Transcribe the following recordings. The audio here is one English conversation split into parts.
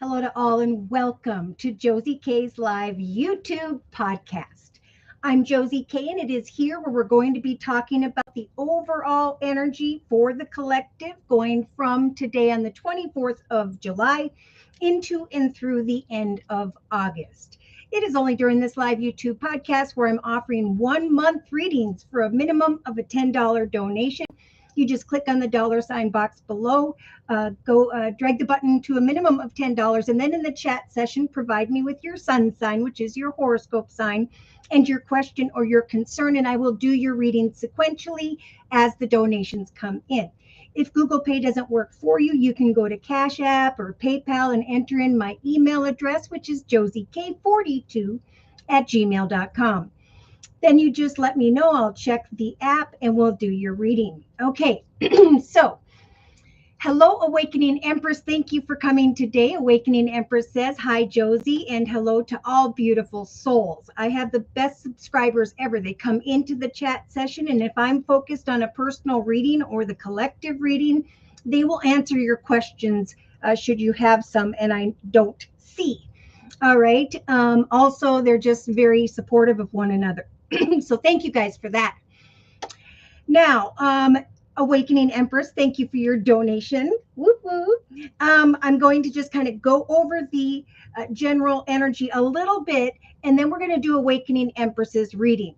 Hello to all and welcome to Josie K's live YouTube podcast. I'm Josie K and it is here where we're going to be talking about the overall energy for the collective going from today on the 24th of July into and through the end of August. It is only during this live YouTube podcast where I'm offering 1 month readings for a minimum of a $10 donation. You just click on the $ box below, drag the button to a minimum of $10, and then in the chat session, provide me with your sun sign, which is your horoscope sign, and your question or your concern, and I will do your reading sequentially as the donations come in. If Google Pay doesn't work for you, you can go to Cash App or PayPal and enter in my email address, which is JosieK42@gmail.com. Then you just let me know. I'll check the app and we'll do your reading. Okay, so hello, Awakening Empress. Thank you for coming today. Awakening Empress says, hi, Josie, and hello to all beautiful souls. I have the best subscribers ever. They come into the chat session, and if I'm focused on a personal reading or the collective reading, they will answer your questions should you have some and I don't see. All right. Also, they're just very supportive of one another. So thank you guys for that. Now, Awakening Empress, thank you for your donation. Whoop, whoop. I'm going to just kind of go over the general energy a little bit, and then we're going to do Awakening Empress's reading.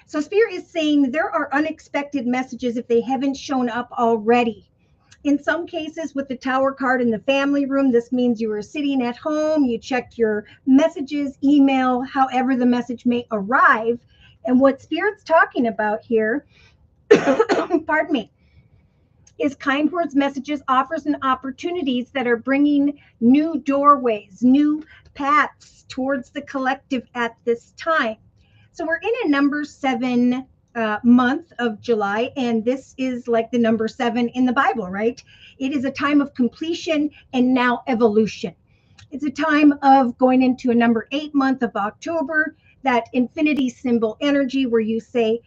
So Spirit is saying there are unexpected messages if they haven't shown up already. In some cases, with the Tower card in the family room, this means you were sitting at home, you checked your messages, email, however the message may arrive. And what Spirit's talking about here, pardon me, is kind words, messages, offers, and opportunities that are bringing new doorways, new paths towards the collective at this time. So we're in a number 7 month of July, and this is like the number 7 in the Bible, right? It is a time of completion and now evolution. It's a time of going into a number 8 month of October, that infinity symbol energy where you say,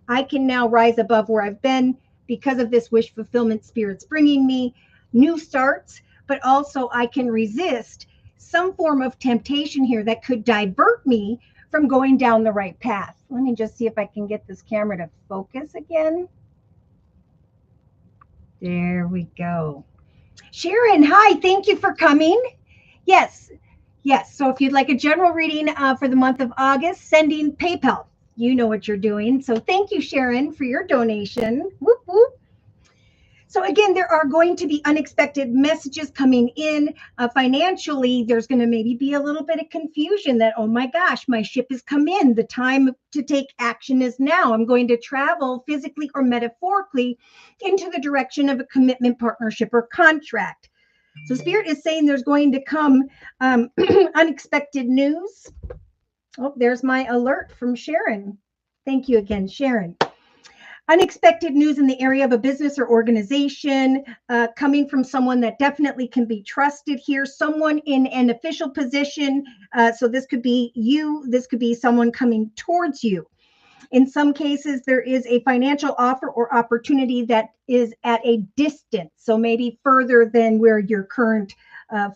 I can now rise above where I've been because of this wish fulfillment Spirit's bringing me new starts, but also I can resist some form of temptation here that could divert me from going down the right path. Let me just see if I can get this camera to focus again. There we go. Sharon, hi, thank you for coming. Yes, so if you'd like a general reading for the month of August, sending PayPal. You know what you're doing. So thank you, Sharon, for your donation. Whoop, whoop. So again, there are going to be unexpected messages coming in. Financially, there's going to maybe be a little bit of confusion that, oh my gosh, my ship has come in. The time to take action is now. I'm going to travel physically or metaphorically into the direction of a commitment, partnership, or contract. So Spirit is saying there's going to come unexpected news. Oh, there's my alert from Sharon. Thank you again, Sharon. Unexpected news in the area of a business or organization coming from someone that definitely can be trusted here, someone in an official position. So this could be you. This could be someone coming towards you. In some cases, there is a financial offer or opportunity that is at a distance, so maybe further than where your current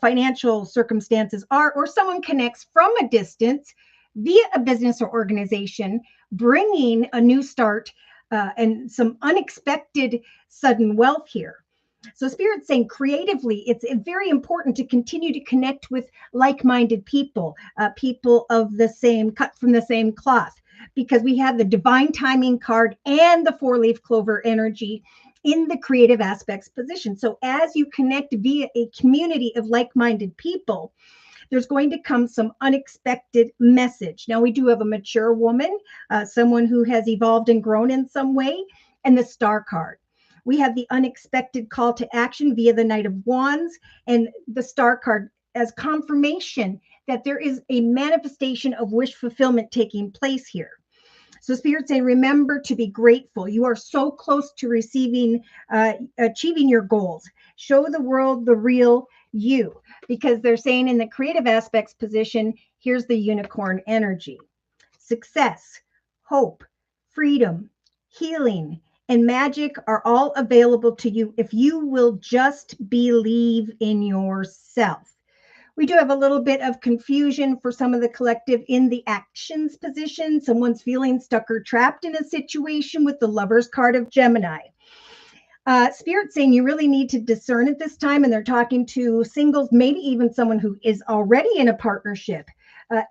financial circumstances are, or someone connects from a distance via a business or organization, bringing a new start and some unexpected sudden wealth here. So Spirit's saying creatively, it's very important to continue to connect with like-minded people, people of the same, cut from the same cloth, because we have the divine timing card and the 4-leaf clover energy in the creative aspects position. So as you connect via a community of like-minded people, there's going to come some unexpected message. Now, we do have a mature woman, someone who has evolved and grown in some way, and the Star card. We have the unexpected call to action via the Knight of Wands and the Star card as confirmation that there is a manifestation of wish fulfillment taking place here. So Spirit's saying, remember to be grateful. You are so close to receiving, achieving your goals. Show the world the real you, because they're saying in the creative aspects position, here's the unicorn energy. Success, hope, freedom, healing, and magic are all available to you if you will just believe in yourself. We do have a little bit of confusion for some of the collective in the actions position. Someone's feeling stuck or trapped in a situation with the Lover's card of Gemini. Spirit saying you really need to discern at this time, and they're talking to singles, maybe even someone who is already in a partnership,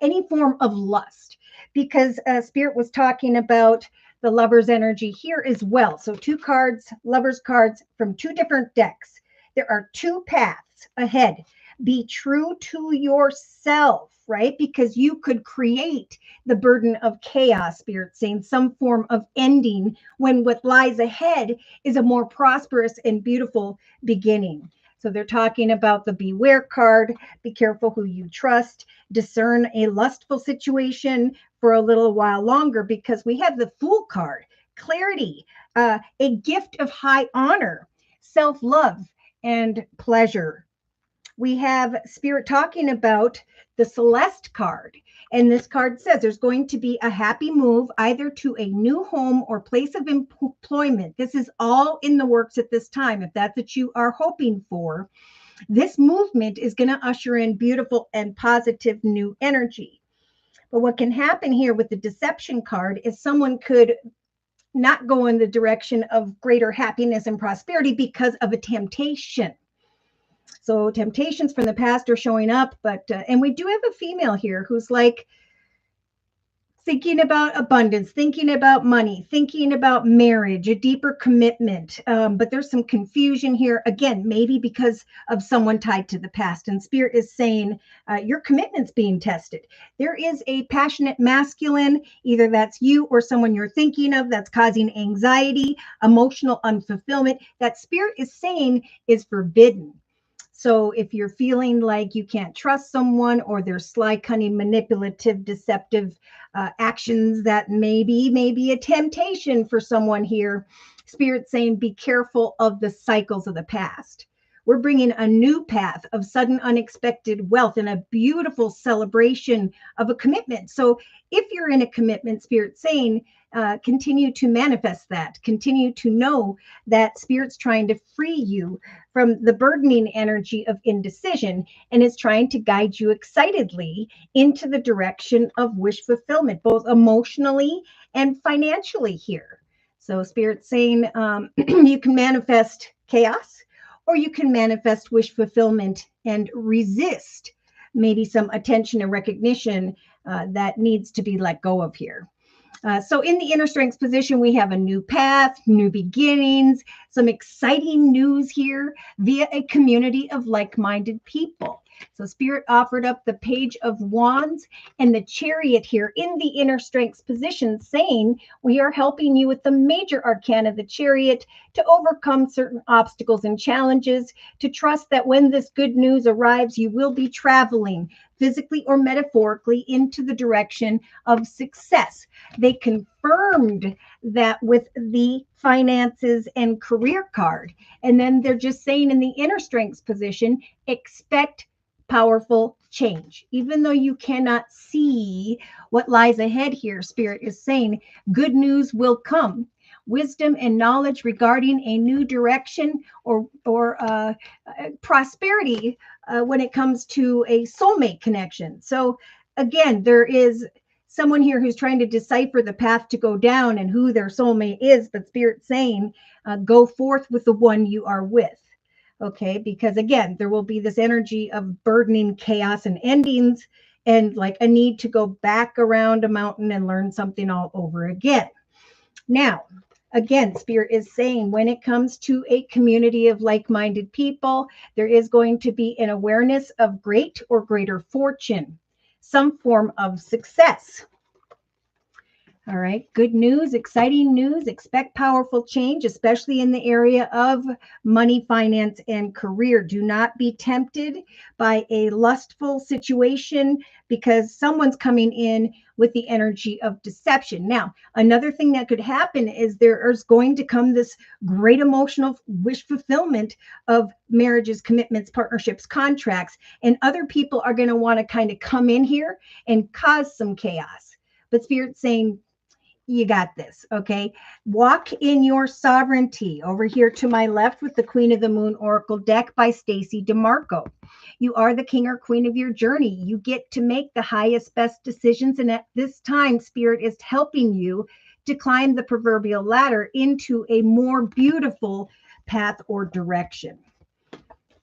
any form of lust, because Spirit was talking about the Lover's energy here as well. So two cards, Lover's cards from two different decks. There are two paths ahead. Be true to yourself, right? Because you could create the burden of chaos, Spirit saying some form of ending when what lies ahead is a more prosperous and beautiful beginning. So they're talking about the beware card. Be careful who you trust. Discern a lustful situation for a little while longer, because we have the Fool card, clarity, a gift of high honor, self-love, and pleasure. We have Spirit talking about the Celeste card. And this card says there's going to be a happy move either to a new home or place of employment. This is all in the works at this time, if that's what you are hoping for. This movement is going to usher in beautiful and positive new energy. But what can happen here with the deception card is someone could not go in the direction of greater happiness and prosperity because of a temptation. So temptations from the past are showing up, but and we do have a female here who's like thinking about abundance, thinking about money, thinking about marriage, a deeper commitment. But there's some confusion here again, maybe because of someone tied to the past. And Spirit is saying your commitment's being tested. There is a passionate masculine, either that's you or someone you're thinking of, that's causing anxiety, emotional unfulfillment. That Spirit is saying is forbidden. So if you're feeling like you can't trust someone, or there's sly, cunning, manipulative, deceptive actions that may be a temptation for someone here, Spirit saying be careful of the cycles of the past. We're bringing a new path of sudden unexpected wealth and a beautiful celebration of a commitment. So if you're in a commitment, Spirit saying, continue to manifest that. Continue to know that Spirit's trying to free you from the burdening energy of indecision and is trying to guide you excitedly into the direction of wish fulfillment, both emotionally and financially here. So Spirit's saying you can manifest chaos, or you can manifest wish fulfillment and resist maybe some attention and recognition that needs to be let go of here. So in the inner strengths position, we have a new path, new beginnings, some exciting news here via a community of like-minded people. So Spirit offered up the Page of Wands and the Chariot here in the inner strengths position, saying we are helping you with the major arcana, the Chariot, to overcome certain obstacles and challenges, to trust that when this good news arrives, you will be traveling physically or metaphorically into the direction of success. They confirmed that with the finances and career card. And then they're just saying in the inner strengths position, expect powerful change. Even though you cannot see what lies ahead here, Spirit is saying good news will come. Wisdom and knowledge regarding a new direction or prosperity when it comes to a soulmate connection. So again, there is someone here who's trying to decipher the path to go down and who their soulmate is, but Spirit's saying go forth with the one you are with. Okay, because again, there will be this energy of burdening chaos and endings, and like a need to go back around a mountain and learn something all over again. Now, again, Spirit is saying when it comes to a community of like-minded people, there is going to be an awareness of great or greater fortune, some form of success. All right, good news, exciting news. Expect powerful change, especially in the area of money, finance, and career. Do not be tempted by a lustful situation, because someone's coming in with the energy of deception. Now, another thing that could happen is there is going to come this great emotional wish fulfillment of marriages, commitments, partnerships, contracts, and other people are going to want to kind of come in here and cause some chaos. But Spirit's saying, You got this. Okay. Walk in your sovereignty. Over here to my left with the Queen of the Moon Oracle deck by Stacy DeMarco. You are the king or queen of your journey. You get to make the highest, best decisions. And at this time, Spirit is helping you to climb the proverbial ladder into a more beautiful path or direction.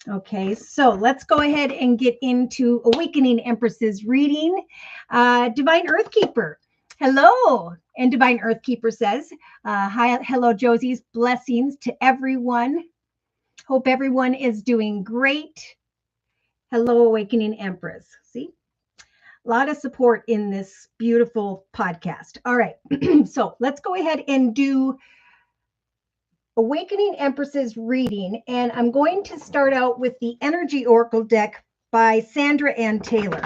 Okay, so let's go ahead and get into Awakening Empress's reading. Divine Earthkeeper, hello. And Divine Earthkeeper says, hi, hello, Josie's blessings to everyone. Hope everyone is doing great. Hello, Awakening Empress. See, a lot of support in this beautiful podcast. All right, so let's go ahead and do Awakening Empress's reading, and I'm going to start out with the Energy Oracle deck by Sandra Ann Taylor.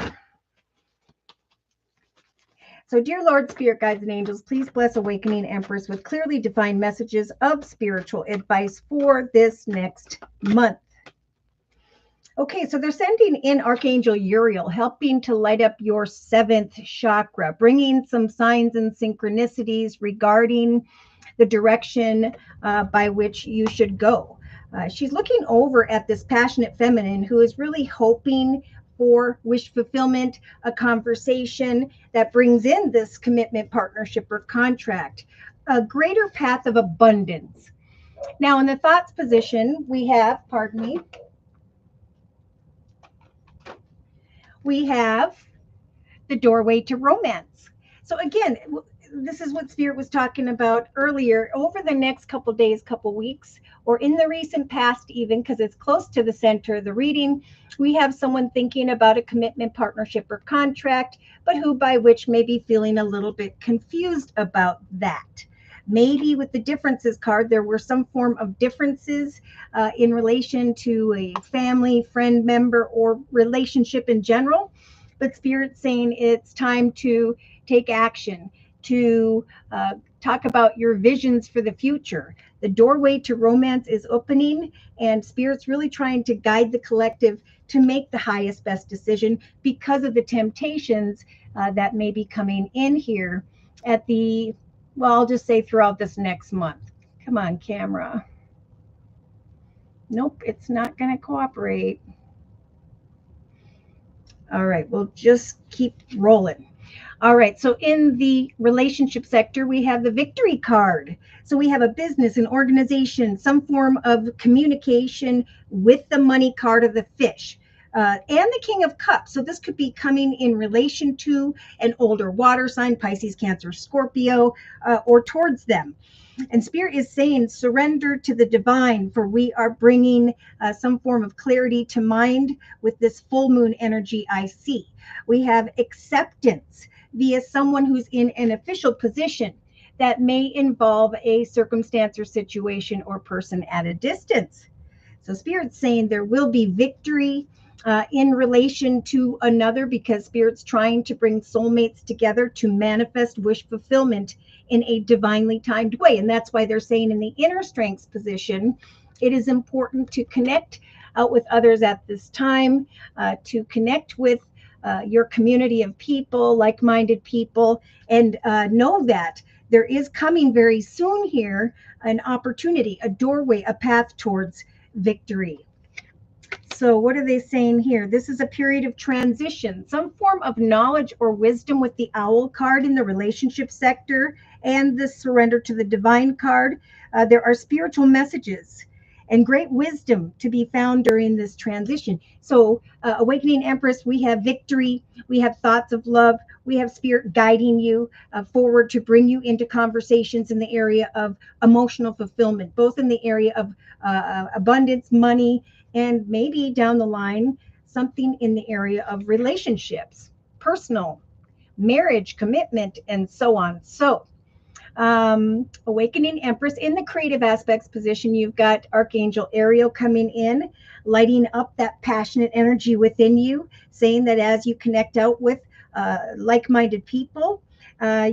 So, dear Lord, Spirit Guides and Angels, please bless Awakening Empress with clearly defined messages of spiritual advice for this next month. Okay, so they're sending in Archangel Uriel, helping to light up your 7th chakra, bringing some signs and synchronicities regarding the direction by which you should go. She's looking over at this passionate feminine who is really hoping for wish fulfillment, a conversation that brings in this commitment, partnership, or contract, a greater path of abundance. Now, in the thoughts position, we have, we have the doorway to romance. So again, this is what Spirit was talking about earlier. Over the next couple days, couple weeks, or in the recent past even, because it's close to the center of the reading, we have someone thinking about a commitment, partnership, or contract, but who by which may be feeling a little bit confused about that. Maybe with the differences card, there were some form of differences in relation to a family, friend, member, or relationship in general. But Spirit's saying it's time to take action, to talk about your visions for the future. The doorway to romance is opening, and Spirit's really trying to guide the collective to make the highest, best decision because of the temptations that may be coming in here at the, well, I'll just say throughout this next month. Come on, camera. Nope, it's not going to cooperate. All right, we'll just keep rolling. All right, so in the relationship sector, we have the victory card. So we have a business, an organization, some form of communication with the money card of the fish. And the King of Cups. So this could be coming in relation to an older water sign, Pisces, Cancer, Scorpio, or towards them. And Spirit is saying, surrender to the divine, for we are bringing some form of clarity to mind with this full moon energy I see. We have acceptance via someone who's in an official position that may involve a circumstance or situation or person at a distance. So Spirit's saying there will be victory in relation to another, because Spirit's trying to bring soulmates together to manifest wish fulfillment in a divinely timed way. And that's why they're saying in the inner strengths position, it is important to connect out with others at this time, to connect with your community of people, like-minded people, and know that there is coming very soon here an opportunity, a doorway, a path towards victory. So what are they saying here? This is a period of transition, some form of knowledge or wisdom with the owl card in the relationship sector and the surrender to the divine card. There are spiritual messages and great wisdom to be found during this transition. So Awakening Empress, we have victory, we have thoughts of love, we have Spirit guiding you forward to bring you into conversations in the area of emotional fulfillment, both in the area of abundance, money, and maybe down the line, something in the area of relationships, personal, marriage, commitment, and so on. So Awakening Empress, in the creative aspects position, you've got Archangel Ariel coming in, lighting up that passionate energy within you, saying that as you connect out with like-minded people,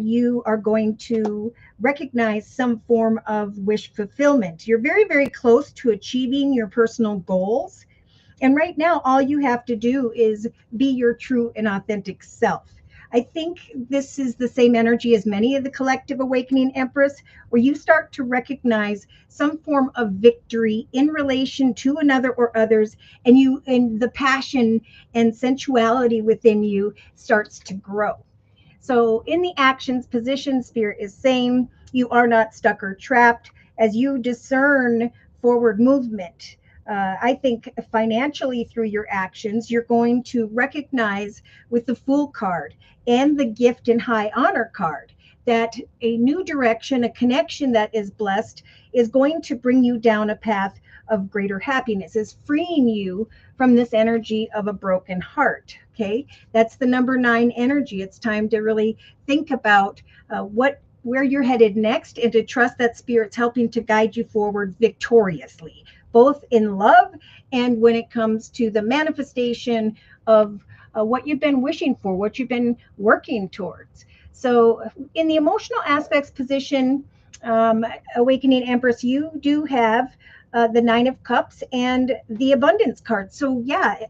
you are going to recognize some form of wish fulfillment. You're very, very close to achieving your personal goals. And right now, all you have to do is be your true and authentic self. I think this is the same energy as many of the collective awakening Empress, where you start to recognize some form of victory in relation to another or others, and the passion and sensuality within you starts to grow. So in the actions position, Spirit is saying you are not stuck or trapped as you discern forward movement. I think financially through your actions, you're going to recognize with the Fool card and the Gift and High Honor card that a new direction, a connection that is blessed, is going to bring you down a path of greater happiness, is freeing you from this energy of a broken heart. Okay, that's the number 9 energy. It's time to really think about where you're headed next, and to trust that Spirit's helping to guide you forward victoriously, both in love and when it comes to the manifestation of what you've been wishing for, what you've been working towards. So in the emotional aspects position, Awakening Empress, you do have the 9 of Cups and the Abundance card. So yeah,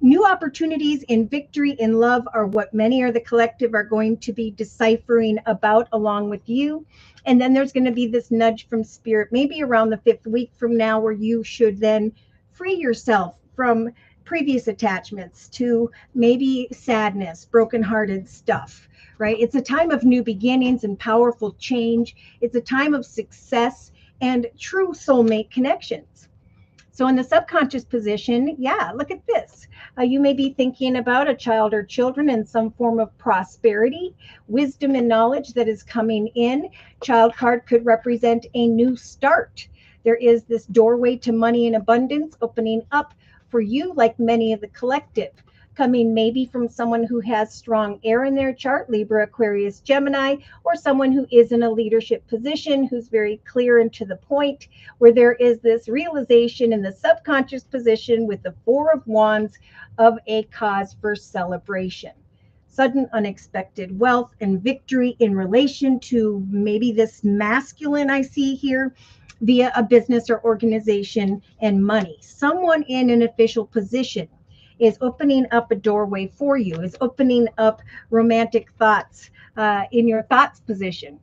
new opportunities in victory in love are what many or the collective are going to be deciphering about along with you. And then there's going to be this nudge from Spirit, maybe around the 5th week from now, where you should then free yourself from previous attachments to maybe sadness, brokenhearted stuff, right? It's a time of new beginnings and powerful change. It's a time of success and true soulmate connections. So in the subconscious position, yeah, look at this. You may be thinking about a child or children in some form of prosperity, wisdom, and knowledge that is coming in. Child card could represent a new start. There is this doorway to money and abundance opening up for you, like many of the collective, coming maybe from someone who has strong air in their chart, Libra, Aquarius, Gemini, or someone who is in a leadership position, who's very clear and to the point, where there is this realization in the subconscious position with the 4 of Wands of a cause for celebration. Sudden unexpected wealth and victory in relation to maybe this masculine I see here via a business or organization and money. Someone in an official position is opening up a doorway for you, is opening up romantic thoughts in your thoughts position.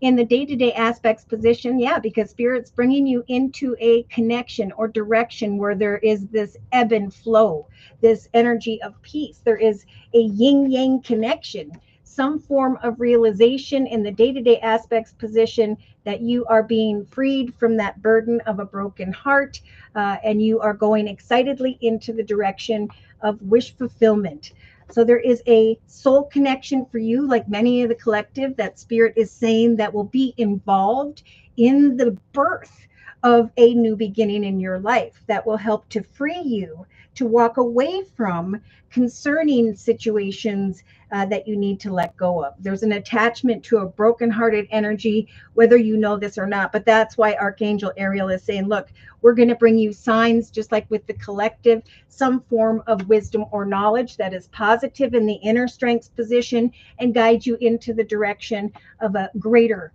In the day-to-day aspects position, yeah, because Spirit's bringing you into a connection or direction where there is this ebb and flow, this energy of peace. There is a yin-yang connection, some form of realization in the day-to-day aspects position that you are being freed from that burden of a broken heart, and you are going excitedly into the direction of wish fulfillment. So there is a soul connection for you, like many of the collective, that Spirit is saying that will be involved in the birth of a new beginning in your life that will help to free you to walk away from concerning situations that you need to let go of. There's an attachment to a brokenhearted energy, whether you know this or not. But that's why Archangel Ariel is saying, look, we're going to bring you signs, just like with the collective, some form of wisdom or knowledge that is positive in the inner strengths position, and guide you into the direction of a greater,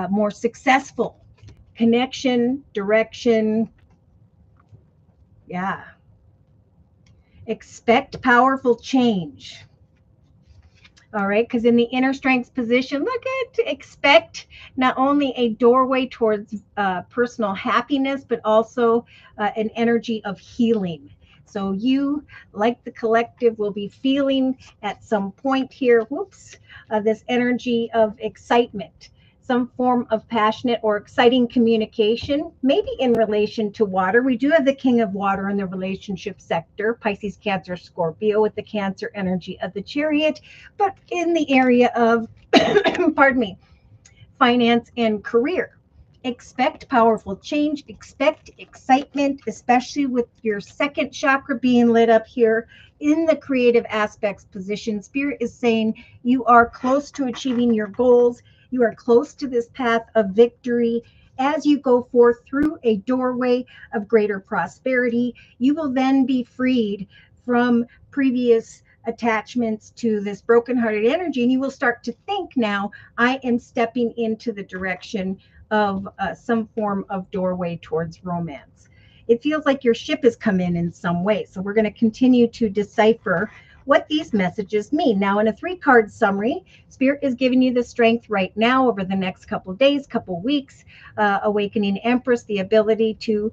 more successful connection, direction. Yeah. Expect powerful change. All right, because in the inner strengths position, look at expect not only a doorway towards personal happiness, but also an energy of healing. So you, like the collective, will be feeling at some point here, this energy of excitement, some form of passionate or exciting communication, maybe in relation to water. We do have the King of Water in the relationship sector, Pisces, Cancer, Scorpio, with the Cancer energy of the Chariot, but in the area of, pardon me, finance and career. Expect powerful change, expect excitement, especially with your second chakra being lit up here in the creative aspects position. Spirit is saying you are close to achieving your goals. You are close to this path of victory. As you go forth through a doorway of greater prosperity, you will then be freed from previous attachments to this brokenhearted energy, and you will start to think, now I am stepping into the direction of some form of doorway towards romance. It feels like your ship has come in some way. So we're going to continue to decipher what these messages mean. Now, in a 3-card summary, Spirit is giving you the strength right now over the next couple days, couple weeks. Awakening Empress, the ability to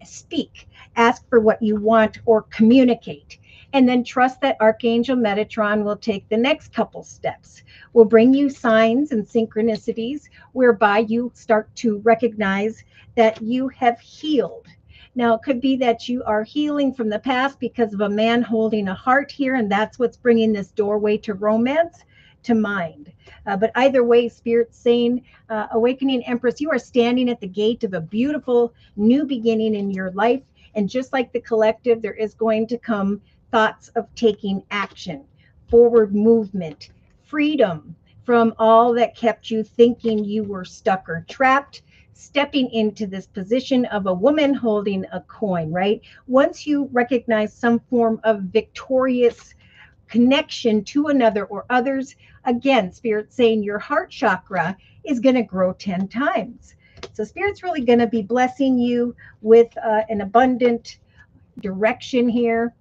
speak, ask for what you want, or communicate. And then trust that Archangel Metatron will take the next couple steps, will bring you signs and synchronicities whereby you start to recognize that you have healed. Now, it could be that you are healing from the past because of a man holding a heart here, and that's what's bringing this doorway to romance to mind. But either way, Spirit's saying, Awakening Empress, you are standing at the gate of a beautiful new beginning in your life. And just like the collective, there is going to come thoughts of taking action, forward movement, freedom from all that kept you thinking you were stuck or trapped, stepping into this position of a woman holding a coin, right? Once you recognize some form of victorious connection to another or others, again, Spirit's saying your heart chakra is going to grow 10 times. So Spirit's really going to be blessing you with an abundant direction here,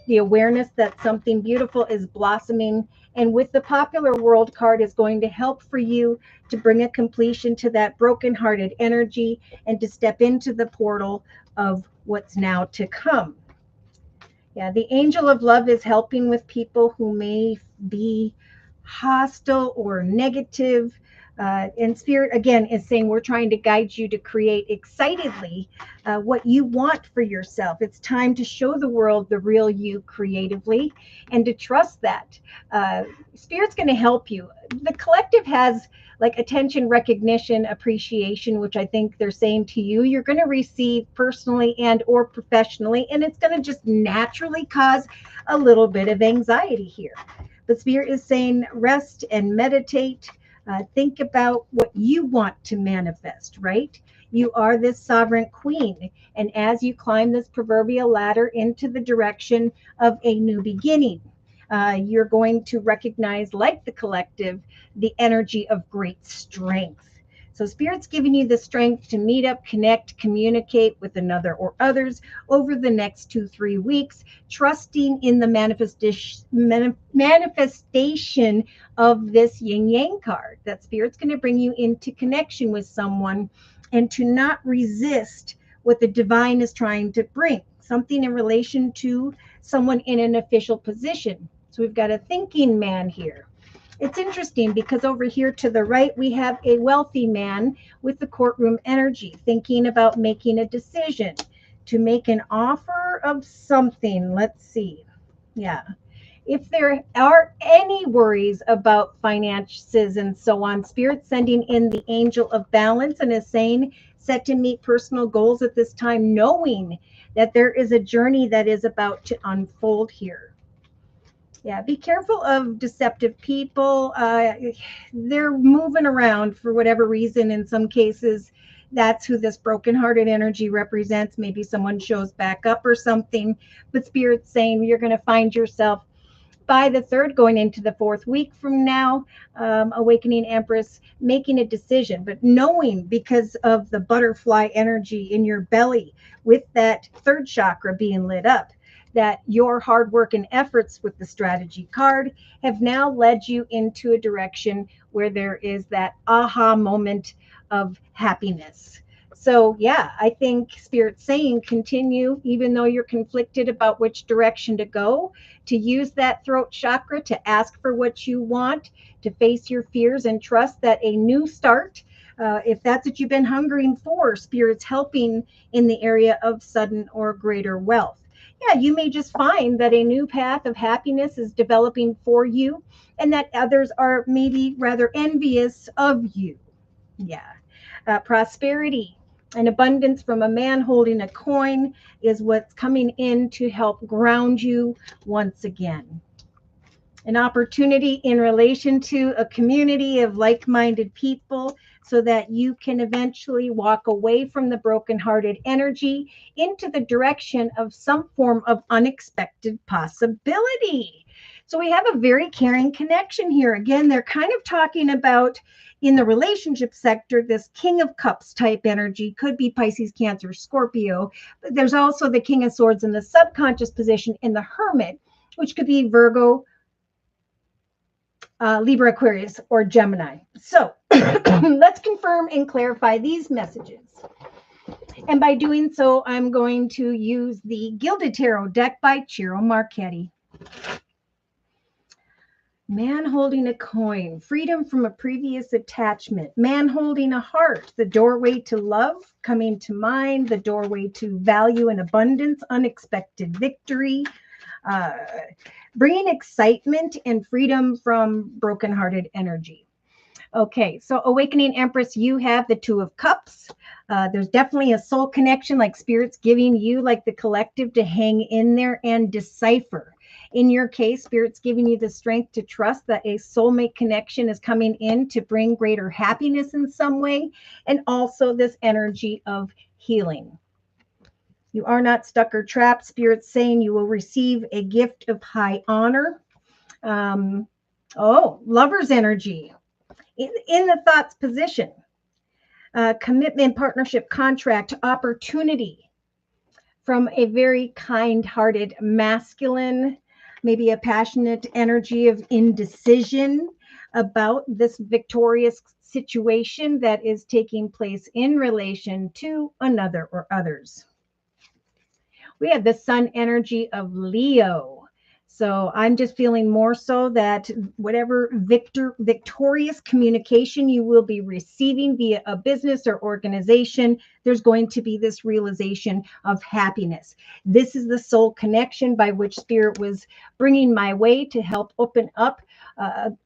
the awareness that something beautiful is blossoming. And with the popular world card is going to help for you to bring a completion to that brokenhearted energy and to step into the portal of what's now to come. Yeah, the angel of love is helping with people who may be hostile or negative. And Spirit, again, is saying we're trying to guide you to create excitedly what you want for yourself. It's time to show the world the real you creatively and to trust that. Spirit's going to help you. The collective has like attention, recognition, appreciation, which I think they're saying to you, you're going to receive personally and or professionally, and it's going to just naturally cause a little bit of anxiety here. But Spirit is saying rest and meditate. Think about what you want to manifest, right? You are this sovereign queen. And as you climb this proverbial ladder into the direction of a new beginning, you're going to recognize, like the collective, the energy of great strength. So Spirit's giving you the strength to meet up, connect, communicate with another or others over the next 2-3 weeks, trusting in the manifestation of this yin yang card. That Spirit's going to bring you into connection with someone and to not resist what the divine is trying to bring, something in relation to someone in an official position. So we've got a thinking man here. It's interesting because over here to the right, we have a wealthy man with the courtroom energy, thinking about making a decision to make an offer of something. Let's see. Yeah. If there are any worries about finances and so on, Spirit sending in the angel of balance and is saying, set to meet personal goals at this time, knowing that there is a journey that is about to unfold here. Yeah, be careful of deceptive people. They're moving around for whatever reason. In some cases, that's who this brokenhearted energy represents. Maybe someone shows back up or something. But Spirit's saying you're going to find yourself by the 3rd, going into the 4th week from now, Awakening Empress, making a decision, but knowing because of the butterfly energy in your belly with that 3rd chakra being lit up, that your hard work and efforts with the strategy card have now led you into a direction where there is that aha moment of happiness. So yeah, I think Spirit's saying continue, even though you're conflicted about which direction to go, to use that throat chakra to ask for what you want, to face your fears and trust that a new start, if that's what you've been hungering for, Spirit's helping in the area of sudden or greater wealth. Yeah, you may just find that a new path of happiness is developing for you and that others are maybe rather envious of you. Yeah. Prosperity and abundance from a man holding a coin is what's coming in to help ground you once again. An opportunity in relation to a community of like-minded people so that you can eventually walk away from the brokenhearted energy into the direction of some form of unexpected possibility. So we have a very caring connection here. Again, they're kind of talking about in the relationship sector, this King of Cups type energy could be Pisces, Cancer, Scorpio. But there's also the King of Swords in the subconscious position in the Hermit, which could be Virgo, Libra, Aquarius, or Gemini. So let's confirm and clarify these messages. And by doing so, I'm going to use the Gilded Tarot deck by Ciro Marchetti. Man holding a coin, freedom from a previous attachment. Man holding a heart, the doorway to love coming to mind, the doorway to value and abundance, unexpected victory, bringing excitement and freedom from brokenhearted energy. Okay, so Awakening Empress, you have the Two of Cups. There's definitely a soul connection, like Spirit's giving you, like the collective, to hang in there and decipher. In your case, Spirit's giving you the strength to trust that a soulmate connection is coming in to bring greater happiness in some way, and also this energy of healing. You are not stuck or trapped. Spirit's saying you will receive a gift of high honor. Lover's energy. In the thoughts position, commitment, partnership, contract, opportunity from a very kind-hearted masculine, maybe a passionate energy of indecision about this victorious situation that is taking place in relation to another or others. We have the sun energy of Leo. So I'm just feeling more so that whatever victorious communication you will be receiving via a business or organization, there's going to be this realization of happiness. This is the soul connection by which Spirit was bringing my way to help open up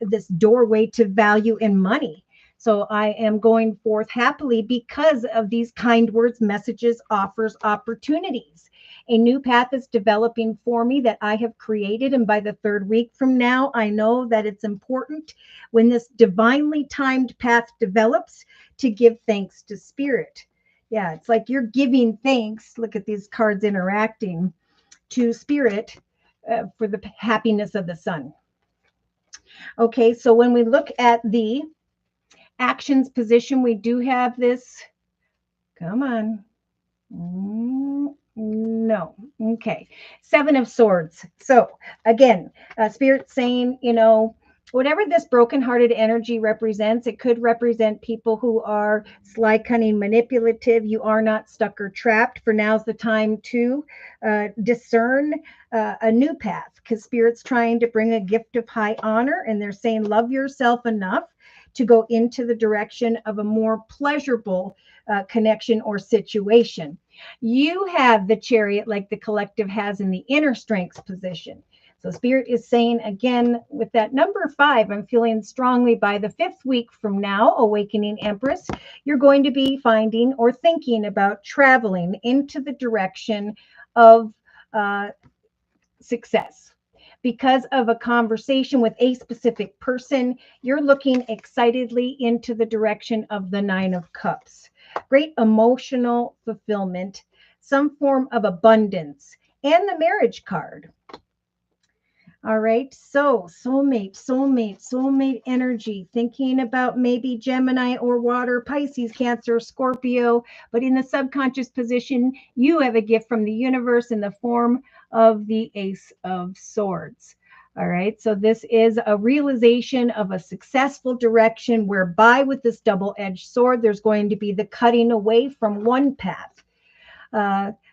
this doorway to value and money. So I am going forth happily because of these kind words, messages, offers, opportunities. A new path is developing for me that I have created. And by the third week from now, I know that it's important when this divinely timed path develops to give thanks to Spirit. Yeah, it's like you're giving thanks. Look at these cards interacting to Spirit for the happiness of the sun. Okay, so when we look at the actions position, we do have this. Come on. No. Okay. Seven of Swords. So again, Spirit saying, whatever this brokenhearted energy represents, it could represent people who are sly, cunning, manipulative. You are not stuck or trapped. For now's the time to discern a new path, because Spirit's trying to bring a gift of high honor, and they're saying love yourself enough to go into the direction of a more pleasurable connection or situation. You have the Chariot like the collective has in the inner strengths position. So Spirit is saying, again, with that number 5, I'm feeling strongly by the 5th week from now, Awakening Empress, you're going to be finding or thinking about traveling into the direction of success. Because of a conversation with a specific person, you're looking excitedly into the direction of the 9 of Cups. Great emotional fulfillment, some form of abundance, and the marriage card. All right, so soulmate energy, thinking about maybe Gemini or water, Pisces, Cancer, Scorpio, but in the subconscious position, you have a gift from the universe in the form of the Ace of Swords. All right, so this is a realization of a successful direction whereby with this double-edged sword, there's going to be the cutting away from one path.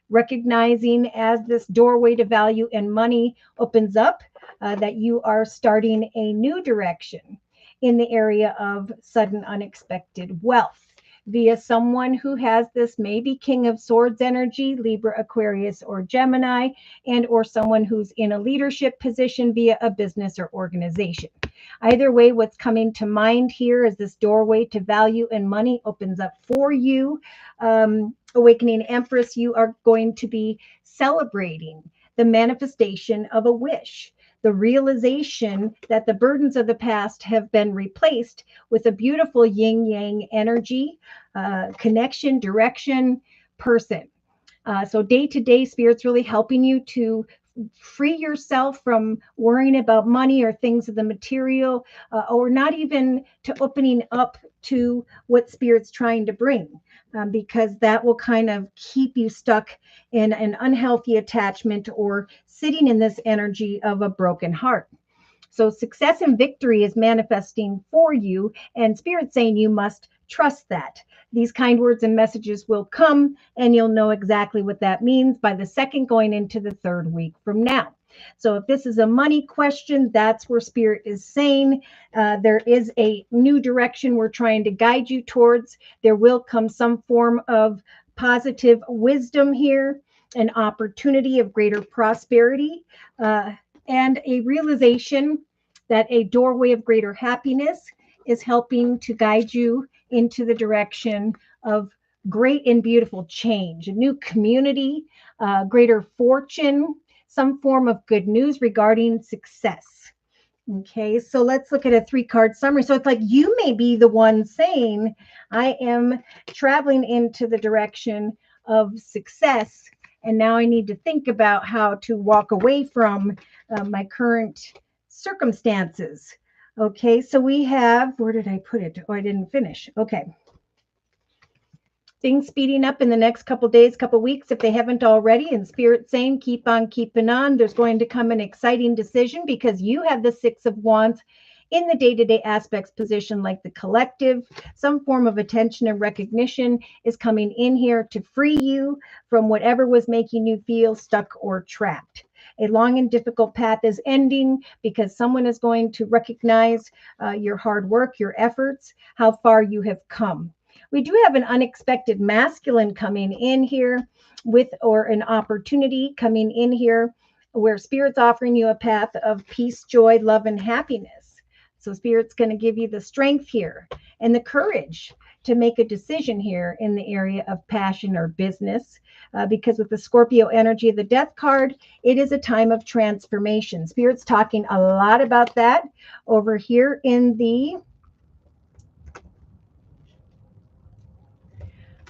Recognizing as this doorway to value and money opens up, that you are starting a new direction in the area of sudden unexpected wealth via someone who has this maybe King of Swords energy, Libra, Aquarius, or Gemini, and or someone who's in a leadership position via a business or organization. Either way, what's coming to mind here is this doorway to value and money opens up for you. Awakening Empress, you are going to be celebrating the manifestation of a wish, the realization that the burdens of the past have been replaced with a beautiful yin-yang energy, connection, direction, person. So day to day, Spirit's really helping you to free yourself from worrying about money or things of the material, or not even to opening up to what Spirit's trying to bring, because that will kind of keep you stuck in an unhealthy attachment or sitting in this energy of a broken heart. So success and victory is manifesting for you, and Spirit's saying you must trust that. These kind words and messages will come, and you'll know exactly what that means by the second going into the third week from now. So if this is a money question, that's where Spirit is saying there is a new direction we're trying to guide you towards. There will come some form of positive wisdom here, an opportunity of greater prosperity, and a realization that a doorway of greater happiness is helping to guide you into the direction of great and beautiful change, a new community, greater fortune, some form of good news regarding success. Okay, so let's look at a 3-card summary. So it's like you may be the one saying, I am traveling into the direction of success, and now I need to think about how to walk away from my current circumstances. Okay, so we have, where did I put it? Oh, I didn't finish. Okay. Things speeding up in the next couple days, couple weeks, if they haven't already, and Spirit saying, keep on keeping on. There's going to come an exciting decision because you have the 6 of Wands in the day-to-day aspects position, like the collective. Some form of attention and recognition is coming in here to free you from whatever was making you feel stuck or trapped. A long and difficult path is ending because someone is going to recognize your hard work, your efforts, how far you have come. We do have an unexpected masculine coming in here with, or an opportunity coming in here where Spirit's offering you a path of peace, joy, love, and happiness. So Spirit's going to give you the strength here and the courage to make a decision here in the area of passion or business, because with the Scorpio energy of the Death card, it is a time of transformation. Spirit's talking a lot about that over here in the,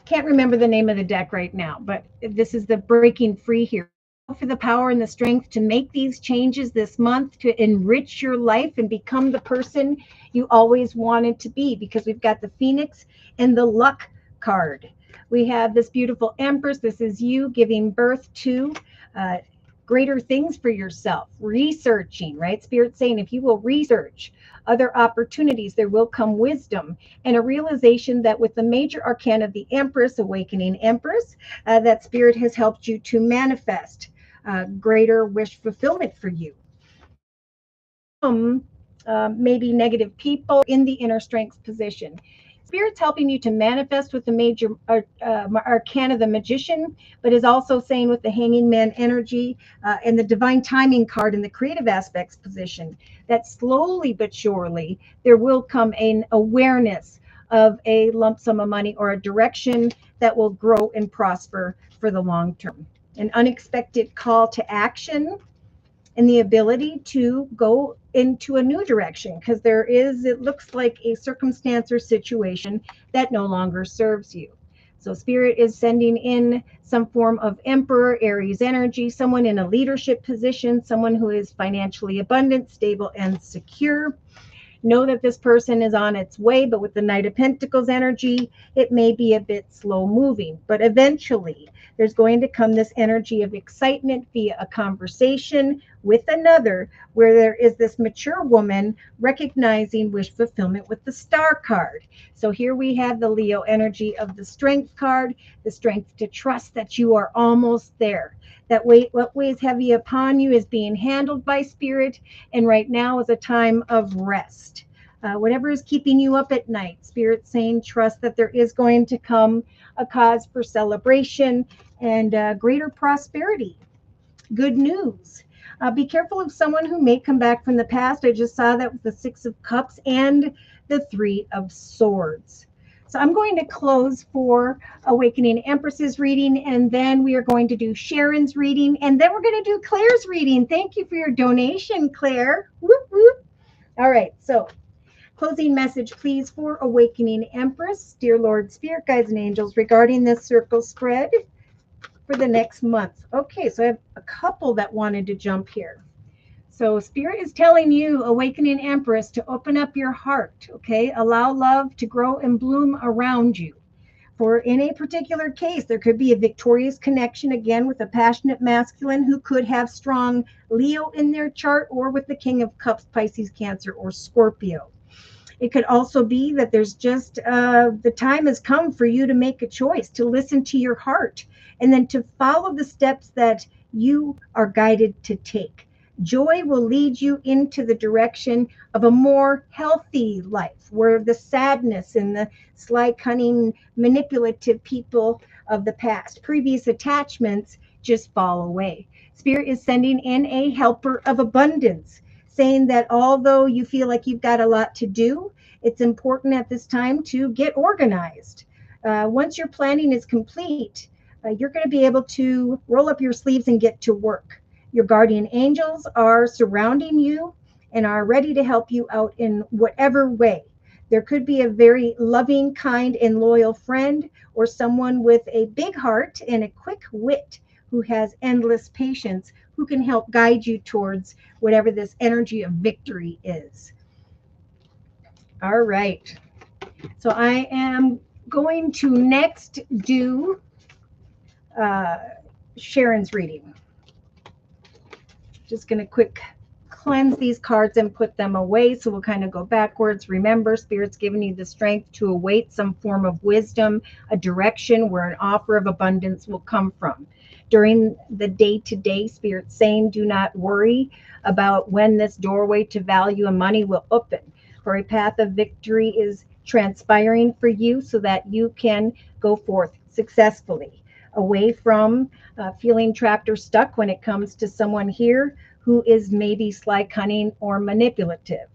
can't remember the name of the deck right now, but this is the breaking free here. For the power and the strength to make these changes this month to enrich your life and become the person you always wanted to be, because we've got the Phoenix and the Luck card. We have this beautiful Empress. This is you giving birth to greater things for yourself, researching, right? Spirit saying if you will research other opportunities, there will come wisdom and a realization that with the major arcana of the Empress, awakening Empress, that Spirit has helped you to manifest greater wish fulfillment for you. Maybe negative people in the inner strength position. Spirit's helping you to manifest with the major arcana, the Magician, but is also saying with the Hanging Man energy and the Divine Timing card in the creative aspects position, that slowly but surely there will come an awareness of a lump sum of money or a direction that will grow and prosper for the long term. An unexpected call to action and the ability to go into a new direction, because there is, it looks like, a circumstance or situation that no longer serves you. So Spirit is sending in some form of Emperor, Aries energy, someone in a leadership position, someone who is financially abundant, stable, and secure. Know that this person is on its way, but with the Knight of Pentacles energy, it may be a bit slow moving, but eventually there's going to come this energy of excitement via a conversation with another, where there is this mature woman recognizing wish fulfillment with the Star card. So here we have the Leo energy of the Strength card, the strength to trust that you are almost there. That weight, what weighs heavy upon you, is being handled by Spirit, and right now is a time of rest. Whatever is keeping you up at night, Spirit saying trust that there is going to come a cause for celebration and greater prosperity. Good news. Be careful of someone who may come back from the past. I just saw that with the 6 of Cups and the 3 of Swords. So I'm going to close for Awakening Empress's reading, and then we are going to do Sharon's reading, and then we're going to do Claire's reading. Thank you for your donation, Claire. Whoop, whoop. All right, so closing message, please, for Awakening Empress. Dear Lord, Spirit, Guides, and Angels, regarding this circle spread. for the next month. Okay, so I have a couple that wanted to jump here. So Spirit is telling you, Awakening Empress, to open up your heart, okay? Allow love to grow and bloom around you. For in a particular case, there could be a victorious connection again with a passionate masculine who could have strong Leo in their chart, or with the King of Cups, Pisces, Cancer, or Scorpio. It could also be that there's just the time has come for you to make a choice, to listen to your heart, and then to follow the steps that you are guided to take. Joy will lead you into the direction of a more healthy life, where the sadness and the sly, cunning, manipulative people of the past, previous attachments, just fall away. Spirit is sending in a helper of abundance, saying that although you feel like you've got a lot to do, it's important at this time to get organized. Once your planning is complete, you're going to be able to roll up your sleeves and get to work. Your guardian angels are surrounding you and are ready to help you out in whatever way. There could be a very loving, kind, and loyal friend, or someone with a big heart and a quick wit who has endless patience, who can help guide you towards whatever this energy of victory is. All right. So I am going to next do uh, Sharon's reading. Just going to quick cleanse these cards and put them away. So we'll kind of go backwards. Remember, Spirit's giving you the strength to await some form of wisdom, a direction where an offer of abundance will come from. During the day-to-day, Spirit's saying, do not worry about when this doorway to value and money will open. For a path of victory is transpiring for you so that you can go forth successfully, away from feeling trapped or stuck when it comes to someone here who is maybe sly, cunning, or manipulative.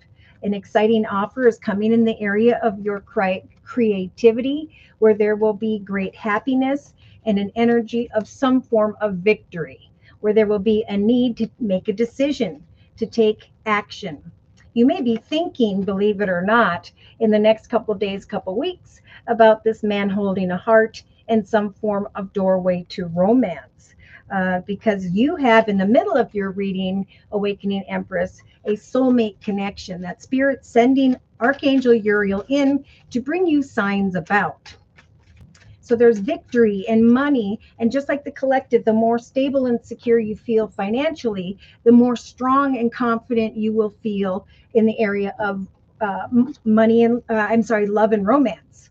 An exciting offer is coming in the area of your creativity, where there will be great happiness and an energy of some form of victory, where there will be a need to make a decision, to take action. You may be thinking, believe it or not, in the next couple of days, couple weeks, about this man holding a heart and some form of doorway to romance. Because you have in the middle of your reading, Awakening Empress, a soulmate connection that Spirit's sending Archangel Uriel in to bring you signs about. So there's victory and money. And just like the collective, the more stable and secure you feel financially, the more strong and confident you will feel in the area of money and, love and romance.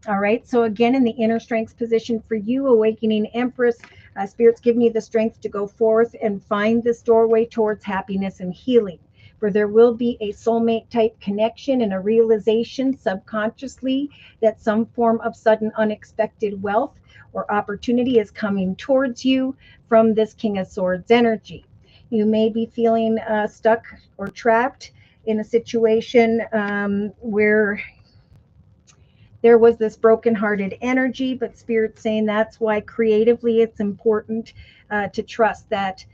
All right. So again, in the inner strength position for you, Awakening Empress, Spirit's giving you the strength to go forth and find this doorway towards happiness and healing, where there will be a soulmate type connection and a realization subconsciously that some form of sudden unexpected wealth or opportunity is coming towards you from this King of Swords energy. You may be feeling stuck or trapped in a situation where there was this brokenhearted energy, but Spirit's saying that's why creatively it's important to trust that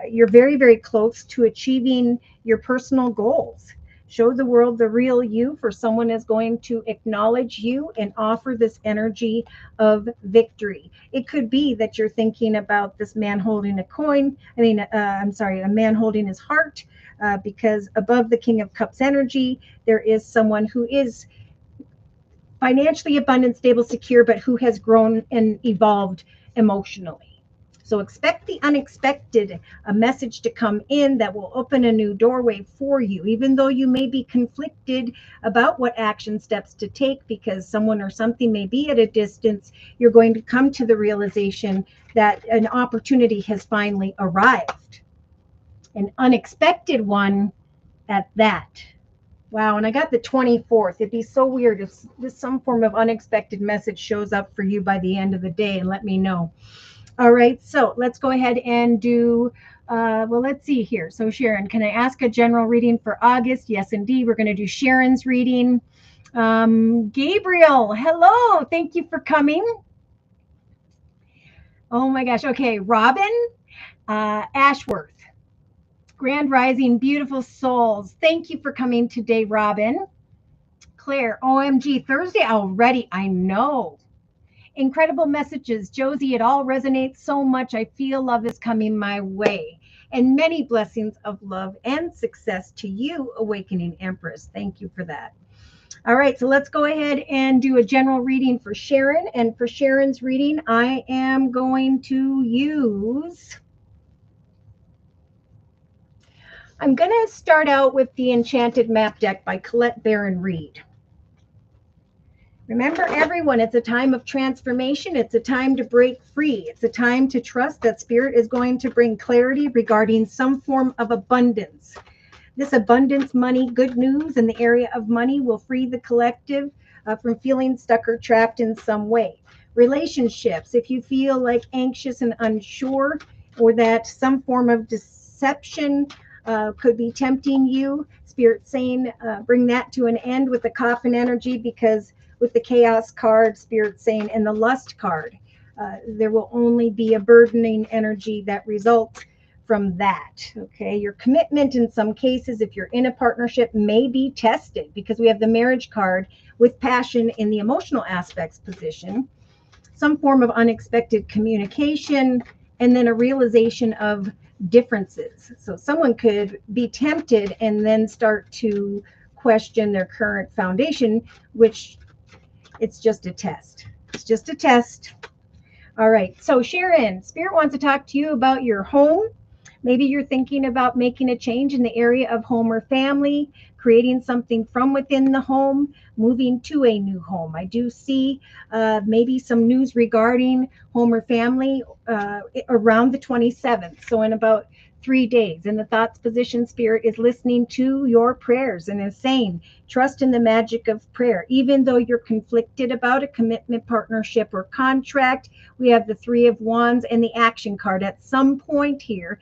you're very, very close to achieving your personal goals. Show the world the real you, for someone is going to acknowledge you and offer this energy of victory. It could be that you're thinking about this man holding a coin. A man holding his heart, because above the King of Cups energy, there is someone who is financially abundant, stable, secure, but who has grown and evolved emotionally. So expect the unexpected, a message to come in that will open a new doorway for you, even though you may be conflicted about what action steps to take because someone or something may be at a distance. You're going to come to the realization that an opportunity has finally arrived, an unexpected one at that. Wow, and I got the 24th. It'd be so weird if some form of unexpected message shows up for you by the end of the day, and let me know. All right, so let's go ahead and do, let's see here. So Sharon, can I ask a general reading for August? Yes, indeed. We're going to do Sharon's reading. Gabriel, hello. Thank you for coming. Oh my gosh. Okay, Robin, Ashworth. Grand Rising, beautiful souls. Thank you for coming today, Robin. Claire, OMG, Thursday already. I know. Incredible messages. Josie, it all resonates so much. I feel love is coming my way. And many blessings of love and success to you, Awakening Empress. Thank you for that. All right, so let's go ahead and do a general reading for Sharon. And for Sharon's reading, I am going to use, I'm going to start out with the Enchanted Map Deck by Colette Baron Reed. Remember, everyone, it's a time of transformation. It's a time to break free. It's a time to trust that Spirit is going to bring clarity regarding some form of abundance. This abundance, money, good news in the area of money will free the collective from feeling stuck or trapped in some way. Relationships, if you feel like anxious and unsure, or that some form of deception could be tempting you, Spirit saying bring that to an end with the coffin energy, because with the chaos card, Spirit saying, and the lust card, there will only be a burdening energy that results from that. Okay, your commitment in some cases, if you're in a partnership, may be tested, because we have the marriage card with passion in the emotional aspects position, some form of unexpected communication, and then a realization of differences. So someone could be tempted and then start to question their current foundation, which it's just a test. It's just a test. All right. So Sharon, Spirit wants to talk to you about your home. Maybe you're thinking about making a change in the area of home or family, creating something from within the home, moving to a new home. I do see maybe some news regarding home or family around the 27th. So in about 3 days. In the thoughts position, Spirit is listening to your prayers and is saying, trust in the magic of prayer. Even though you're conflicted about a commitment, partnership, or contract, we have the Three of Wands and the action card. At some point here,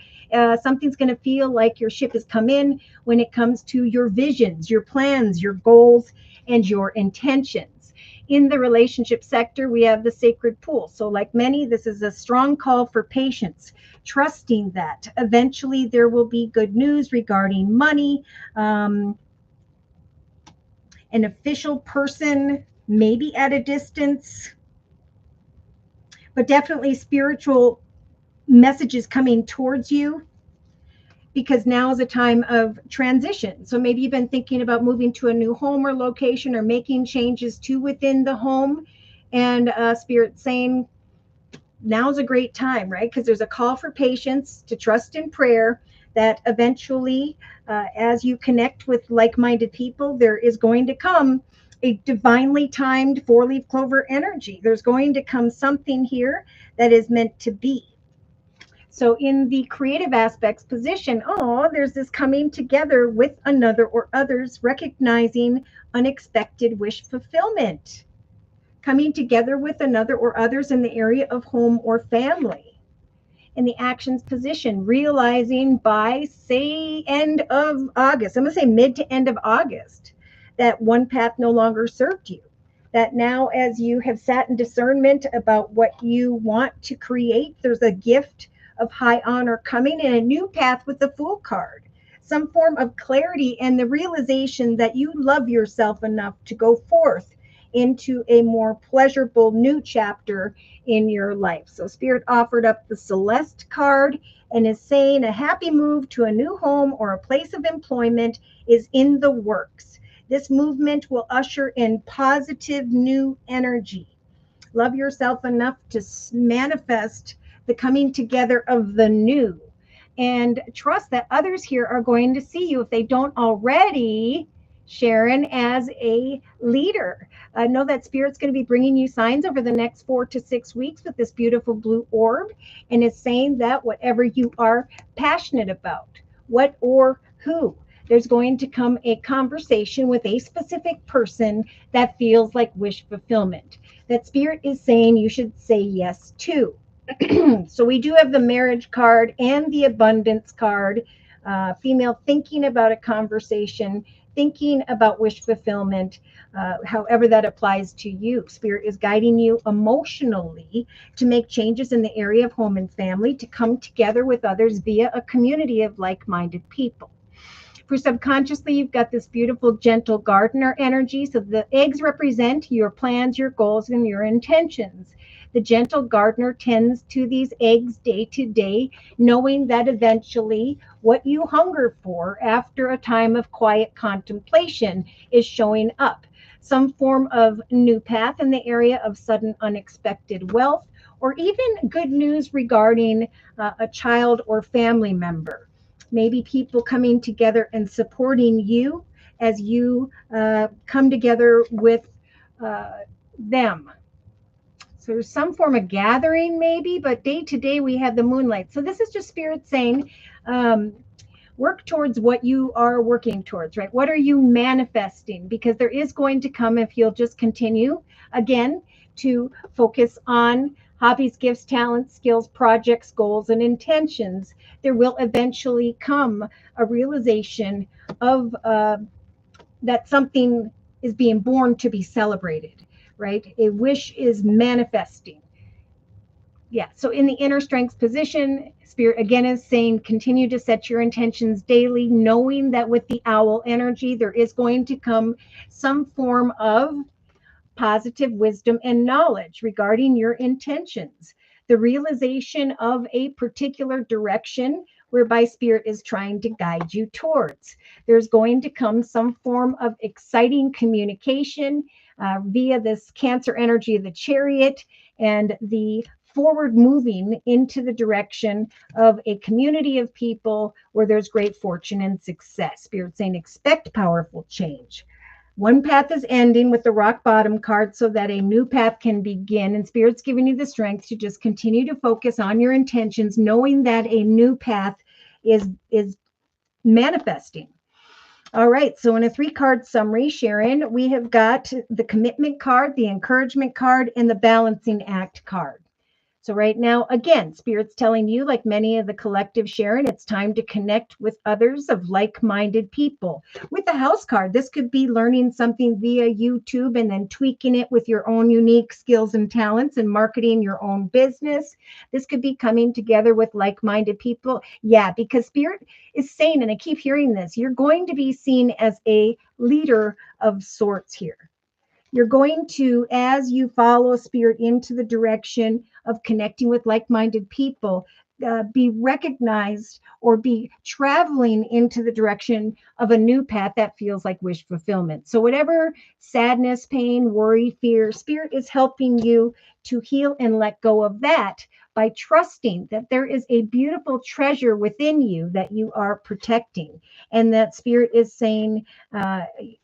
something's going to feel like your ship has come in when it comes to your visions, your plans, your goals, and your intentions. In the relationship sector, we have the sacred pool. So like many, this is a strong call for patience, trusting that eventually there will be good news regarding money. An official person, maybe at a distance, but definitely spiritual messages coming towards you, because now is a time of transition. So maybe you've been thinking about moving to a new home or location, or making changes to within the home, and Spirit saying now's a great time, right? Because there's a call for patience, to trust in prayer, that eventually as you connect with like-minded people, there is going to come a divinely timed four-leaf clover energy. There's going to come something here that is meant to be. So in the creative aspects position, there's this coming together with another or others, recognizing unexpected wish fulfillment, coming together with another or others in the area of home or family. In the actions position, realizing by, say, end of August, I'm going to say mid to end of August, that one path no longer served you. That now, as you have sat in discernment about what you want to create, there's a gift of high honor coming in a new path with the Fool card. Some form of clarity and the realization that you love yourself enough to go forth into a more pleasurable new chapter in your life. So Spirit offered up the Celeste card and is saying a happy move to a new home or a place of employment is in the works. This movement will usher in positive new energy. Love yourself enough to manifest the coming together of the new, and trust that others here are going to see you, if they don't already, Sharon, as a leader. Know that Spirit's going to be bringing you signs over the next 4 to 6 weeks with this beautiful blue orb, and is saying that whatever you are passionate about, what or who, there's going to come a conversation with a specific person that feels like wish fulfillment, that Spirit is saying you should say yes to. So we do have the marriage card and the abundance card. Female thinking about a conversation, thinking about wish fulfillment, however that applies to you. Spirit is guiding you emotionally to make changes in the area of home and family, to come together with others via a community of like-minded people. For subconsciously, you've got this beautiful, gentle gardener energy. So the eggs represent your plans, your goals, and your intentions. The gentle gardener tends to these eggs day to day, knowing that eventually what you hunger for after a time of quiet contemplation is showing up. Some form of new path in the area of sudden unexpected wealth, or even good news regarding a child or family member. Maybe people coming together and supporting you as you come together with them. So there's some form of gathering, maybe, but day to day we have the moonlight. So this is just spirit saying, um, work towards what you are working towards, right? What are you manifesting? Because there is going to come, if you'll just continue again to focus on hobbies, gifts, talents, skills, projects, goals, and intentions, there will eventually come a realization of that something is being born to be celebrated, right? A wish is manifesting. Yeah. So in the inner strength position, spirit again is saying continue to set your intentions daily, knowing that with the owl energy, there is going to come some form of positive wisdom and knowledge regarding your intentions, the realization of a particular direction whereby spirit is trying to guide you towards. There's going to come some form of exciting communication via this Cancer energy of the chariot and the forward moving into the direction of a community of people where there's great fortune and success. Spirit saying expect powerful change. One path is ending with the rock bottom card so that a new path can begin. And Spirit's giving you the strength to just continue to focus on your intentions, knowing that a new path is manifesting. All right. So in a 3-card summary, Sharon, we have got the commitment card, the encouragement card, and the balancing act card. So right now, again, Spirit's telling you, like many of the collective, Sharon, it's time to connect with others of like-minded people. With the house card, this could be learning something via YouTube and then tweaking it with your own unique skills and talents and marketing your own business. This could be coming together with like-minded people. Yeah, because Spirit is saying, and I keep hearing this, you're going to be seen as a leader of sorts here. You're going to, as you follow Spirit into the direction of connecting with like-minded people, be recognized or be traveling into the direction of a new path that feels like wish fulfillment. So whatever sadness, pain, worry, fear, Spirit is helping you to heal and let go of that by trusting that there is a beautiful treasure within you that you are protecting and that Spirit is saying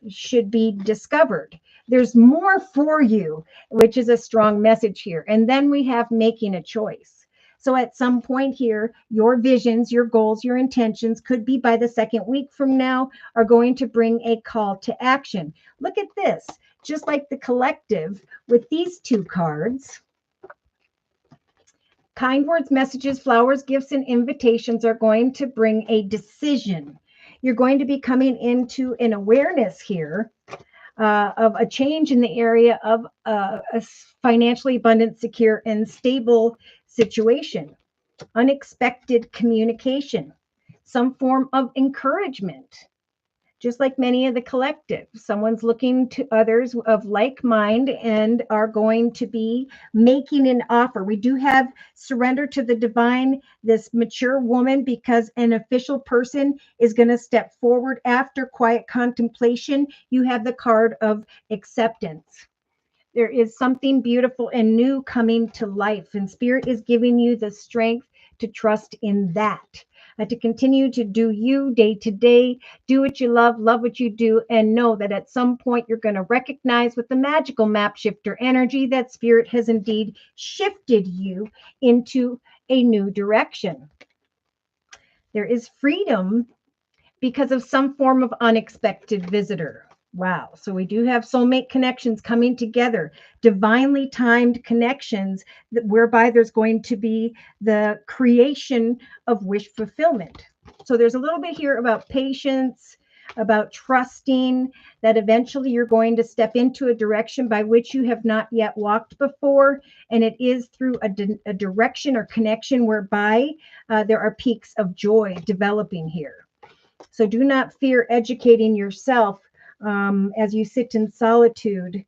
should be discovered. There's more for you, which is a strong message here. And then we have making a choice. So at some point here, your visions, your goals, your intentions could be by the second week from now are going to bring a call to action. Look at this, just like the collective with these 2 cards. Kind words, messages, flowers, gifts, and invitations are going to bring a decision. You're going to be coming into an awareness here of a change in the area of a financially abundant, secure, and stable situation, unexpected communication, some form of encouragement. Just like many of the collective, someone's looking to others of like mind and are going to be making an offer. We do have surrender to the divine, this mature woman, because an official person is going to step forward after quiet contemplation. You have the card of acceptance. There is something beautiful and new coming to life, and Spirit is giving you the strength to trust in that. To continue to do you day to day, do what you love what you do, and know that at some point you're going to recognize with the magical map shifter energy that Spirit has indeed shifted you into a new direction. There is freedom because of some form of unexpected visitor. Wow. So we do have soulmate connections coming together, divinely timed connections whereby there's going to be the creation of wish fulfillment. So there's a little bit here about patience, about trusting that eventually you're going to step into a direction by which you have not yet walked before. And it is through a direction or connection whereby there are peaks of joy developing here. So do not fear educating yourself as you sit in solitude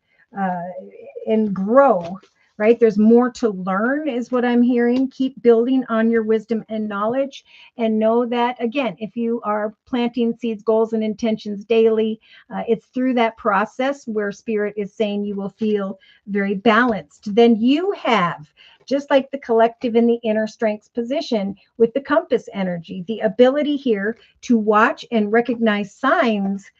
and grow right? There's more to learn, is what I'm hearing. Keep building on your wisdom and knowledge, and know that, again, if you are planting seeds, goals, and intentions daily, it's through that process where Spirit is saying you will feel very balanced. Then you have, just like the collective in the inner strengths position with the compass energy, the ability here to watch and recognize signs.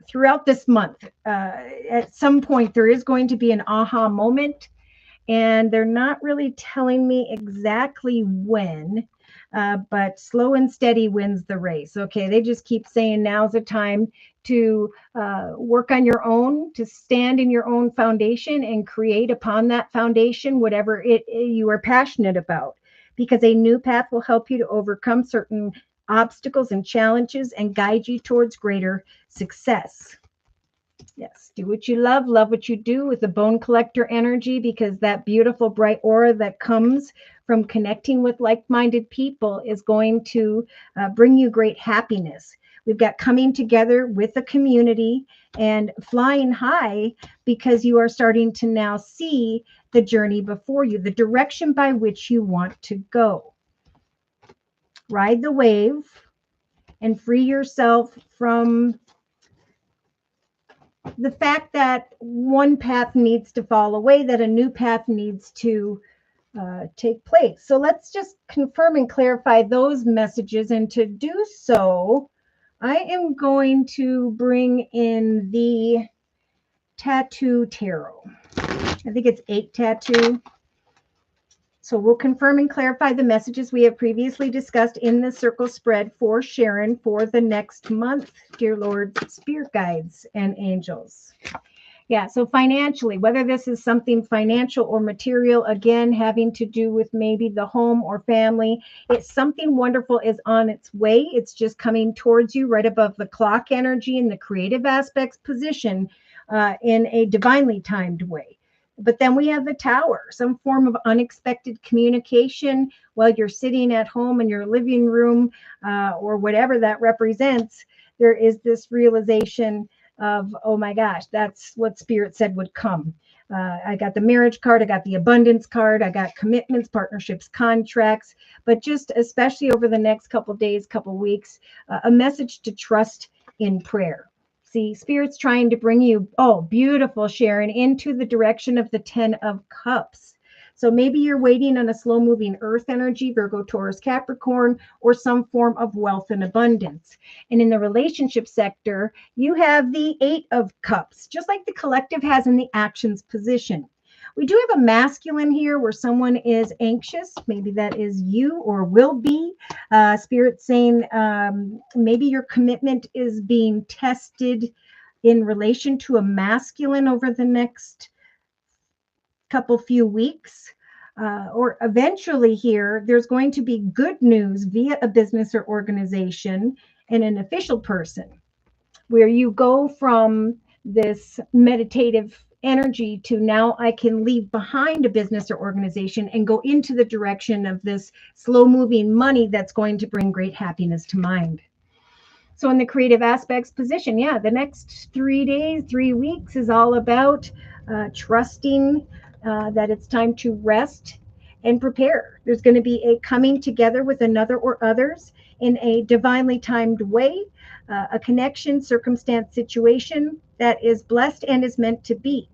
Throughout this month, at some point, there is going to be an aha moment, and they're not really telling me exactly when, but slow and steady wins the race. Okay, they just keep saying now's the time to work on your own, to stand in your own foundation and create upon that foundation whatever you are passionate about, because a new path will help you to overcome certain obstacles and challenges and guide you towards greater success. Yes, do what you love what you do with the bone collector energy, because that beautiful bright aura that comes from connecting with like-minded people is going to bring you great happiness. We've got coming together with a community and flying high, because you are starting to now see the journey before you, the direction by which you want to go. Ride the wave and free yourself from the fact that one path needs to fall away, that a new path needs to take place. So let's just confirm and clarify those messages. And to do so, I am going to bring in the Tattoo Tarot. I think it's 8 tattoo. So we'll confirm and clarify the messages we have previously discussed in the circle spread for Sharon for the next month, dear Lord, spirit guides, and angels. Yeah, so financially, whether this is something financial or material, again, having to do with maybe the home or family, it's something wonderful is on its way. It's just coming towards you right above the clock energy in the creative aspects position in a divinely timed way. But then we have the Tower, some form of unexpected communication while you're sitting at home in your living room or whatever that represents. There is this realization of, oh my gosh, that's what Spirit said would come. I got the marriage card, I got the abundance card, I got commitments, partnerships, contracts, but just especially over the next couple days, couple weeks, a message to trust in prayer. See, Spirit's trying to bring you, oh, beautiful, Sharon, into the direction of the 10 of Cups. So maybe you're waiting on a slow-moving earth energy, Virgo, Taurus, Capricorn, or some form of wealth and abundance. And in the relationship sector, you have the 8 of Cups, just like the collective has in the actions position. We do have a masculine here where someone is anxious. Maybe that is you or will be. Spirit saying maybe your commitment is being tested in relation to a masculine over the next few weeks. Or eventually here, there's going to be good news via a business or organization and an official person, where you go from this meditative energy to now I can leave behind a business or organization and go into the direction of this slow moving money that's going to bring great happiness to mind. So in the creative aspects position, yeah, the next 3 days, 3 weeks is all about trusting that it's time to rest and prepare. There's going to be a coming together with another or others in a divinely timed way, a connection, circumstance, situation that is blessed and is meant to be.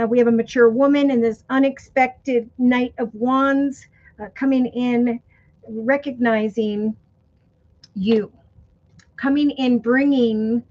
We have a mature woman in this unexpected Knight of Wands coming in, recognizing you, coming in, bringing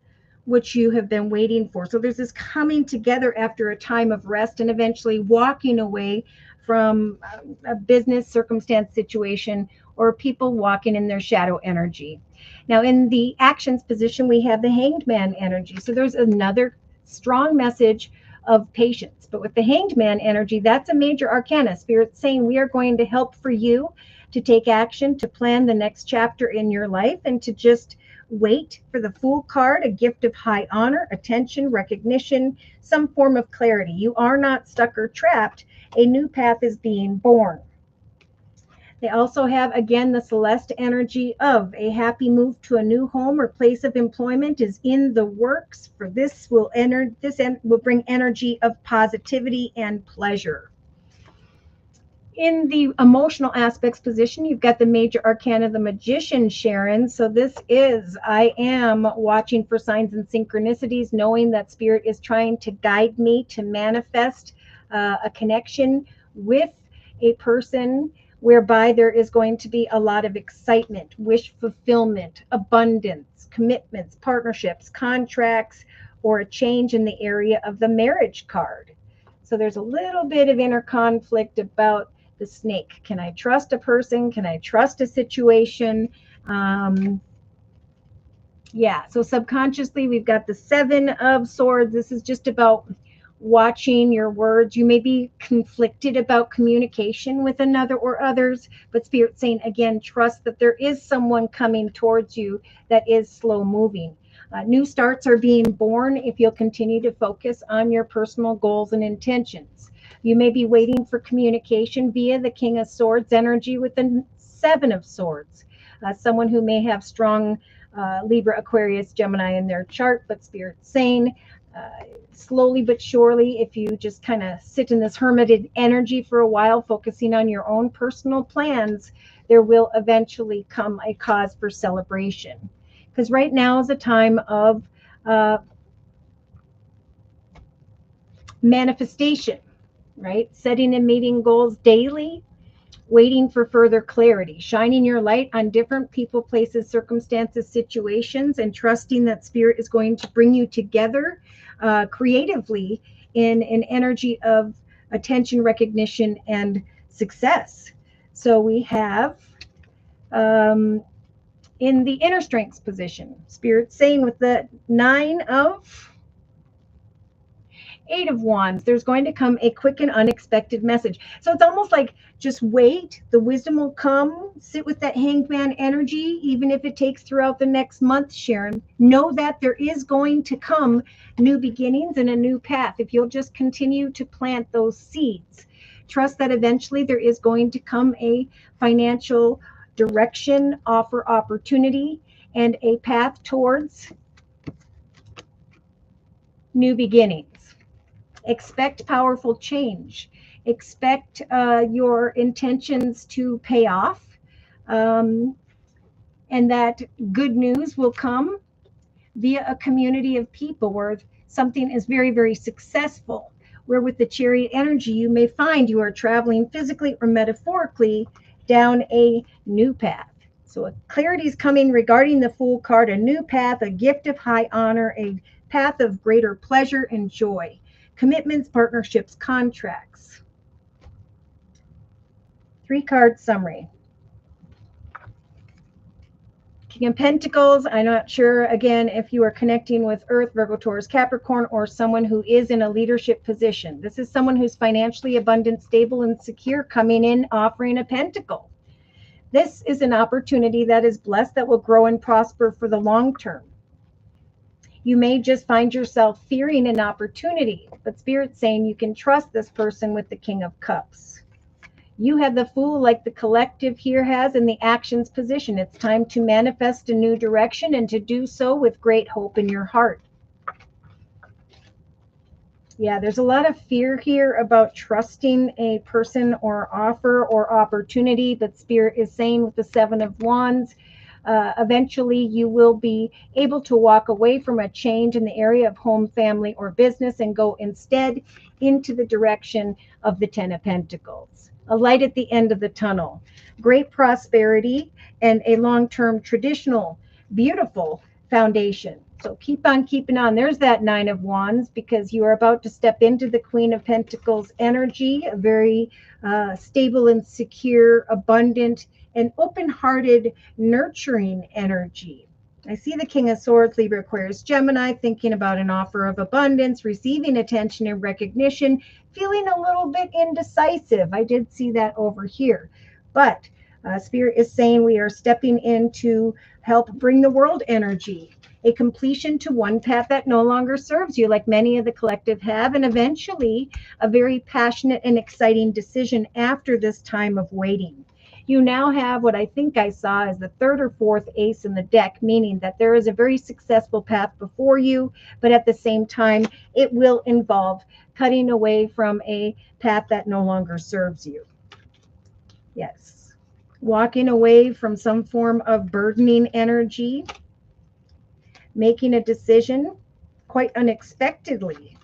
what you have been waiting for. So there's this coming together after a time of rest and eventually walking away from a business circumstance situation or people walking in their shadow energy. Now in the actions position, we have the Hanged Man energy. So there's another strong message of patience. But with the Hanged Man energy, that's a major arcana. Spirit's saying we are going to help for you to take action, to plan the next chapter in your life, and to just wait for the Fool card, a gift of high honor, attention, recognition, some form of clarity. You are not stuck or trapped. A new path is being born. They also have, again, the Celeste energy of a happy move to a new home or place of employment is in the works. For this will will bring energy of positivity and pleasure. In the emotional aspects position, you've got the major arcana, the Magician, Sharon. So this is, I am watching for signs and synchronicities, knowing that Spirit is trying to guide me to manifest a connection with a person whereby there is going to be a lot of excitement, wish fulfillment, abundance, commitments, partnerships, contracts, or a change in the area of the Marriage card. So there's a little bit of inner conflict about the Snake. Can I trust a person? Can I trust a situation? Yeah, so subconsciously, we've got the Seven of Swords. This is just about watching your words. You may be conflicted about communication with another or others, but Spirit saying, again, trust that there is someone coming towards you that is slow moving. New starts are being born if you'll continue to focus on your personal goals and intentions. You may be waiting for communication via the King of Swords energy with the Seven of Swords. Someone who may have strong Libra, Aquarius, Gemini in their chart, but Spirit's saying slowly but surely, if you just kind of sit in this hermited energy for a while, focusing on your own personal plans, there will eventually come a cause for celebration. Because right now is a time of manifestation, right? Setting and meeting goals daily, waiting for further clarity, shining your light on different people, places, circumstances, situations, and trusting that Spirit is going to bring you together creatively in an energy of attention, recognition, and success. So we have in the inner strengths position, Spirit saying with the Eight of Wands, there's going to come a quick and unexpected message. So it's almost like just wait. The wisdom will come. Sit with that Hanged Man energy, even if it takes throughout the next month, Sharon. Know that there is going to come new beginnings and a new path. If you'll just continue to plant those seeds, trust that eventually there is going to come a financial direction, offer, opportunity, and a path towards new beginnings. Expect powerful change. Expect your intentions to pay off, and that good news will come via a community of people where something is very, very successful. Where with the Chariot energy, you may find you are traveling physically or metaphorically down a new path. So a clarity is coming regarding the Fool card, a new path, a gift of high honor, a path of greater pleasure and joy. Commitments, partnerships, contracts. 3-card summary. King of Pentacles, I'm not sure, again, if you are connecting with Earth, Virgo, Taurus, Capricorn, or someone who is in a leadership position. This is someone who's financially abundant, stable, and secure, coming in, offering a pentacle. This is an opportunity that is blessed, that will grow and prosper for the long term. You may just find yourself fearing an opportunity, but Spirit's saying you can trust this person with the King of Cups. You have the Fool, like the collective here has, in the actions position. It's time to manifest a new direction, and to do so with great hope in your heart. Yeah, there's a lot of fear here about trusting a person or offer or opportunity, but Spirit is saying with the Seven of Wands, eventually you will be able to walk away from a change in the area of home, family, or business, and go instead into the direction of the Ten of Pentacles. A light at the end of the tunnel, great prosperity, and a long-term, traditional, beautiful foundation. So keep on keeping on. There's that Nine of Wands, because you are about to step into the Queen of Pentacles energy, a very stable and secure, abundant, and open-hearted, nurturing energy. I see the King of Swords, Libra, Aquarius, Gemini, thinking about an offer of abundance, receiving attention and recognition, feeling a little bit indecisive. I did see that over here. But Spirit is saying we are stepping in to help bring the world energy, a completion to one path that no longer serves you, like many of the collective have, and eventually a very passionate and exciting decision after this time of waiting. You now have what I think I saw as the third or fourth ace in the deck, meaning that there is a very successful path before you, but at the same time, it will involve cutting away from a path that no longer serves you. Yes. Walking away from some form of burdening energy, making a decision quite unexpectedly.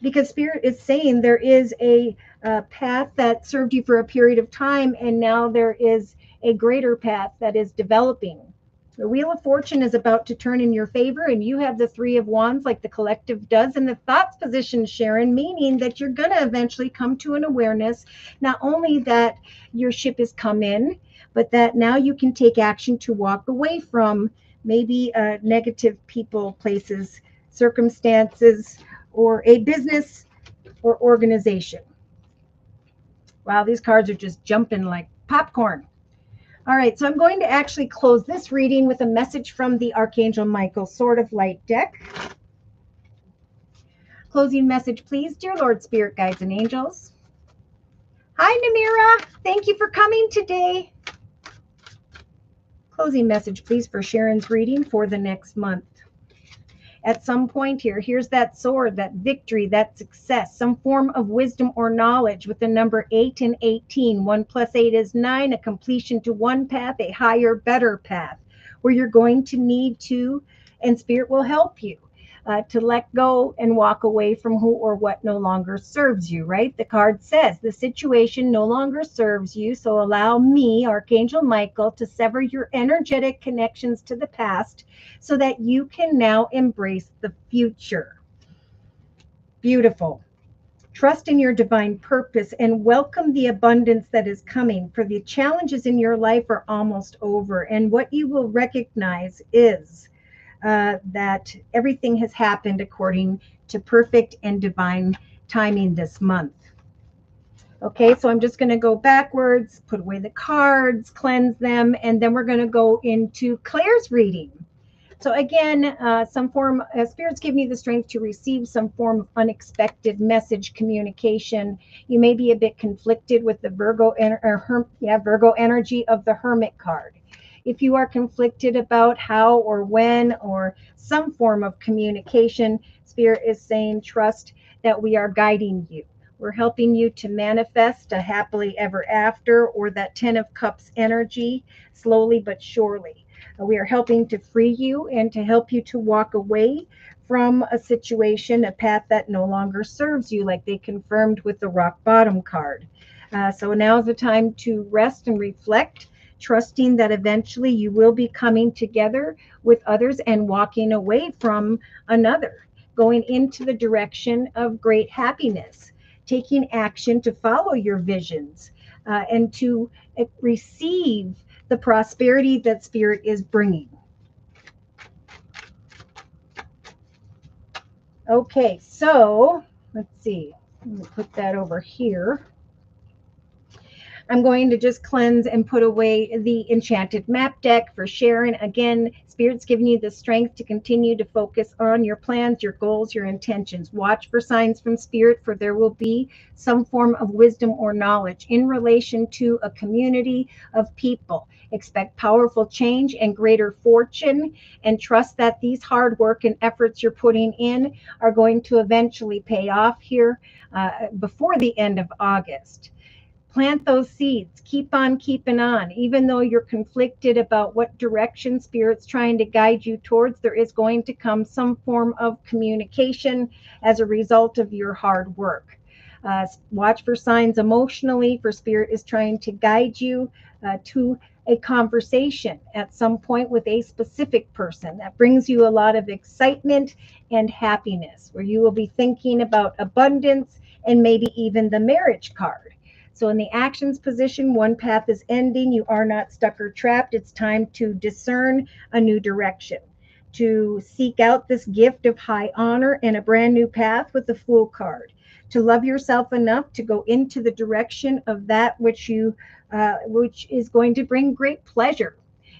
Because Spirit is saying there is a path that served you for a period of time, and now there is a greater path that is developing. The Wheel of Fortune is about to turn in your favor, and you have the Three of Wands like the collective does in the thoughts position, Sharon, meaning that you're going to eventually come to an awareness, not only that your ship has come in, but that now you can take action to walk away from maybe negative people, places, circumstances, or a business or organization. Wow, these cards are just jumping like popcorn. All right, so I'm going to actually close this reading with a message from the Archangel Michael Sword of Light deck. Closing message, please. Dear Lord, Spirit, Guides, and Angels. Hi, Namira. Thank you for coming today. Closing message, please, for Sharon's reading for the next month. At some point here, here's that sword, that victory, that success, some form of wisdom or knowledge with the number 8 and 18. 1 plus 8 is 9, a completion to one path, a higher, better path, where you're going to need to, and Spirit will help you, to let go and walk away from who or what no longer serves you, right? The card says the situation no longer serves you, so allow me, Archangel Michael, to sever your energetic connections to the past so that you can now embrace the future. Beautiful. Trust in your divine purpose and welcome the abundance that is coming, for the challenges in your life are almost over, and what you will recognize is that everything has happened according to perfect and divine timing this month. Okay, so I'm just going to go backwards, put away the cards, cleanse them, and then we're going to go into Claire's reading. So again, some form, Spirit's giving you the strength to receive some form of unexpected message communication. You may be a bit conflicted with the Virgo energy of the Hermit card. If you are conflicted about how or when or some form of communication, Spirit is saying, trust that we are guiding you. We're helping you to manifest a happily ever after, or that 10 of Cups energy, slowly but surely. We are helping to free you and to help you to walk away from a situation, a path that no longer serves you, like they confirmed with the Rock Bottom card. So now is the time to rest and reflect, trusting that eventually you will be coming together with others and walking away from another, going into the direction of great happiness, taking action to follow your visions, and to receive the prosperity that Spirit is bringing. Okay, so let's see. Let me put that over here. I'm going to just cleanse and put away the enchanted map deck for Sharon. Again, Spirit's giving you the strength to continue to focus on your plans, your goals, your intentions. Watch for signs from Spirit, for there will be some form of wisdom or knowledge in relation to a community of people. Expect powerful change and greater fortune, and trust that these hard work and efforts you're putting in are going to eventually pay off here before the end of August. Plant those seeds, keep on keeping on. Even though you're conflicted about what direction Spirit's trying to guide you towards, there is going to come some form of communication as a result of your hard work. Watch for signs emotionally, for Spirit is trying to guide you to a conversation at some point with a specific person that brings you a lot of excitement and happiness, where you will be thinking about abundance and maybe even the marriage card. So in the actions position, one path is ending. You are not stuck or trapped. It's time to discern a new direction, to seek out this gift of high honor and a brand new path with the Fool card, to love yourself enough to go into the direction of that which which is going to bring great pleasure.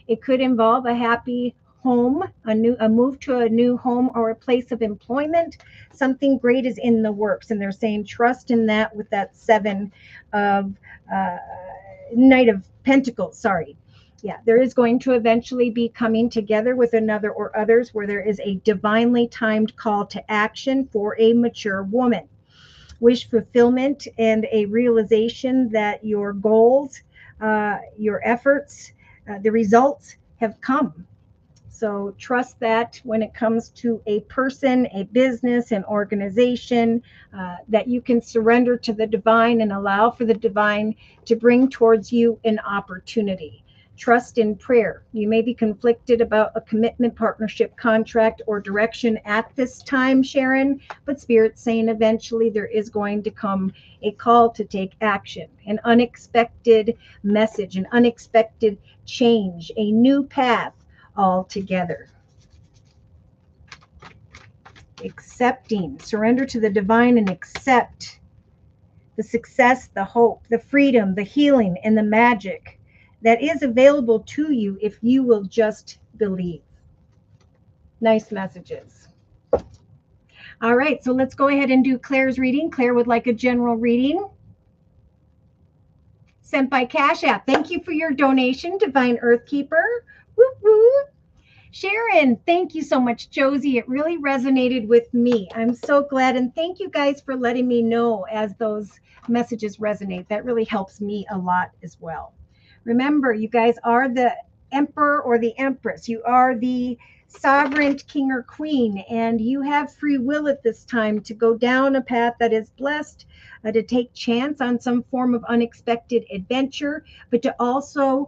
It could involve a happy home, a move to a new home or a place of employment. Something great is in the works, and they're saying trust in that with that 7 of Knight of Pentacles, sorry. Yeah, there is going to eventually be coming together with another or others where there is a divinely timed call to action for a mature woman. Wish fulfillment and a realization that your goals, your efforts, the results have come. So trust that when it comes to a person, a business, an organization, that you can surrender to the divine and allow for the divine to bring towards you an opportunity. Trust in prayer. You may be conflicted about a commitment, partnership, contract, or direction at this time, Sharon, but Spirit's saying eventually there is going to come a call to take action, an unexpected message, an unexpected change, a new path altogether. Accepting, surrender to the divine and accept the success, the hope, the freedom, the healing, and the magic that is available to you if you will just believe. Nice messages. All right, so let's go ahead and do Claire's reading. Claire would like a general reading sent by Cash App. Thank you for your donation, Divine Earth Keeper. Woo woo. Sharon, thank you so much, Josie. It really resonated with me. I'm so glad. And thank you guys for letting me know as those messages resonate. That really helps me a lot as well. Remember, you guys are the emperor or the empress. You are the sovereign king or queen, and you have free will at this time to go down a path that is blessed, to take chance on some form of unexpected adventure, but to also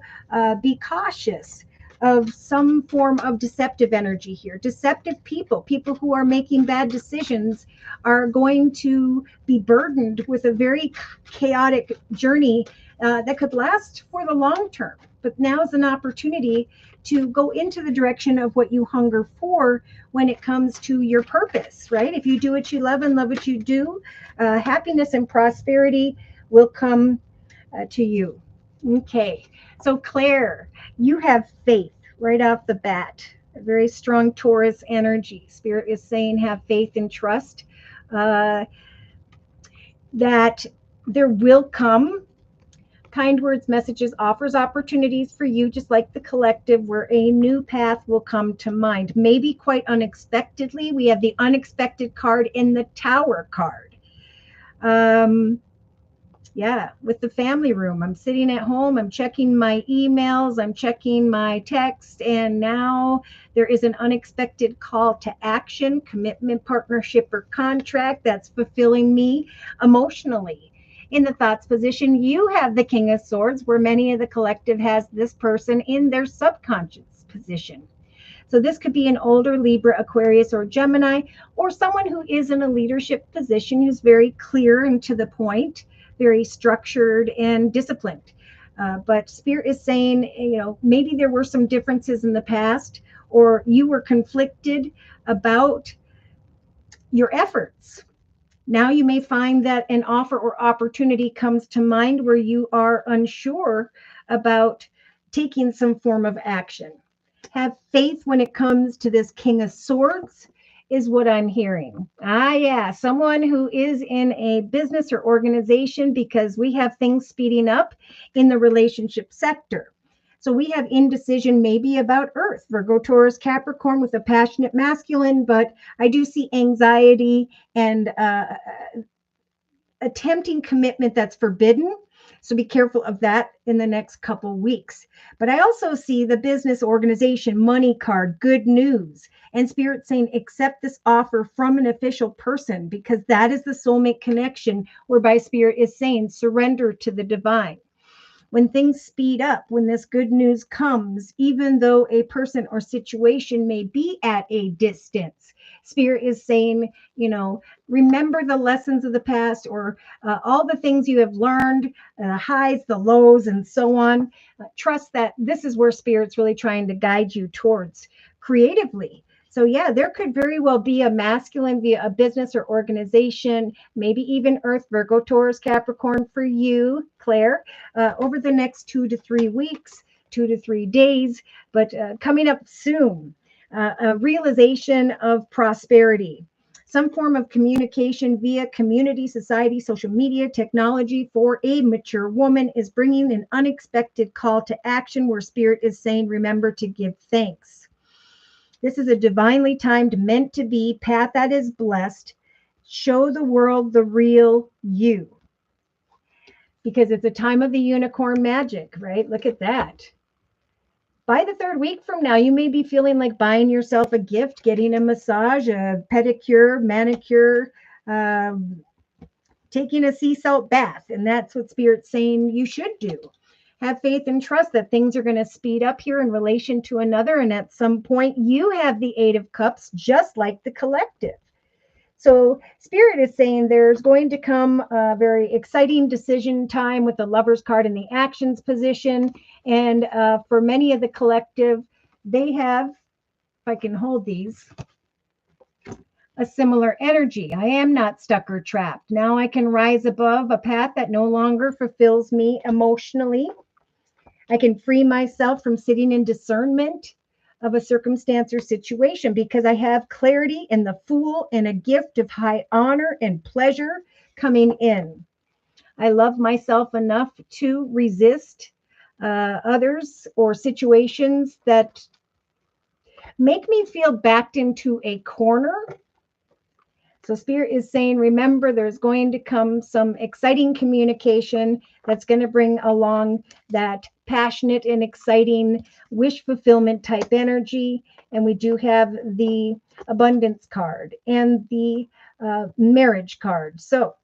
be cautious of some form of deceptive energy here. Deceptive people who are making bad decisions are going to be burdened with a very chaotic journey that could last for the long term. But now is an opportunity to go into the direction of what you hunger for when it comes to your purpose, right? If you do what you love and love what you do, happiness and prosperity will come to you. Okay, so Claire, you have faith right off the bat, a very strong Taurus energy. Spirit is saying have faith and trust that there will come kind words, messages, offers, opportunities for you, just like the collective, where a new path will come to mind. Maybe quite unexpectedly. We have the unexpected card in the Tower card. Yeah, with the family room. I'm sitting at home, I'm checking my emails, I'm checking my text, and now there is an unexpected call to action, commitment, partnership, or contract that's fulfilling me emotionally. In the thoughts position, you have the King of Swords, where many of the collective has this person in their subconscious position. So this could be an older Libra, Aquarius, or Gemini, or someone who is in a leadership position who's very clear and to the point, very structured and disciplined. But Spirit is saying, maybe there were some differences in the past, or you were conflicted about your efforts. Now you may find that an offer or opportunity comes to mind where you are unsure about taking some form of action. Have faith when it comes to this King of Swords is what I'm hearing. Yeah, someone who is in a business or organization, because we have things speeding up in the relationship sector. So we have indecision maybe about Earth, Virgo, Taurus, Capricorn with a passionate masculine, but I do see anxiety and attempting commitment that's forbidden. So be careful of that in the next couple weeks. But I also see the business, organization, money card, good news, and Spirit saying, accept this offer from an official person, because that is the soulmate connection, whereby Spirit is saying, surrender to the divine. When things speed up, when this good news comes, even though a person or situation may be at a distance, Spirit is saying, remember the lessons of the past, or all the things you have learned, the highs, the lows, and so on. Trust that this is where Spirit's really trying to guide you towards creatively. So yeah, there could very well be a masculine via a business or organization, maybe even Earth, Virgo, Taurus, Capricorn for you, Claire, over the next 2 to 3 weeks, 2 to 3 days, but coming up soon, a realization of prosperity. Some form of communication via community, society, social media, technology for a mature woman is bringing an unexpected call to action where spirit is saying, remember to give thanks. This is a divinely timed, meant to be path that is blessed. Show the world the real you. Because it's a time of the unicorn magic, right? Look at that. By the third week from now, you may be feeling like buying yourself a gift, getting a massage, a pedicure, manicure, taking a sea salt bath. And that's what Spirit's saying you should do. Have faith and trust that things are going to speed up here in relation to another. And at some point, you have the Eight of Cups, just like the collective. So Spirit is saying there's going to come a very exciting decision time with the Lover's card in the actions position. And for many of the collective, they have, if I can hold these, a similar energy. I am not stuck or trapped. Now I can rise above a path that no longer fulfills me emotionally. I can free myself from sitting in discernment of a circumstance or situation because I have clarity in the Fool and a gift of high honor and pleasure coming in. I love myself enough to resist others or situations that make me feel backed into a corner. So Spirit is saying, remember, there's going to come some exciting communication that's going to bring along that passionate and exciting wish fulfillment type energy. And we do have the abundance card and the marriage card. So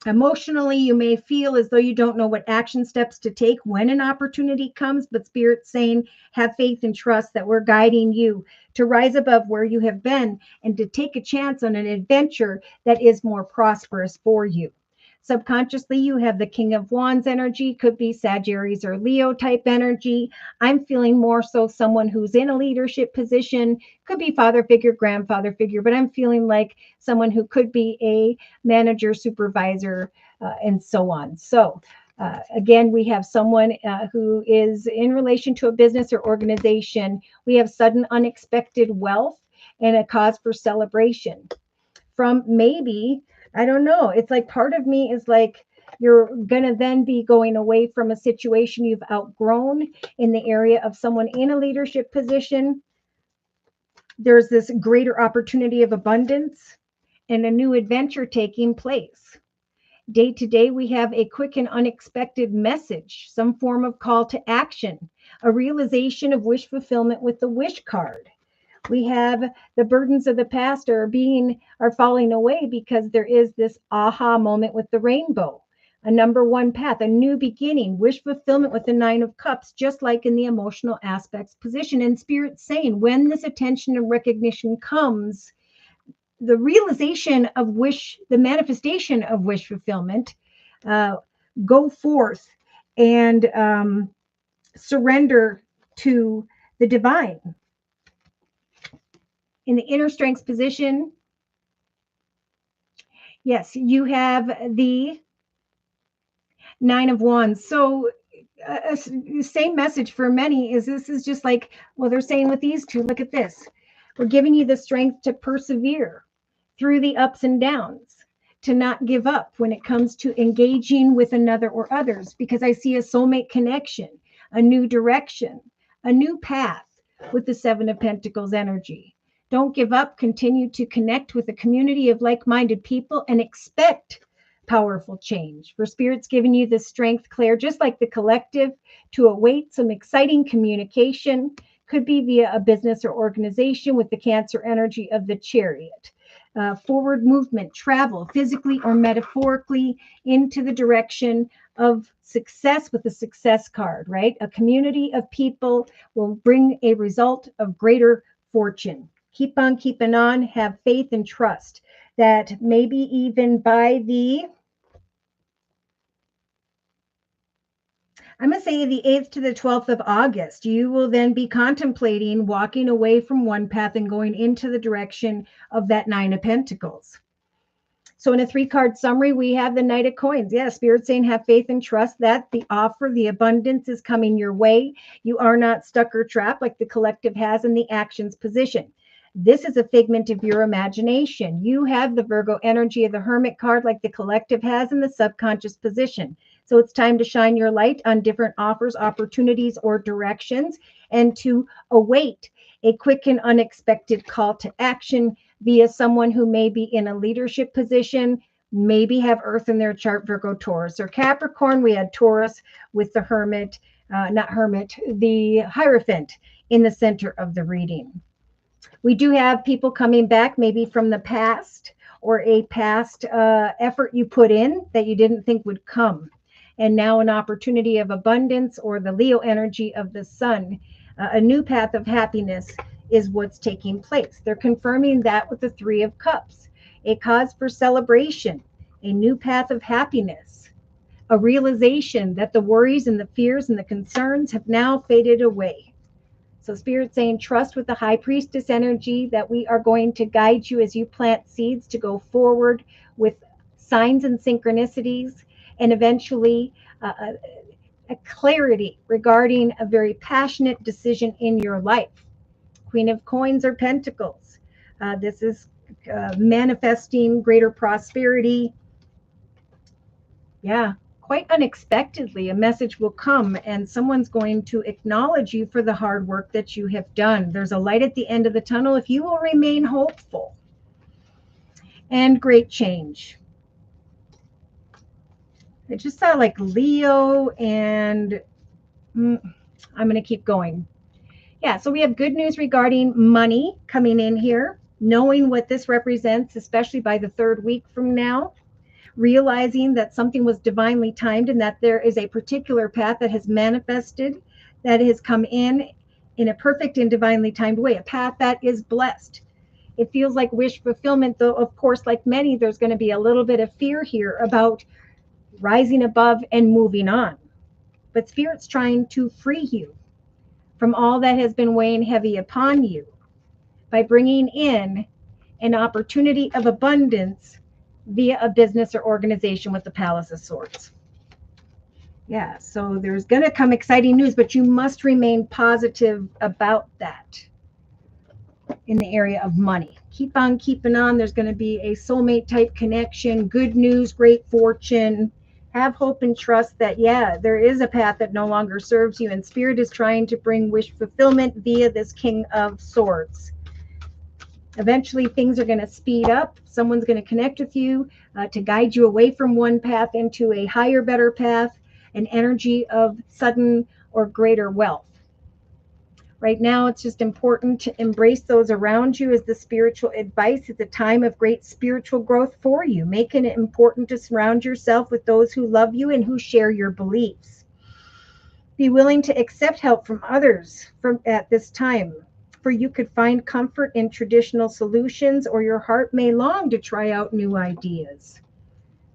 emotionally, you may feel as though you don't know what action steps to take when an opportunity comes, but Spirit's saying, have faith and trust that we're guiding you to rise above where you have been and to take a chance on an adventure that is more prosperous for you. Subconsciously, you have the King of Wands energy, could be Sagittarius or Leo type energy. I'm feeling more so someone who's in a leadership position, could be father figure, grandfather figure, but I'm feeling like someone who could be a manager, supervisor, and so on. So again, we have someone who is in relation to a business or organization. We have sudden unexpected wealth and a cause for celebration from maybe, I don't know. It's like part of me is like, you're going to then be going away from a situation you've outgrown in the area of someone in a leadership position. There's this greater opportunity of abundance and a new adventure taking place. Day to day, we have a quick and unexpected message, some form of call to action, a realization of wish fulfillment with the wish card. We have the burdens of the past are falling away because there is this aha moment with the rainbow, a number one path, a new beginning, wish fulfillment with the Nine of Cups, just like in the emotional aspects position. And Spirit saying, when this attention and recognition comes, the realization of wish, the manifestation of wish fulfillment, go forth and surrender to the divine. In the inner strengths position, yes, you have the Nine of Wands. So same message for many is this is just like, well, they're saying with these two, look at this. We're giving you the strength to persevere through the ups and downs, to not give up when it comes to engaging with another or others, because I see a soulmate connection, a new direction, a new path with the Seven of Pentacles energy. Don't give up. Continue to connect with a community of like-minded people and expect powerful change. For Spirit's giving you the strength, Claire, just like the collective, to await some exciting communication. Could be via a business or organization with the Cancer energy of the Chariot. Forward movement, travel, physically or metaphorically, into the direction of success with the success card, right? A community of people will bring a result of greater fortune. Keep on keeping on, have faith and trust that maybe even by I'm going to say the 8th to the 12th of August, you will then be contemplating walking away from one path and going into the direction of that Nine of Pentacles. So in a 3-card summary, we have the Knight of Coins. Yeah, Spirit saying have faith and trust that the offer, the abundance is coming your way. You are not stuck or trapped like the collective has in the actions position. This is a figment of your imagination. You have the Virgo energy of the Hermit card like the collective has in the subconscious position. So it's time to shine your light on different offers, opportunities, or directions, and to await a quick and unexpected call to action via someone who may be in a leadership position, maybe have Earth in their chart, Virgo, Taurus, or Capricorn. We had Taurus with the Hermit, not Hermit, the Hierophant in the center of the reading. We do have people coming back, maybe from the past or a past effort you put in that you didn't think would come. And now an opportunity of abundance, or the Leo energy of the sun, a new path of happiness is what's taking place. They're confirming that with the Three of Cups, a cause for celebration, a new path of happiness, a realization that the worries and the fears and the concerns have now faded away. So Spirit's saying, trust with the High Priestess energy that we are going to guide you as you plant seeds to go forward with signs and synchronicities, and eventually a clarity regarding a very passionate decision in your life. Queen of Coins or Pentacles. This is manifesting greater prosperity. Yeah. Quite unexpectedly, a message will come and someone's going to acknowledge you for the hard work that you have done. There's a light at the end of the tunnel if you will remain hopeful. And great change. I just saw like Leo, and I'm going to keep going. Yeah, so we have good news regarding money coming in here, knowing what this represents, especially by the third week from now. Realizing that something was divinely timed and that there is a particular path that has manifested, that has come in a perfect and divinely timed way, a path that is blessed. It feels like wish fulfillment, though, of course, like many, there's going to be a little bit of fear here about rising above and moving on. But Spirit's trying to free you from all that has been weighing heavy upon you by bringing in an opportunity of abundance via a business or organization with the Palace of Swords. Yeah, so there's going to come exciting news, but you must remain positive about that in the area of money. Keep on keeping on. There's going to be a soulmate type connection, good news, great fortune. Have hope and trust that, yeah, there is a path that no longer serves you, and Spirit is trying to bring wish fulfillment via this King of Swords. Eventually, things are going to speed up. Someone's going to connect with you to guide you away from one path into a higher, better path, an energy of sudden or greater wealth. Right now, it's just important to embrace those around you as the spiritual advice. It's a time of great spiritual growth for you, making it important to surround yourself with those who love you and who share your beliefs. Be willing to accept help from others at this time, for you could find comfort in traditional solutions, or your heart may long to try out new ideas.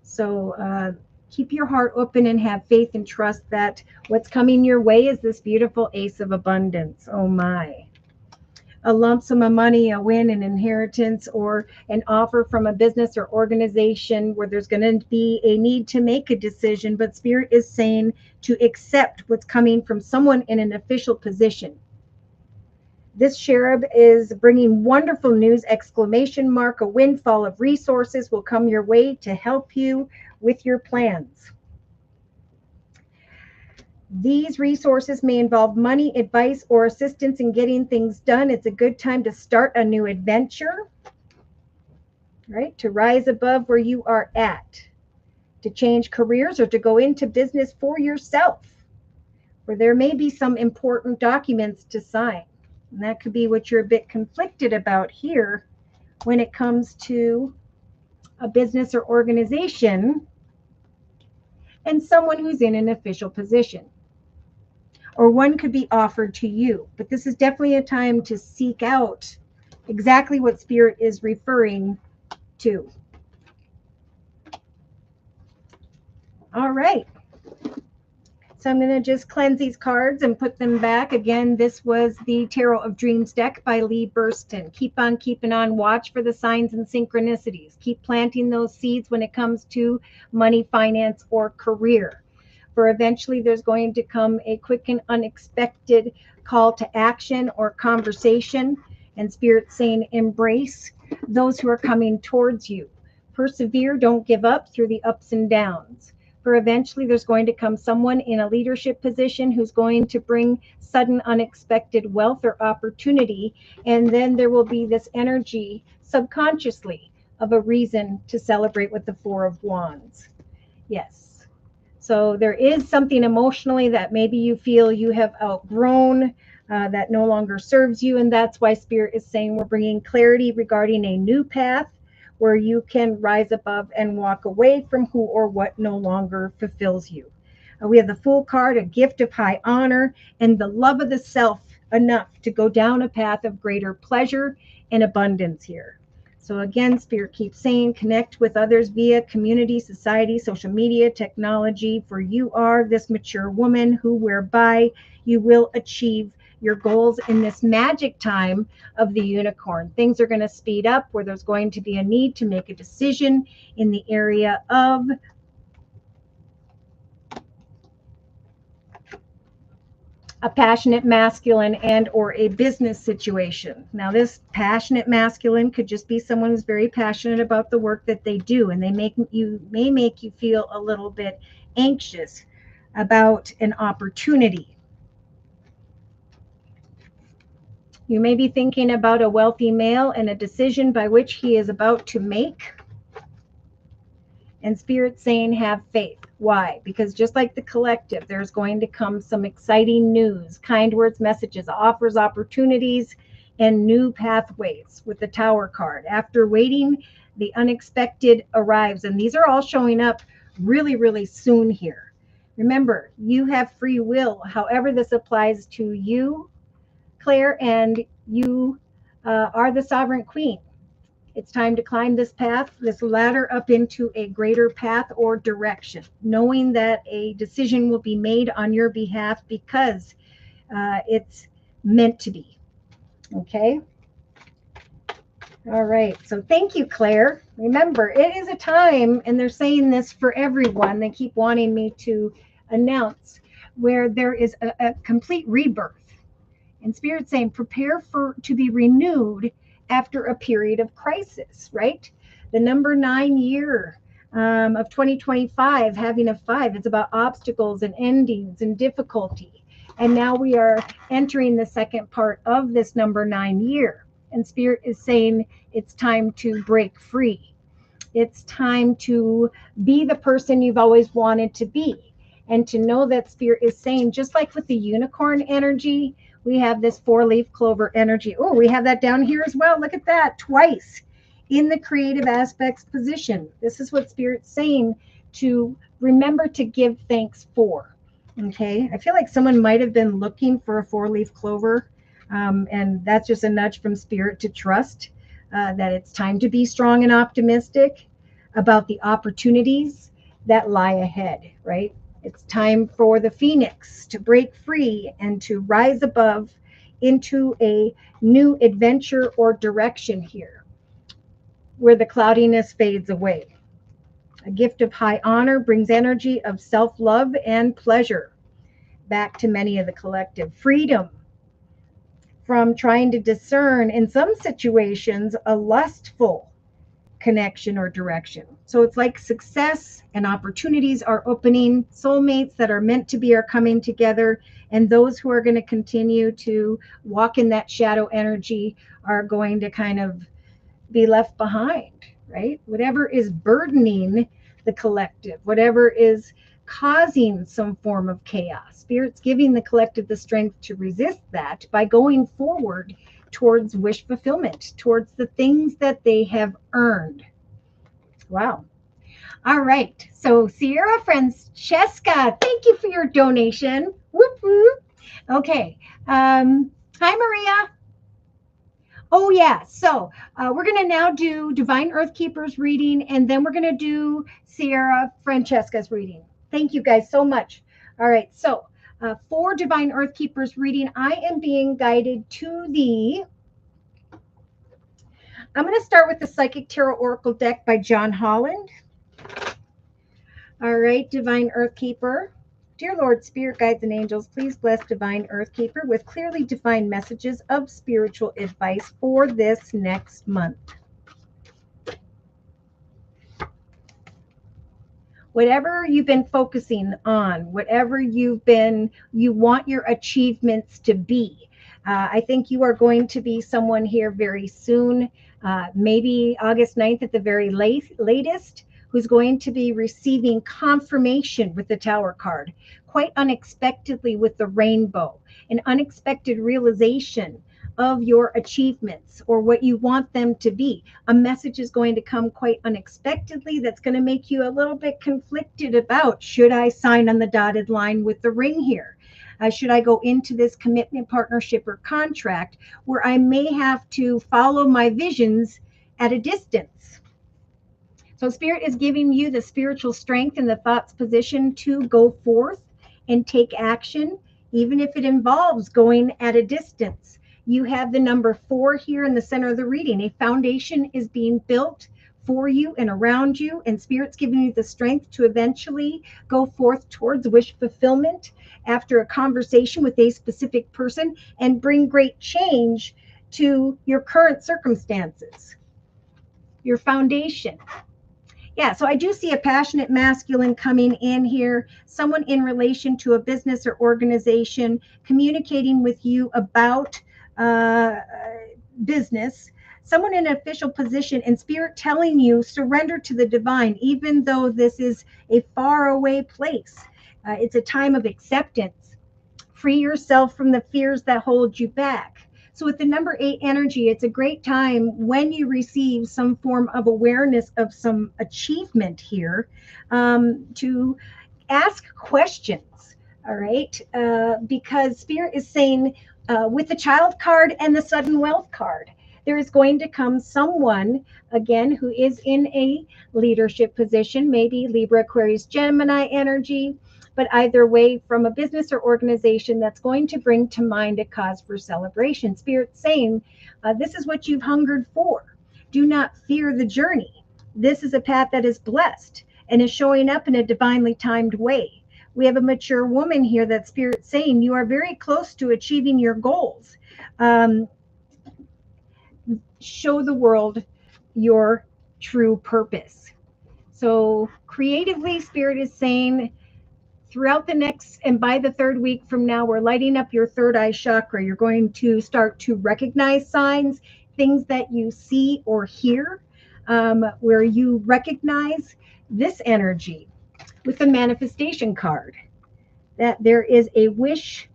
So keep your heart open and have faith and trust that what's coming your way is this beautiful Ace of Abundance. Oh my. A lump sum of money, a win, an inheritance, or an offer from a business or organization where there's going to be a need to make a decision, but Spirit is saying to accept what's coming from someone in an official position. This cherub is bringing wonderful news, exclamation mark. A windfall of resources will come your way to help you with your plans. These resources may involve money, advice, or assistance in getting things done. It's a good time to start a new adventure, right? To rise above where you are at, to change careers, or to go into business for yourself, where there may be some important documents to sign. And that could be what you're a bit conflicted about here when it comes to a business or organization and someone who's in an official position. Or one could be offered to you. But this is definitely a time to seek out exactly what Spirit is referring to. All right. So I'm going to just cleanse these cards and put them back. Again, this was the Tarot of Dreams deck by Lee Burston. Keep on keeping on. Watch for the signs and synchronicities. Keep planting those seeds when it comes to money, finance, or career. For eventually there's going to come a quick and unexpected call to action or conversation. And Spirit saying, embrace those who are coming towards you. Persevere, don't give up through the ups and downs. For eventually there's going to come someone in a leadership position who's going to bring sudden unexpected wealth or opportunity. And then there will be this energy subconsciously of a reason to celebrate with the Four of Wands. Yes. So there is something emotionally that maybe you feel you have outgrown, that no longer serves you. And that's why Spirit is saying we're bringing clarity regarding a new path where you can rise above and walk away from who or what no longer fulfills you. We have the Fool card, a gift of high honor, and the love of the self enough to go down a path of greater pleasure and abundance here. So again, Spirit keeps saying, connect with others via community, society, social media, technology, for you are this mature woman who whereby you will achieve your goals in this magic time of the unicorn. Things are going to speed up where there's going to be a need to make a decision in the area of a passionate masculine and or a business situation. Now this passionate masculine could just be someone who's very passionate about the work that they do, and they may make you feel a little bit anxious about an opportunity. You may be thinking about a wealthy male and a decision by which he is about to make. And Spirit saying have faith. Why? Because just like the collective, there's going to come some exciting news, kind words, messages, offers, opportunities, and new pathways with the Tower card. After waiting, the unexpected arrives. And these are all showing up really, really soon here. Remember, you have free will. However, this applies to you, Claire, and you are the sovereign queen. It's time to climb this path, this ladder up into a greater path or direction, knowing that a decision will be made on your behalf because it's meant to be. Okay. All right. So thank you, Claire. Remember, it is a time, and they're saying this for everyone. They keep wanting me to announce where there is a complete rebirth. And Spirit saying, prepare to be renewed after a period of crisis, right? The number 9 year of 2025, having a 5, it's about obstacles and endings and difficulty. And now we are entering the second part of this number 9 year. And Spirit is saying it's time to break free. It's time to be the person you've always wanted to be. And to know that Spirit is saying, just like with the unicorn energy, we have this 4-leaf clover energy. Oh, we have that down here as well. Look at that, twice in the creative aspects position. This is what Spirit's saying to remember to give thanks for. Okay, I feel like someone might have been looking for a 4-leaf clover, and that's just a nudge from Spirit to trust that it's time to be strong and optimistic about the opportunities that lie ahead, right? It's time for the phoenix to break free and to rise above into a new adventure or direction here, where the cloudiness fades away. A gift of high honor brings energy of self-love and pleasure back to many of the collective. Freedom from trying to discern, in some situations, a lustful connection or direction. So it's like success and opportunities are opening, soulmates that are meant to be are coming together, and those who are going to continue to walk in that shadow energy are going to kind of be left behind, right? Whatever is burdening the collective, whatever is causing some form of chaos, Spirit's giving the collective the strength to resist that by going forward towards wish fulfillment, towards the things that they have earned. Wow. All right. So Sierra Francesca, thank you for your donation. Whoop, whoop. Okay. Hi, Maria. Oh, yeah. So we're going to now do Divine Earth Keepers reading, and then we're going to do Sierra Francesca's reading. Thank you guys so much. All right. So for Divine Earth Keepers reading, I am being guided to the... I'm going to start with the Psychic Tarot Oracle deck by John Holland. All right, Divine Earth Keeper. Dear Lord, Spirit Guides and Angels, please bless Divine Earth Keeper with clearly defined messages of spiritual advice for this next month. Whatever you've been focusing on, whatever you want your achievements to be. I think you are going to be someone here very soon, maybe August 9th at the very latest, who's going to be receiving confirmation with the Tower card, quite unexpectedly with the rainbow, an unexpected realization of your achievements or what you want them to be. A message is going to come quite unexpectedly that's going to make you a little bit conflicted about, should I sign on the dotted line with the ring here? Should I go into this commitment, partnership, or contract where I may have to follow my visions at a distance? So Spirit is giving you the spiritual strength and the thoughts position to go forth and take action, even if it involves going at a distance. You have the number 4 here in the center of the reading. A foundation is being built for you and around you, and Spirit's giving you the strength to eventually go forth towards wish fulfillment after a conversation with a specific person and bring great change to your current circumstances. Your foundation. Yeah, so I do see a passionate masculine coming in here, someone in relation to a business or organization communicating with you about business, someone in an official position, and Spirit telling you surrender to the divine, even though this is a faraway place. It's a time of acceptance. Free yourself from the fears that hold you back. So with the number 8 energy, it's a great time when you receive some form of awareness of some achievement here to ask questions, all right? Because Spirit is saying with the child card and the sudden wealth card, there is going to come someone, again, who is in a leadership position, maybe Libra, Aquarius, Gemini energy, but either way from a business or organization that's going to bring to mind a cause for celebration. Spirit saying, this is what you've hungered for. Do not fear the journey. This is a path that is blessed and is showing up in a divinely timed way. We have a mature woman here that Spirit's saying you are very close to achieving your goals. Show the world your true purpose. So creatively, Spirit is saying, throughout the next and by the 3rd week from now, we're lighting up your 3rd eye chakra. You're going to start to recognize signs, things that you see or hear, where you recognize this energy with the manifestation card, that there is a wish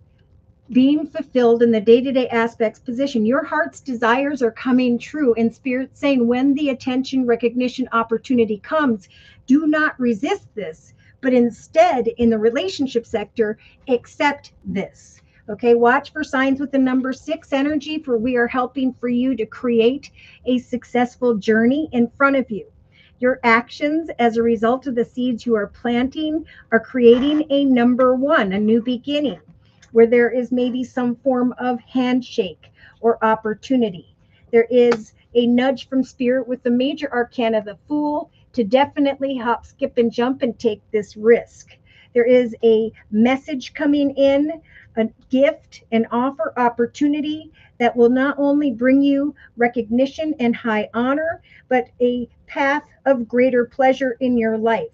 being fulfilled in the day-to-day aspects position. Your heart's desires are coming true, and Spirit saying when the attention, recognition, opportunity comes, do not resist this, but instead in the relationship sector, accept this. Okay, watch for signs with the number 6 energy, for we are helping for you to create a successful journey in front of you. Your actions as a result of the seeds you are planting are creating a number 1, a new beginning, where there is maybe some form of handshake or opportunity. There is a nudge from Spirit with the major arcana, the Fool, to definitely hop, skip, and jump and take this risk. There is a message coming in, a gift, an offer, opportunity that will not only bring you recognition and high honor, but a path of greater pleasure in your life.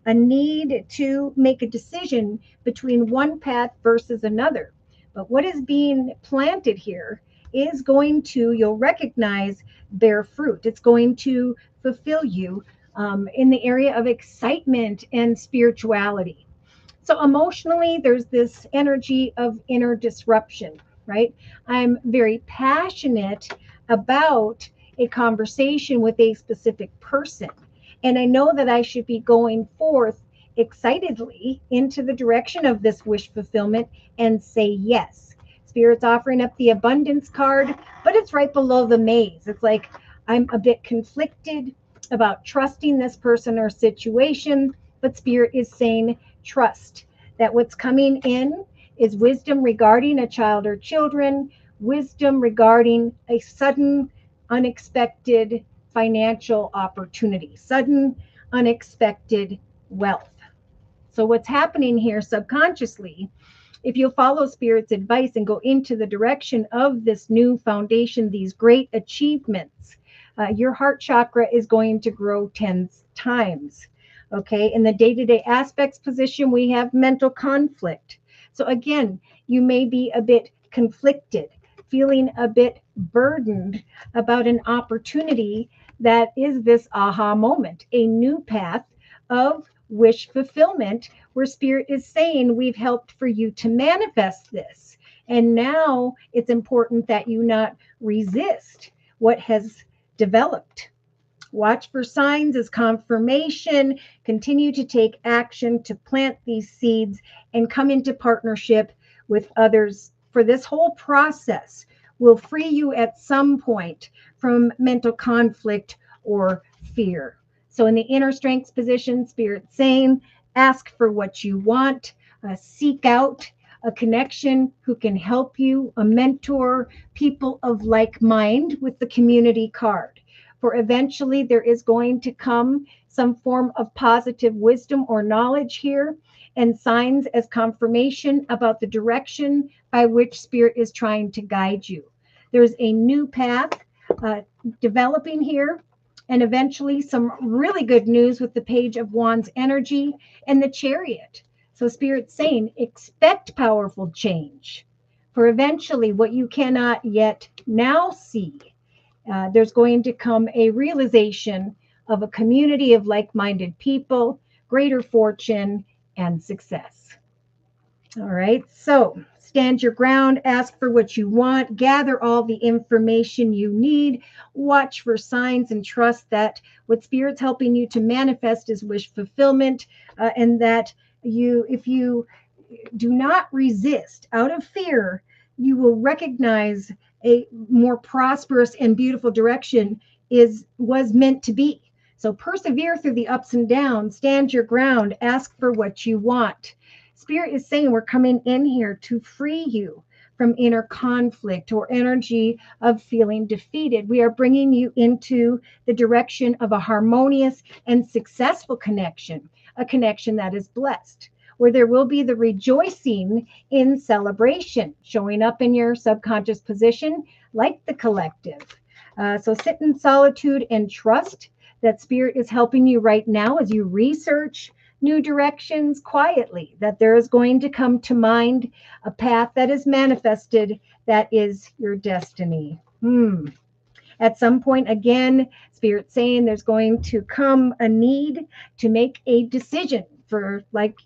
A need to make a decision between one path versus another. But what is being planted here is going to, you'll recognize, bear fruit. It's going to fulfill you in the area of excitement and spirituality. So emotionally, there's this energy of inner disruption, right? I'm very passionate about a conversation with a specific person. And I know that I should be going forth excitedly into the direction of this wish fulfillment and say yes. Spirit's offering up the abundance card, but it's right below the maze. It's like I'm a bit conflicted about trusting this person or situation, but Spirit is saying trust that what's coming in is wisdom regarding a child or children, wisdom regarding a sudden, unexpected financial opportunity, sudden, unexpected wealth. So what's happening here subconsciously, if you'll follow Spirit's advice and go into the direction of this new foundation, these great achievements, your heart chakra is going to grow 10 times. Okay. In the day-to-day aspects position, we have mental conflict. So again, you may be a bit conflicted, feeling a bit burdened about an opportunity that is this aha moment, a new path of wish fulfillment, where Spirit is saying, we've helped for you to manifest this. And now it's important that you not resist what has developed. Watch for signs as confirmation. Continue to take action to plant these seeds and come into partnership with others, for this whole process will free you at some point from mental conflict or fear. So in the inner strengths position, Spirit saying, ask for what you want, seek out a connection who can help you, a mentor, people of like mind with the community card. For eventually there is going to come some form of positive wisdom or knowledge here, and signs as confirmation about the direction by which Spirit is trying to guide you. There's a new path developing here, and eventually some really good news with the Page of Wands energy and the Chariot. So Spirit's saying, expect powerful change, for eventually what you cannot yet now see, there's going to come a realization of a community of like-minded people, greater fortune, and success. All right, so stand your ground, ask for what you want, gather all the information you need, watch for signs, and trust that what Spirit's helping you to manifest is wish fulfillment, and that if you do not resist out of fear, you will recognize a more prosperous and beautiful direction was meant to be. So persevere through the ups and downs, stand your ground, ask for what you want. Spirit is saying we're coming in here to free you from inner conflict or energy of feeling defeated. We are bringing you into the direction of a harmonious and successful connection, a connection that is blessed, where there will be the rejoicing in celebration showing up in your subconscious position like the collective. So sit in solitude and trust that Spirit is helping you right now as you research new directions quietly, that there is going to come to mind a path that is manifested that is your destiny. At some point, again, Spirit saying there's going to come a need to make a decision for like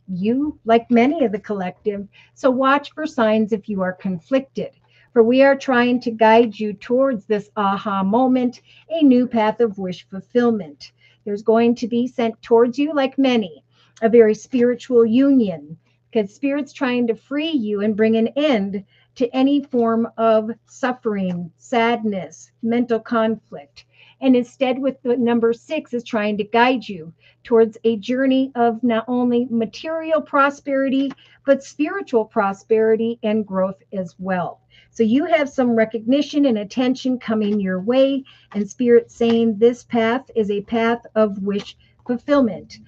many of the collective. So watch for signs if you are conflicted, for we are trying to guide you towards this aha moment, a new path of wish fulfillment. There's going to be sent towards you, like many, a very spiritual union, because Spirit's trying to free you and bring an end to any form of suffering, sadness, mental conflict. And instead, with the number 6, is trying to guide you towards a journey of not only material prosperity, but spiritual prosperity and growth as well. So you have some recognition and attention coming your way, and Spirit saying this path is a path of wish fulfillment.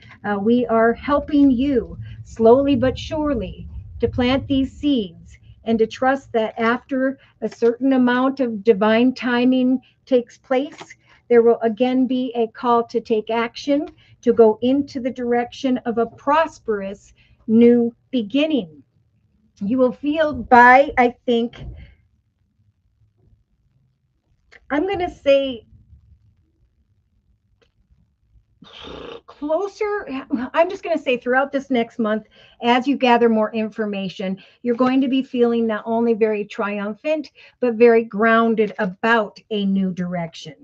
We are helping you slowly but surely to plant these seeds and to trust that after a certain amount of divine timing takes place, there will again be a call to take action, to go into the direction of a prosperous new beginning. You will feel by, I think, I'm going to say closer. I'm just going to say throughout this next month, as you gather more information, you're going to be feeling not only very triumphant, but very grounded about a new direction.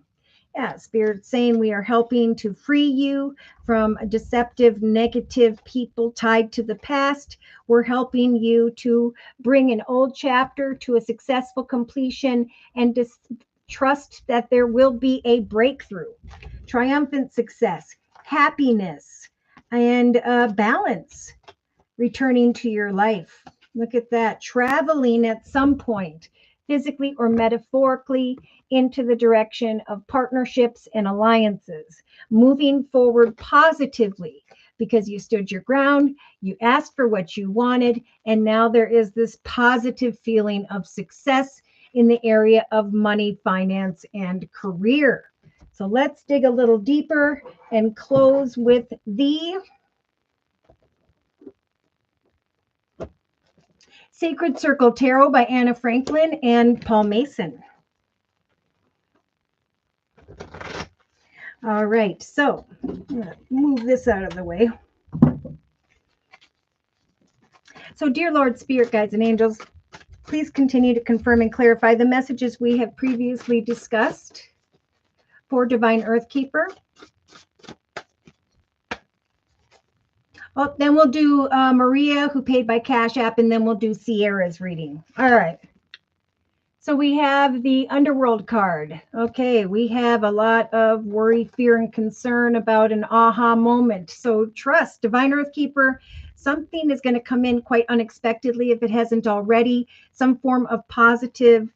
Yeah, Spirit's saying we are helping to free you from deceptive, negative people tied to the past. We're helping you to bring an old chapter to a successful completion and trust that there will be a breakthrough, triumphant success, happiness, and balance returning to your life. Look at that. Traveling at some point, physically or metaphorically, into the direction of partnerships and alliances, moving forward positively, because you stood your ground, you asked for what you wanted, and now there is this positive feeling of success in the area of money, finance, and career. So let's dig a little deeper and close with the Sacred Circle Tarot by Anna Franklin and Paul Mason. All right, so I'm going to move this out of the way. So, dear Lord, Spirit Guides, and Angels, please continue to confirm and clarify the messages we have previously discussed for Divine Earth Keeper. Oh, then we'll do Maria, who paid by Cash App, and then we'll do Sierra's reading. All right. So we have the Underworld card. Okay, we have a lot of worry, fear, and concern about an aha moment. So trust, Divine Earth Keeper, something is going to come in quite unexpectedly if it hasn't already, some form of positive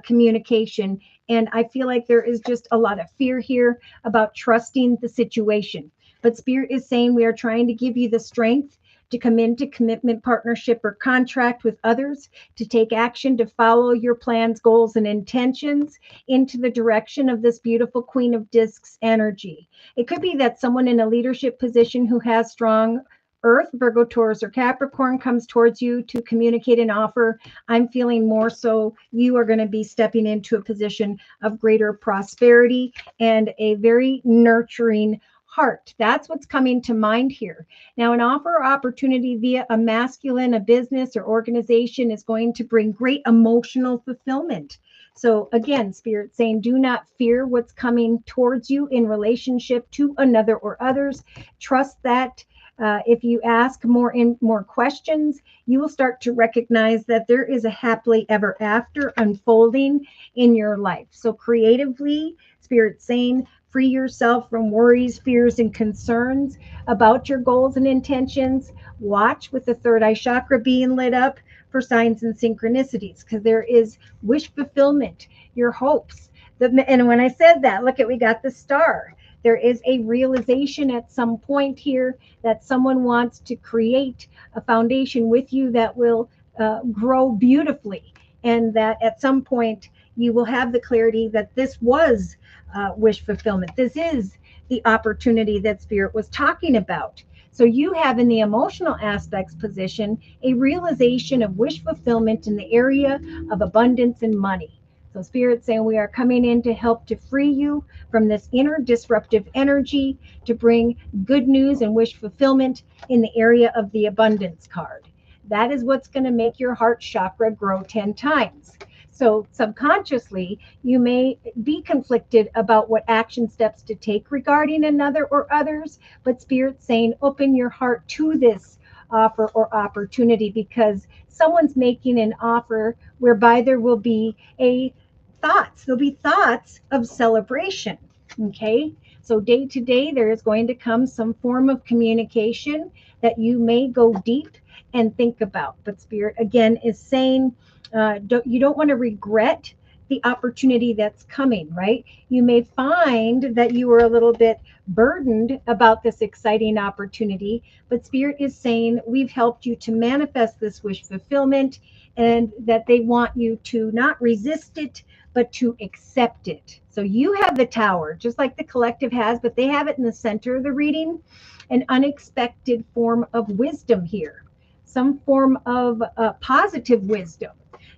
communication. And I feel like there is just a lot of fear here about trusting the situation. But Spirit is saying we are trying to give you the strength to come into commitment, partnership, or contract with others, to take action, to follow your plans, goals, and intentions into the direction of this beautiful Queen of Discs energy. It could be that someone in a leadership position who has strong Earth, Virgo, Taurus, or Capricorn comes towards you to communicate an offer. I'm feeling more so you are going to be stepping into a position of greater prosperity and a very nurturing heart. That's what's coming to mind here. Now, an offer or opportunity via a masculine, a business, or organization is going to bring great emotional fulfillment. So again, Spirit saying, do not fear what's coming towards you in relationship to another or others. Trust that if you ask more questions, you will start to recognize that there is a happily ever after unfolding in your life. So creatively, Spirit saying, free yourself from worries, fears, and concerns about your goals and intentions. Watch with the third eye chakra being lit up for signs and synchronicities, because there is wish fulfillment, your hopes. And when I said that, look at, we got the star. There is a realization at some point here that someone wants to create a foundation with you that will grow beautifully, and that at some point you will have the clarity that this was wish fulfillment. This is the opportunity that Spirit was talking about. So you have in the emotional aspects position a realization of wish fulfillment in the area of abundance and money. So Spirit saying we are coming in to help to free you from this inner disruptive energy, to bring good news and wish fulfillment in the area of the abundance card. That is what's going to make your heart chakra grow 10 times. So subconsciously, you may be conflicted about what action steps to take regarding another or others, but Spirit's saying open your heart to this offer or opportunity, because someone's making an offer whereby there will be there'll be thoughts of celebration. Okay, so day to day, there is going to come some form of communication that you may go deep and think about. But Spirit again is saying, you don't want to regret the opportunity that's coming, right? You may find that you were a little bit burdened about this exciting opportunity, but Spirit is saying we've helped you to manifest this wish fulfillment, and that they want you to not resist it, but to accept it. So you have the Tower, just like the collective has, but they have it in the center of the reading, an unexpected form of wisdom here, some form of positive wisdom.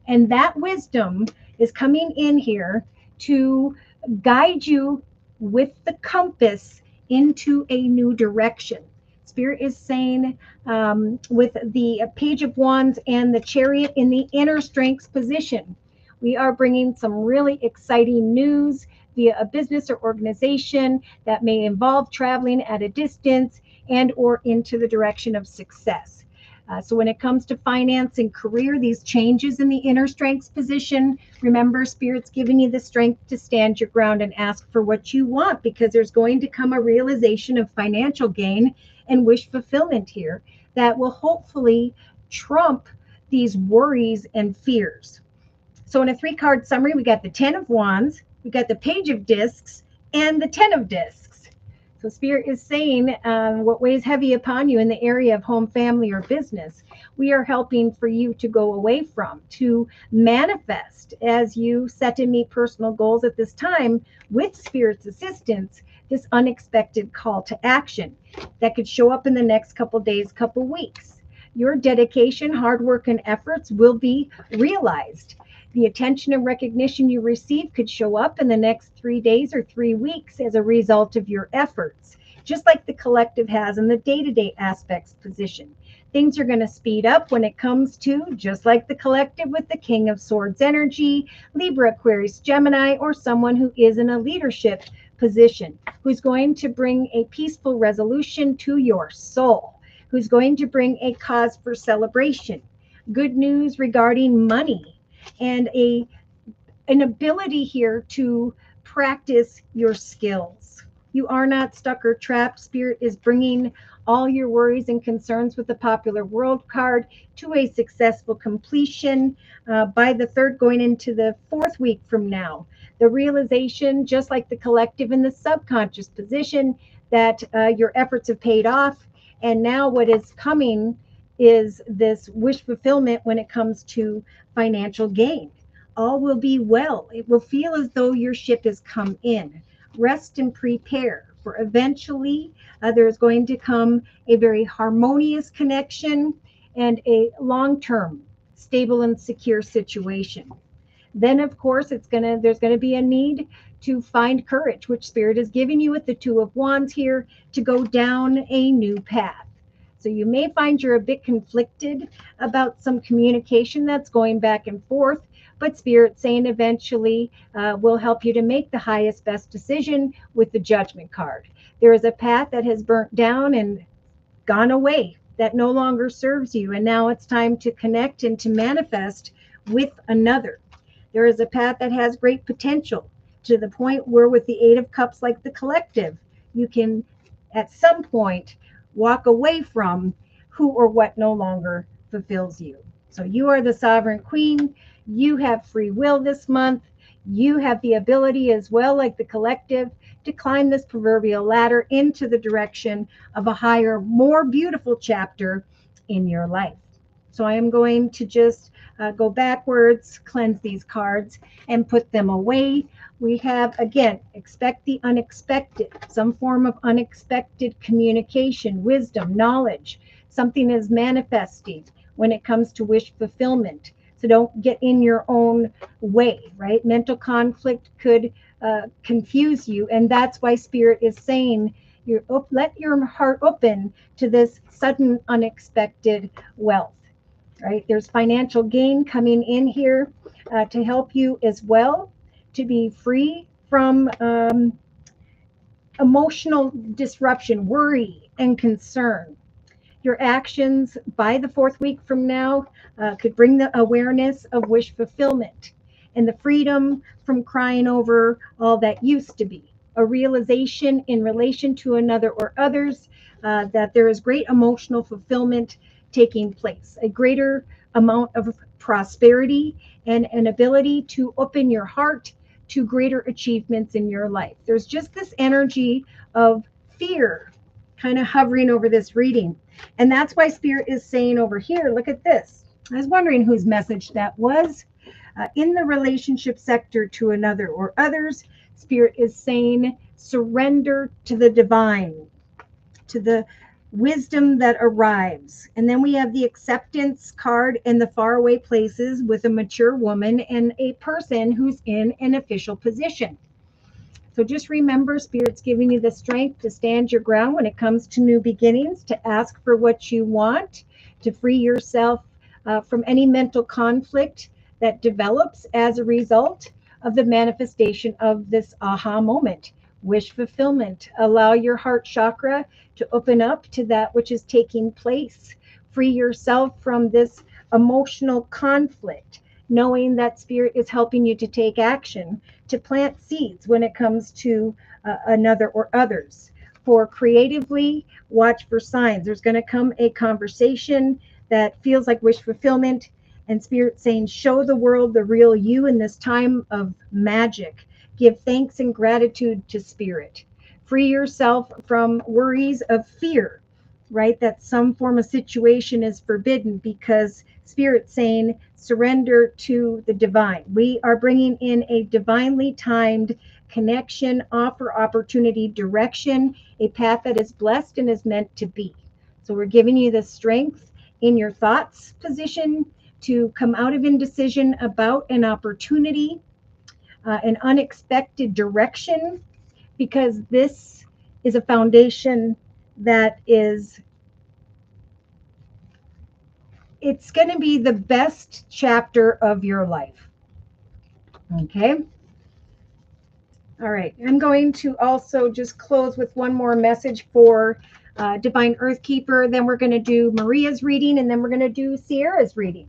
And that wisdom is coming in here to guide you with the compass into a new direction. Spirit is saying with the Page of Wands and the Chariot in the inner strengths position, we are bringing some really exciting news via a business or organization that may involve traveling at a distance and or into the direction of success. So when it comes to finance and career, these changes in the inner strengths position, remember, Spirit's giving you the strength to stand your ground and ask for what you want, because there's going to come a realization of financial gain and wish fulfillment here that will hopefully trump these worries and fears. So in a 3-card summary, we got the 10 of Wands, we got the Page of Discs, and the 10 of Discs. So Spirit is saying what weighs heavy upon you in the area of home, family, or business, we are helping for you to go away from, to manifest as you set and meet personal goals at this time with Spirit's assistance, this unexpected call to action that could show up in the next couple days, couple weeks. Your dedication, hard work, and efforts will be realized. The attention and recognition you receive could show up in the next 3 days or 3 weeks as a result of your efforts, just like the collective has in the day-to-day aspects position. Things are going to speed up when it comes to, just like the collective with the King of Swords energy, Libra, Aquarius, Gemini, or someone who is in a leadership position, who's going to bring a peaceful resolution to your soul, who's going to bring a cause for celebration, good news regarding money, and an ability here to practice your skills. You are not stuck or trapped. Spirit is bringing all your worries and concerns with the popular world card to a successful completion by the third, going into the fourth week from now. The realization, just like the collective in the subconscious position, that your efforts have paid off. And now what is coming is this wish fulfillment when it comes to financial gain. All will be well. It will feel as though your ship has come in. Rest and prepare, for eventually there is going to come a very harmonious connection and a long-term, stable and secure situation. Then, of course, there's going to be a need to find courage, which Spirit is giving you with the Two of Wands here, to go down a new path. So you may find you're a bit conflicted about some communication that's going back and forth, but Spirit saying eventually will help you to make the highest, best decision with the Judgment card. There is a path that has burnt down and gone away that no longer serves you, and now it's time to connect and to manifest with another. There is a path that has great potential, to the point where with the Eight of Cups, like the collective, you can at some point walk away from who or what no longer fulfills you. So you are the sovereign queen. You have free will this month. You have the ability as well, like the collective, to climb this proverbial ladder into the direction of a higher, more beautiful chapter in your life. So I am going to just go backwards, cleanse these cards, and put them away. We have, again, expect the unexpected, some form of unexpected communication, wisdom, knowledge. Something is manifesting when it comes to wish fulfillment. So don't get in your own way, right? Mental conflict could confuse you. And that's why Spirit is saying, let your heart open to this sudden, unexpected wealth, right? There's financial gain coming in here to help you as well, to be free from emotional disruption, worry, and concern. Your actions by the fourth week from now could bring the awareness of wish fulfillment and the freedom from crying over all that used to be. A realization in relation to another or others that there is great emotional fulfillment taking place, a greater amount of prosperity, and an ability to open your heart to greater achievements in your life. There's just this energy of fear kind of hovering over this reading. And that's why Spirit is saying over here, look at this. I was wondering whose message that was. In the relationship sector to another or others, Spirit is saying, surrender to the divine, to the wisdom that arrives. And then we have the acceptance card in the faraway places with a mature woman and a person who's in an official position. So just remember, Spirit's giving you the strength to stand your ground when it comes to new beginnings, to ask for what you want, to free yourself from any mental conflict that develops as a result of the manifestation of this aha moment. Wish fulfillment. Allow your heart chakra to open up to that which is taking place. Free yourself from this emotional conflict, knowing that Spirit is helping you to take action, to plant seeds when it comes to another or others. For creatively, watch for signs. There's going to come a conversation that feels like wish fulfillment, and Spirit saying, show the world the real you in this time of magic. Give thanks and gratitude to Spirit Free yourself from worries of fear, right? That some form of situation is forbidden, because Spirit's saying surrender to the divine. We are bringing in a divinely timed connection, offer, opportunity, direction, a path that is blessed and is meant to be. So we're giving you the strength in your thoughts position to come out of indecision about an opportunity, an unexpected direction, because this is a foundation that is, it's going to be the best chapter of your life. Okay. All right. I'm going to also just close with one more message for Divine Earth Keeper. Then we're going to do Maria's reading, and then we're going to do Sierra's reading.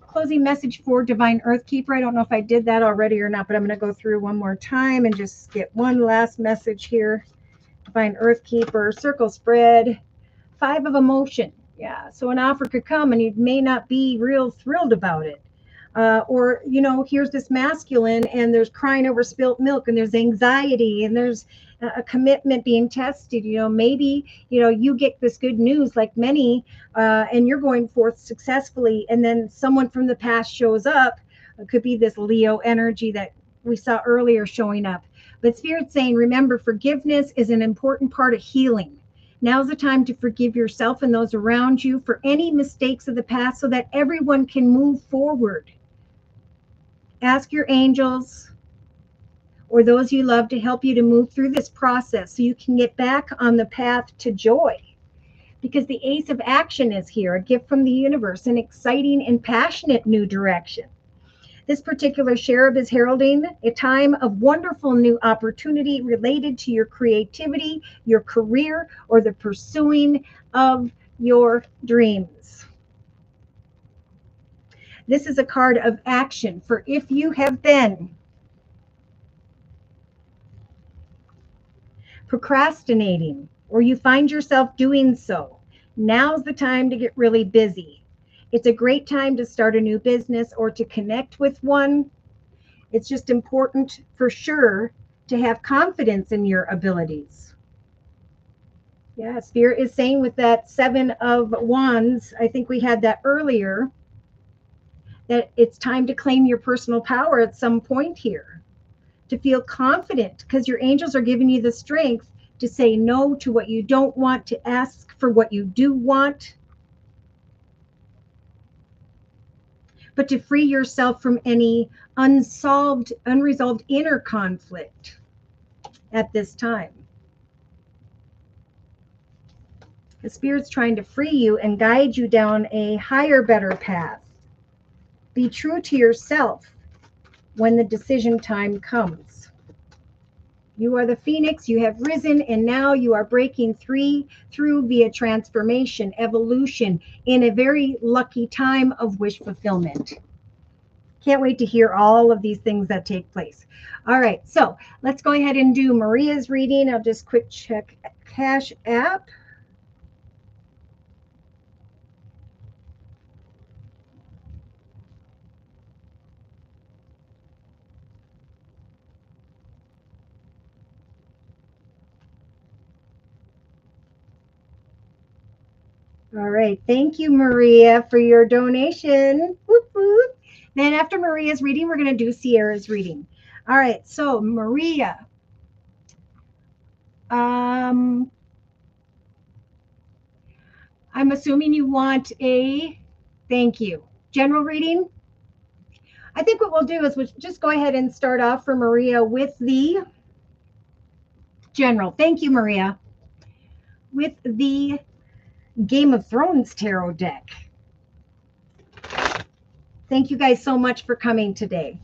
Closing message for Divine Earth Keeper. I don't know if I did that already or not, but I'm going to go through one more time and just get one last message here. Divine Earth Keeper, circle spread, 5 of emotion. Yeah, so an offer could come and you may not be real thrilled about it. Or, you know, here's this masculine and there's crying over spilt milk and there's anxiety and there's a commitment being tested. You know, maybe, you know, you get this good news like many and you're going forth successfully, and then someone from the past shows up. It could be this Leo energy that we saw earlier showing up. But Spirit's saying, remember, forgiveness is an important part of healing. Now's the time to forgive yourself and those around you for any mistakes of the past so that everyone can move forward. Ask your angels or those you love to help you to move through this process so you can get back on the path to joy. Because the Ace of Action is here, a gift from the universe, an exciting and passionate new direction. This particular cherub is heralding a time of wonderful new opportunity related to your creativity, your career, or the pursuing of your dreams. This is a card of action for if you have been procrastinating or you find yourself doing so. Now's the time to get really busy. It's a great time to start a new business or to connect with one. It's just important for sure to have confidence in your abilities. Yeah, Spirit is saying with that 7 of Wands, I think we had that earlier, that it's time to claim your personal power at some point here, to feel confident, because your angels are giving you the strength to say no to what you don't want, to ask for what you do want, but to free yourself from any unresolved inner conflict at this time. The Spirit's trying to free you and guide you down a higher, better path. Be true to yourself when the decision time comes. You are the phoenix, you have risen, and now you are breaking through via transformation, evolution, in a very lucky time of wish fulfillment. Can't wait to hear all of these things that take place. All right, so let's go ahead and do Maria's reading. I'll just quick check Cash App. All right. Thank you, Maria, for your donation. Whoop, whoop. Then after Maria's reading, we're going to do Sierra's reading. All right. So, Maria, I'm assuming you want a, thank you, general reading. I think what we'll do is we'll just go ahead and start off for Maria with the general. Thank you, Maria. With the Game of Thrones tarot deck. Thank you guys so much for coming today.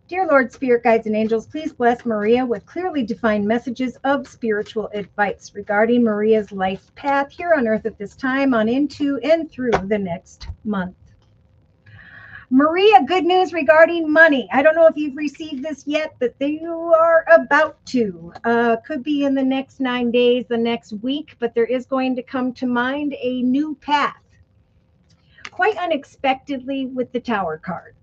Dear Lord, Spirit Guides and Angels, please bless Maria with clearly defined messages of spiritual advice regarding Maria's life path here on earth at this time, on into and through the next month. Maria, good news regarding money. I don't know if you've received this yet, but you are about to. Could be in the next 9 days, the next week, but there is going to come to mind a new path. Quite unexpectedly with the Tower card.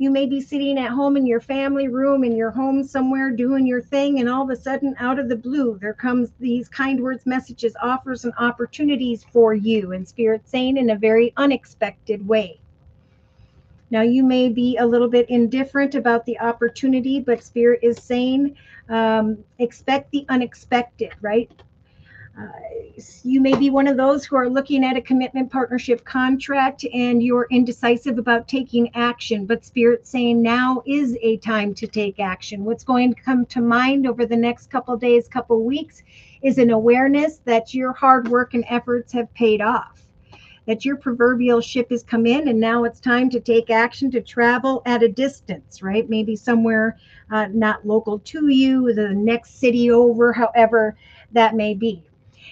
You may be sitting at home in your family room, in your home somewhere, doing your thing, and all of a sudden, out of the blue, there comes these kind words, messages, offers, and opportunities for you, and Spirit saying in a very unexpected way. Now, you may be a little bit indifferent about the opportunity, but Spirit is saying, expect the unexpected, right? Uh, you may be one of those who are looking at a commitment partnership contract and you're indecisive about taking action, but Spirit's saying now is a time to take action. What's going to come to mind over the next couple of days, couple of weeks, is an awareness that your hard work and efforts have paid off, that your proverbial ship has come in and now it's time to take action, to travel at a distance, right? Maybe somewhere not local to you, the next city over, however that may be.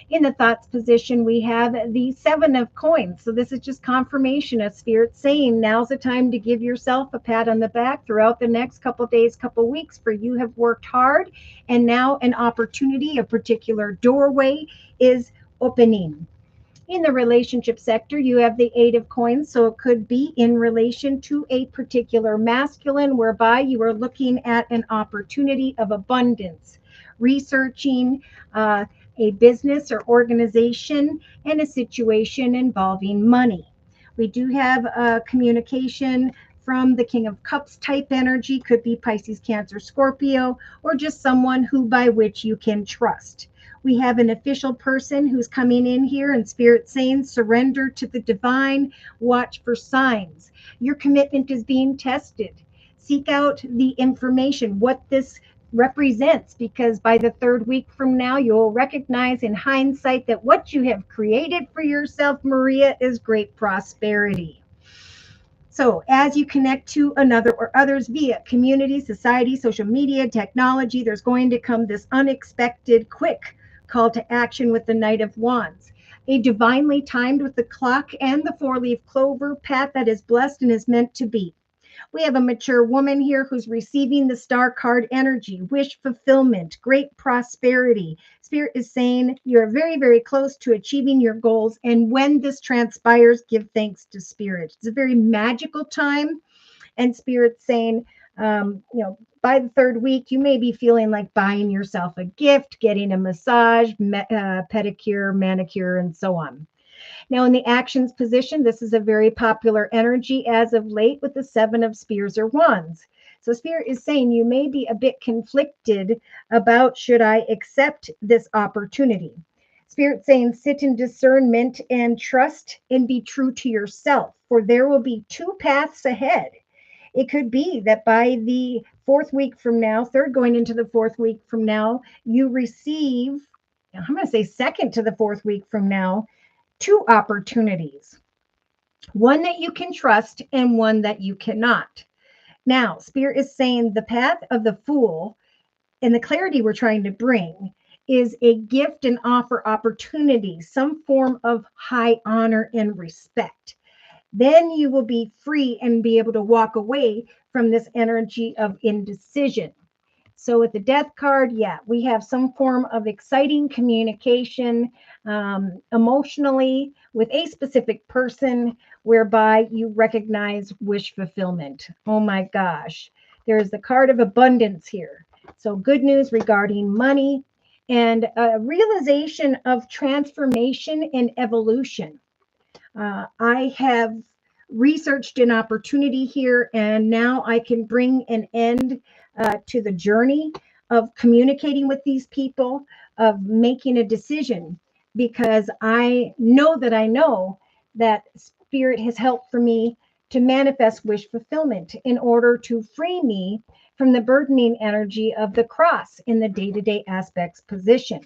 In the thoughts position, we have the 7 of coins. So this is just confirmation of Spirit saying now's the time to give yourself a pat on the back throughout the next couple of days, couple of weeks, for you have worked hard and now an opportunity, a particular doorway is opening. In the relationship sector, you have the 8 of coins, so it could be in relation to a particular masculine, whereby you are looking at an opportunity of abundance, researching a business or organization and a situation involving money. We do have communication from the King of Cups type energy, could be Pisces, Cancer, Scorpio, or just someone who by which you can trust. We have an official person who's coming in here, and Spirit saying surrender to the divine, watch for signs. Your commitment is being tested. Seek out the information, what this represents, because by the 3rd week from now, you'll recognize in hindsight that what you have created for yourself, Maria, is great prosperity. So as you connect to another or others via community, society, social media, technology, there's going to come this unexpected, quick call to action with the Knight of Wands. A divinely timed with the clock and the 4-leaf clover path that is blessed and is meant to be. We have a mature woman here who's receiving the star card energy, wish fulfillment, great prosperity. Spirit is saying you're very, very close to achieving your goals. And when this transpires, give thanks to Spirit. It's a very magical time. And Spirit's saying, by the 3rd week, you may be feeling like buying yourself a gift, getting a massage, pedicure, manicure, and so on. Now, in the actions position, this is a very popular energy as of late with the 7 of spears or wands. So Spirit is saying you may be a bit conflicted about, should I accept this opportunity? Spirit saying sit in discernment and trust and be true to yourself, for there will be 2 paths ahead. It could be that by the 4th week from now, 3rd going into the 4th week from now, you receive, I'm going to say 2nd to the 4th week from now, 2 opportunities, one that you can trust and one that you cannot. Now, Spirit is saying the path of the Fool and the clarity we're trying to bring is a gift and offer opportunity, some form of high honor and respect. Then you will be free and be able to walk away from this energy of indecision. So with the Death card, yeah, we have some form of exciting communication emotionally with a specific person, whereby you recognize wish fulfillment. Oh my gosh, there's the card of abundance here. So good news regarding money and a realization of transformation and evolution. I have researched an opportunity here, and now I can bring an end to the journey of communicating with these people, of making a decision, because I know that Spirit has helped for me to manifest wish fulfillment in order to free me from the burdening energy of the cross in the day-to-day aspects position.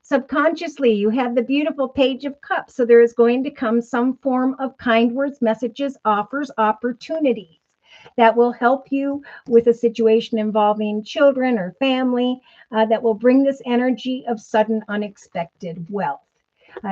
Subconsciously, you have the beautiful Page of Cups. So there is going to come some form of kind words, messages, offers, opportunities that will help you with a situation involving children or family that will bring this energy of sudden unexpected wealth.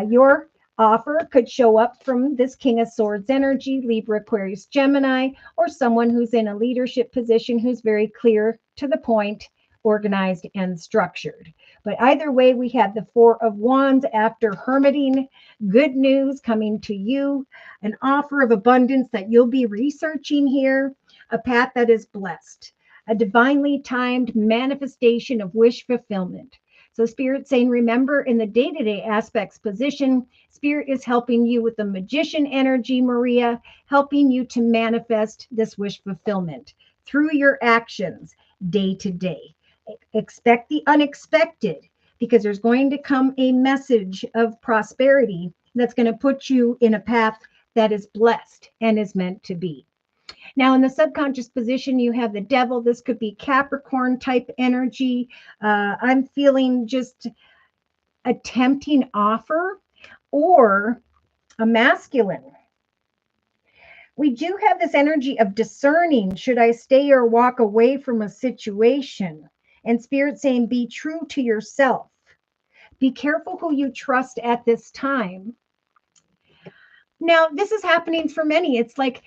Your offer could show up from this King of Swords energy, Libra, Aquarius, Gemini, or someone who's in a leadership position who's very clear, to the point, organized, and structured. But either way, we have the 4 of Wands after hermiting, good news coming to you, an offer of abundance that you'll be researching here, a path that is blessed, a divinely timed manifestation of wish fulfillment. So, Spirit saying, remember in the day to day aspects position, Spirit is helping you with the magician energy, Maria, helping you to manifest this wish fulfillment through your actions day to day. Expect the unexpected because there's going to come a message of prosperity that's going to put you in a path that is blessed and is meant to be. Now, in the subconscious position, you have the devil. This could be Capricorn type energy. I'm feeling just a tempting offer or a masculine. We do have this energy of discerning. Should I stay or walk away from a situation? And Spirit saying, be true to yourself. Be careful who you trust at this time. Now, this is happening for many. It's like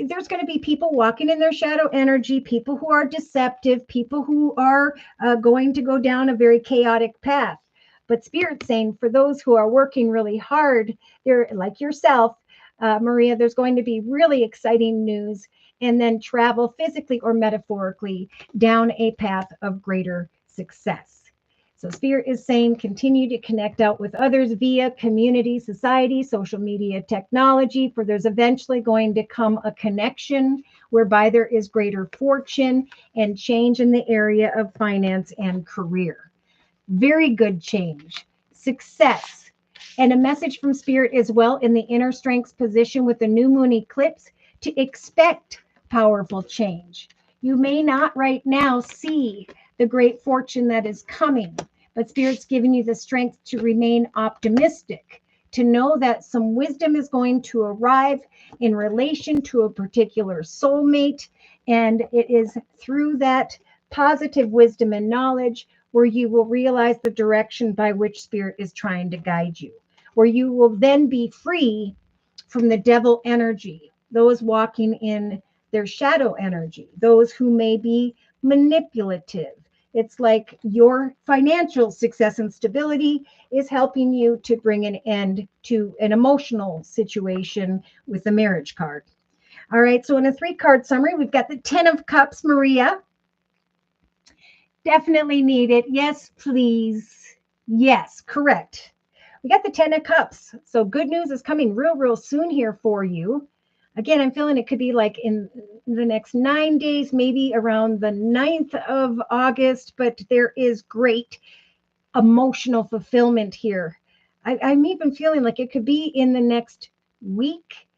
there's going to be people walking in their shadow energy, people who are deceptive, people who are going to go down a very chaotic path. But Spirit saying for those who are working really hard, they're like yourself, Maria, there's going to be really exciting news and then travel physically or metaphorically down a path of greater success. So Spirit is saying continue to connect out with others via community, society, social media, technology, for there's eventually going to come a connection whereby there is greater fortune and change in the area of finance and career. Very good change, success, and a message from Spirit as well in the inner strengths position with the new moon eclipse to expect powerful change. You may not right now see the great fortune that is coming, but Spirit's giving you the strength to remain optimistic, to know that some wisdom is going to arrive in relation to a particular soulmate, and it is through that positive wisdom and knowledge where you will realize the direction by which Spirit is trying to guide you, where you will then be free from the devil energy, those walking in their shadow energy, those who may be manipulative. It's like your financial success and stability is helping you to bring an end to an emotional situation with the marriage card. All right, so in a 3-card summary, we've got the 10 of Cups, Maria. Definitely need it. Yes, please. Yes, correct. We got the 10 of Cups. So good news is coming real soon here for you. Again, I'm feeling it could be like in the next 9 days, maybe around the 9th of August, but there is great emotional fulfillment here. I'm even feeling like it could be in the next week.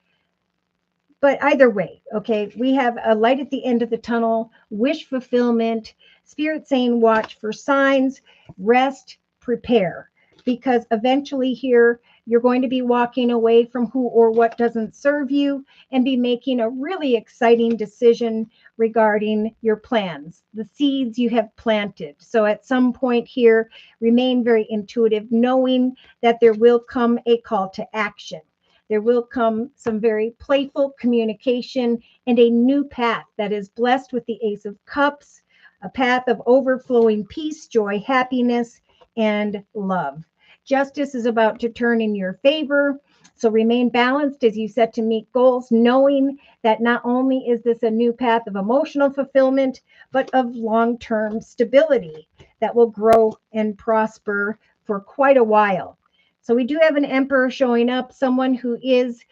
But either way, okay, we have a light at the end of the tunnel, wish fulfillment, Spirit saying watch for signs, rest, prepare, because eventually here you're going to be walking away from who or what doesn't serve you and be making a really exciting decision regarding your plans, the seeds you have planted. So at some point here, remain very intuitive, knowing that there will come a call to action. There will come some very playful communication and a new path that is blessed with the Ace of Cups, a path of overflowing peace, joy, happiness, and love. Justice is about to turn in your favor. So remain balanced as you set to meet goals, knowing that not only is this a new path of emotional fulfillment, but of long-term stability that will grow and prosper for quite a while. So we do have an Emperor showing up, someone who is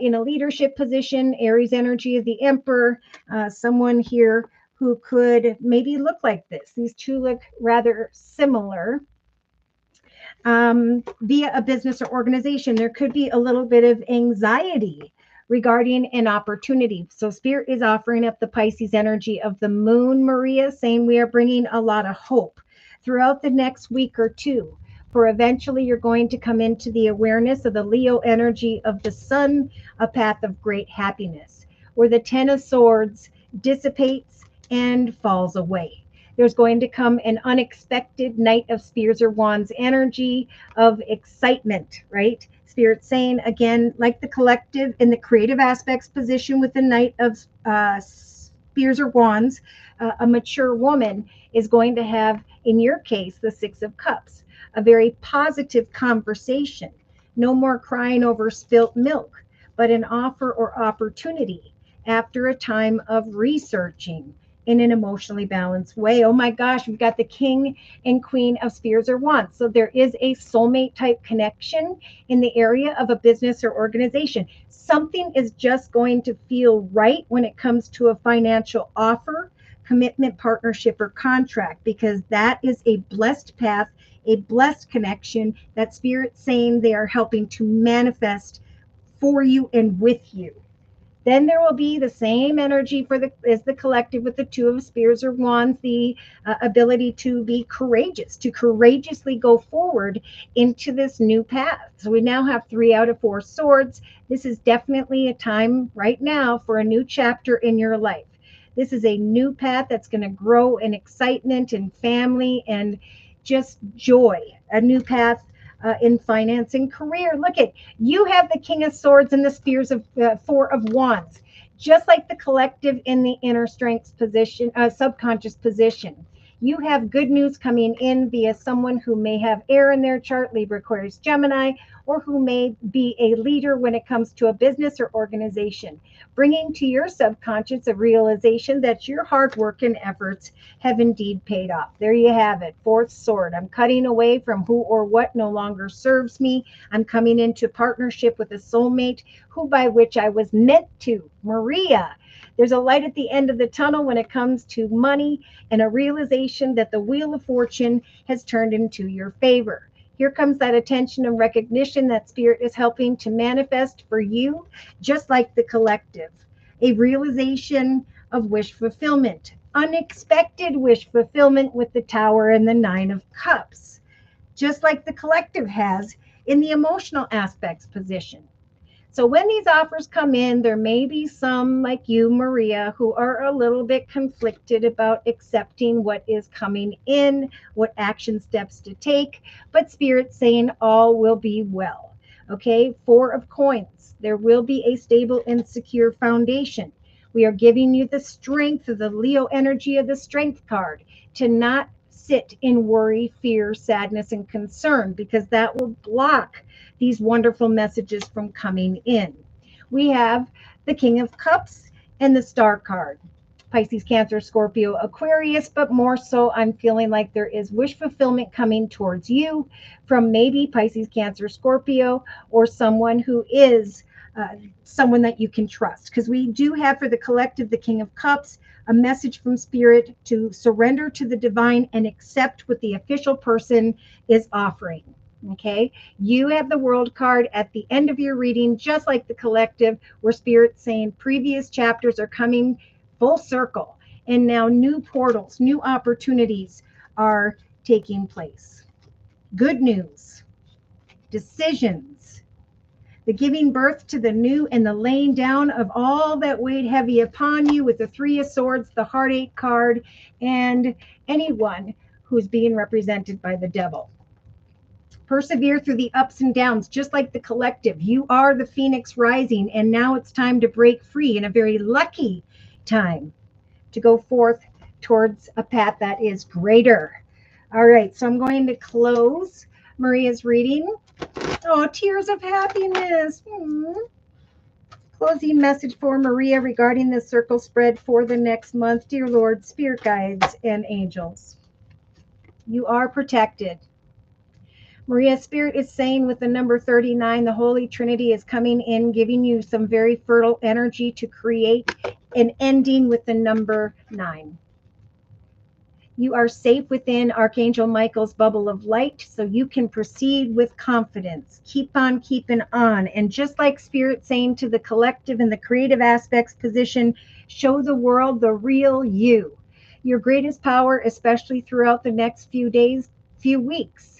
in a leadership position. Aries energy is the Emperor, someone here who could maybe look like this. These two look rather similar. Via a business or organization, there could be a little bit of anxiety regarding an opportunity. So Spirit is offering up the Pisces energy of the moon, Maria, saying we are bringing a lot of hope throughout the next week or two. For eventually you're going to come into the awareness of the Leo energy of the sun, a path of great happiness, where the 10 of Swords dissipates and falls away. There's going to come an unexpected Knight of Spears or Wands energy of excitement, right? Spirit saying, again, like the collective in the creative aspects position with the Knight of Spears or Wands, a mature woman is going to have, in your case, the 6 of Cups, a very positive conversation. No more crying over spilt milk, but an offer or opportunity after a time of researching in an emotionally balanced way. Oh my gosh, we've got the King and Queen of Spears or Wands. So there is a soulmate type connection in the area of a business or organization. Something is just going to feel right when it comes to a financial offer, commitment, partnership, or contract, because that is a blessed path, a blessed connection that Spirit's saying they are helping to manifest for you and with you. Then there will be the same energy for the as the collective with the Two of Spears or Wands, the ability to be courageous, to courageously go forward into this new path. So we now have 3 out of 4 swords. This is definitely a time right now for a new chapter in your life. This is a new path that's going to grow in excitement and family and just joy, a new path in finance and career. Look at you have the King of Swords and the Spears of 4 of Wands, just like the collective in the inner strengths position, subconscious position. You have good news coming in via someone who may have air in their chart, Libra, Aquarius, Gemini, or who may be a leader when it comes to a business or organization, bringing to your subconscious a realization that your hard work and efforts have indeed paid off. There you have it. 4th sword. I'm cutting away from who or what no longer serves me. I'm coming into partnership with a soulmate who by which I was meant to. Maria. There's a light at the end of the tunnel when it comes to money and a realization that the wheel of fortune has turned into your favor. Here comes that attention and recognition that Spirit is helping to manifest for you, just like the collective. A realization of wish fulfillment, unexpected wish fulfillment with the Tower and the 9 of Cups, just like the collective has in the emotional aspects position. So when these offers come in, there may be some like you, Maria, who are a little bit conflicted about accepting what is coming in, what action steps to take, but Spirit's saying all will be well. Okay, 4 of Coins. There will be a stable and secure foundation. We are giving you the strength of the Leo energy of the Strength card to not sit in worry, fear, sadness, and concern, because that will block these wonderful messages from coming in. We have the King of Cups and the Star card. Pisces, Cancer, Scorpio, Aquarius, but more so I'm feeling like there is wish fulfillment coming towards you from maybe Pisces, Cancer, Scorpio, or someone who is someone that you can trust. Because we do have for the collective, the King of Cups, a message from Spirit to surrender to the divine and accept what the official person is offering. Okay, you have the World card at the end of your reading, just like the collective, where Spirit's saying previous chapters are coming full circle, and now new portals, new opportunities are taking place. Good news, decisions, the giving birth to the new, and the laying down of all that weighed heavy upon you with the 3 of Swords, the Heartache card, and anyone who's being represented by the Devil. Persevere through the ups and downs, just like the collective. You are the Phoenix rising, and now it's time to break free, in a very lucky time to go forth towards a path that is greater. All right, so I'm going to close Maria's reading. Oh, tears of happiness. Closing message for Maria regarding the circle spread for the next month. Dear Lord, Spirit guides, and angels, you are protected. Maria, Spirit is saying with the number 39, the Holy Trinity is coming in, giving you some very fertile energy to create an ending with the number 9. You are safe within Archangel Michael's bubble of light, so you can proceed with confidence. Keep on keeping on. And just like Spirit saying to the collective and the creative aspects position, show the world the real you. Your greatest power, especially throughout the next few days, few weeks,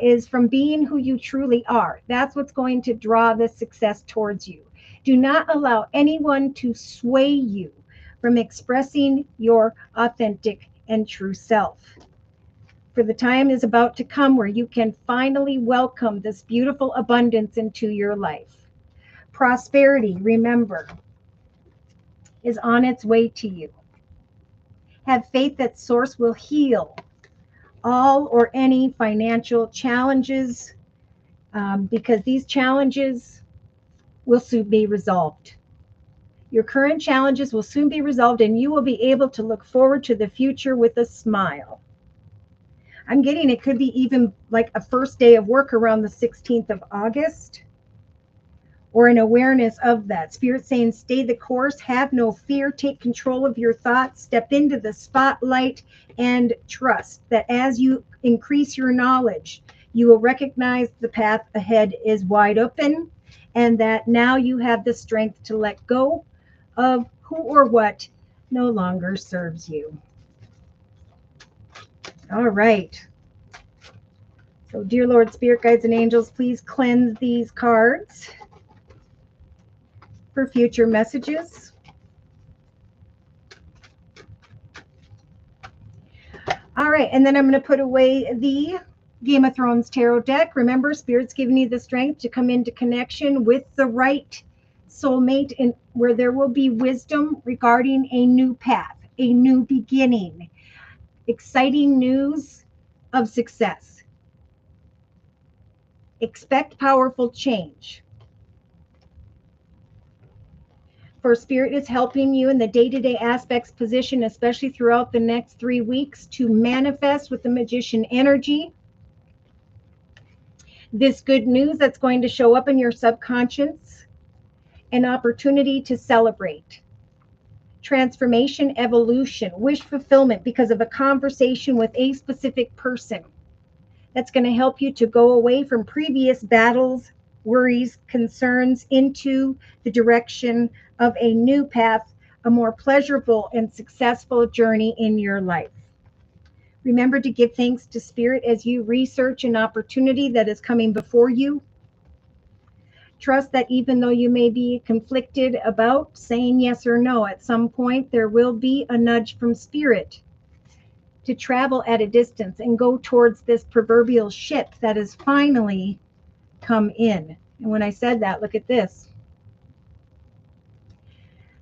is from being who you truly are. That's what's going to draw the success towards you. Do not allow anyone to sway you from expressing your authentic and true self. For the time is about to come where you can finally welcome this beautiful abundance into your life. Prosperity, remember, is on its way to you. Have faith that Source will heal all or any financial challenges, because these challenges will soon be resolved. Your current challenges will soon be resolved and you will be able to look forward to the future with a smile. I'm getting it could be even like a first day of work around the 16th of August, or an awareness of that. Spirit saying, stay the course, have no fear, take control of your thoughts, step into the spotlight, and trust that as you increase your knowledge, you will recognize the path ahead is wide open, and that now you have the strength to let go of who or what no longer serves you. All right. So, dear Lord, Spirit Guides, and Angels, please cleanse these cards for future messages. All right, and then I'm going to put away the Game of Thrones tarot deck. Remember, Spirit's giving you the strength to come into connection with the right soulmate, and where there will be wisdom regarding a new path, a new beginning, exciting news of success. Expect powerful change. For Spirit is helping you in the day-to-day aspects position, especially throughout the next 3 weeks, to manifest with the Magician energy this good news that's going to show up in your subconscious, an opportunity to celebrate transformation, evolution, wish fulfillment because of a conversation with a specific person that's going to help you to go away from previous battles, worries, concerns into the direction of a new path, a more pleasurable and successful journey in your life. Remember to give thanks to Spirit as you research an opportunity that is coming before you. Trust that even though you may be conflicted about saying yes or no, at some point there will be a nudge from Spirit to travel at a distance and go towards this proverbial ship that has finally come in. And when I said that, look at this.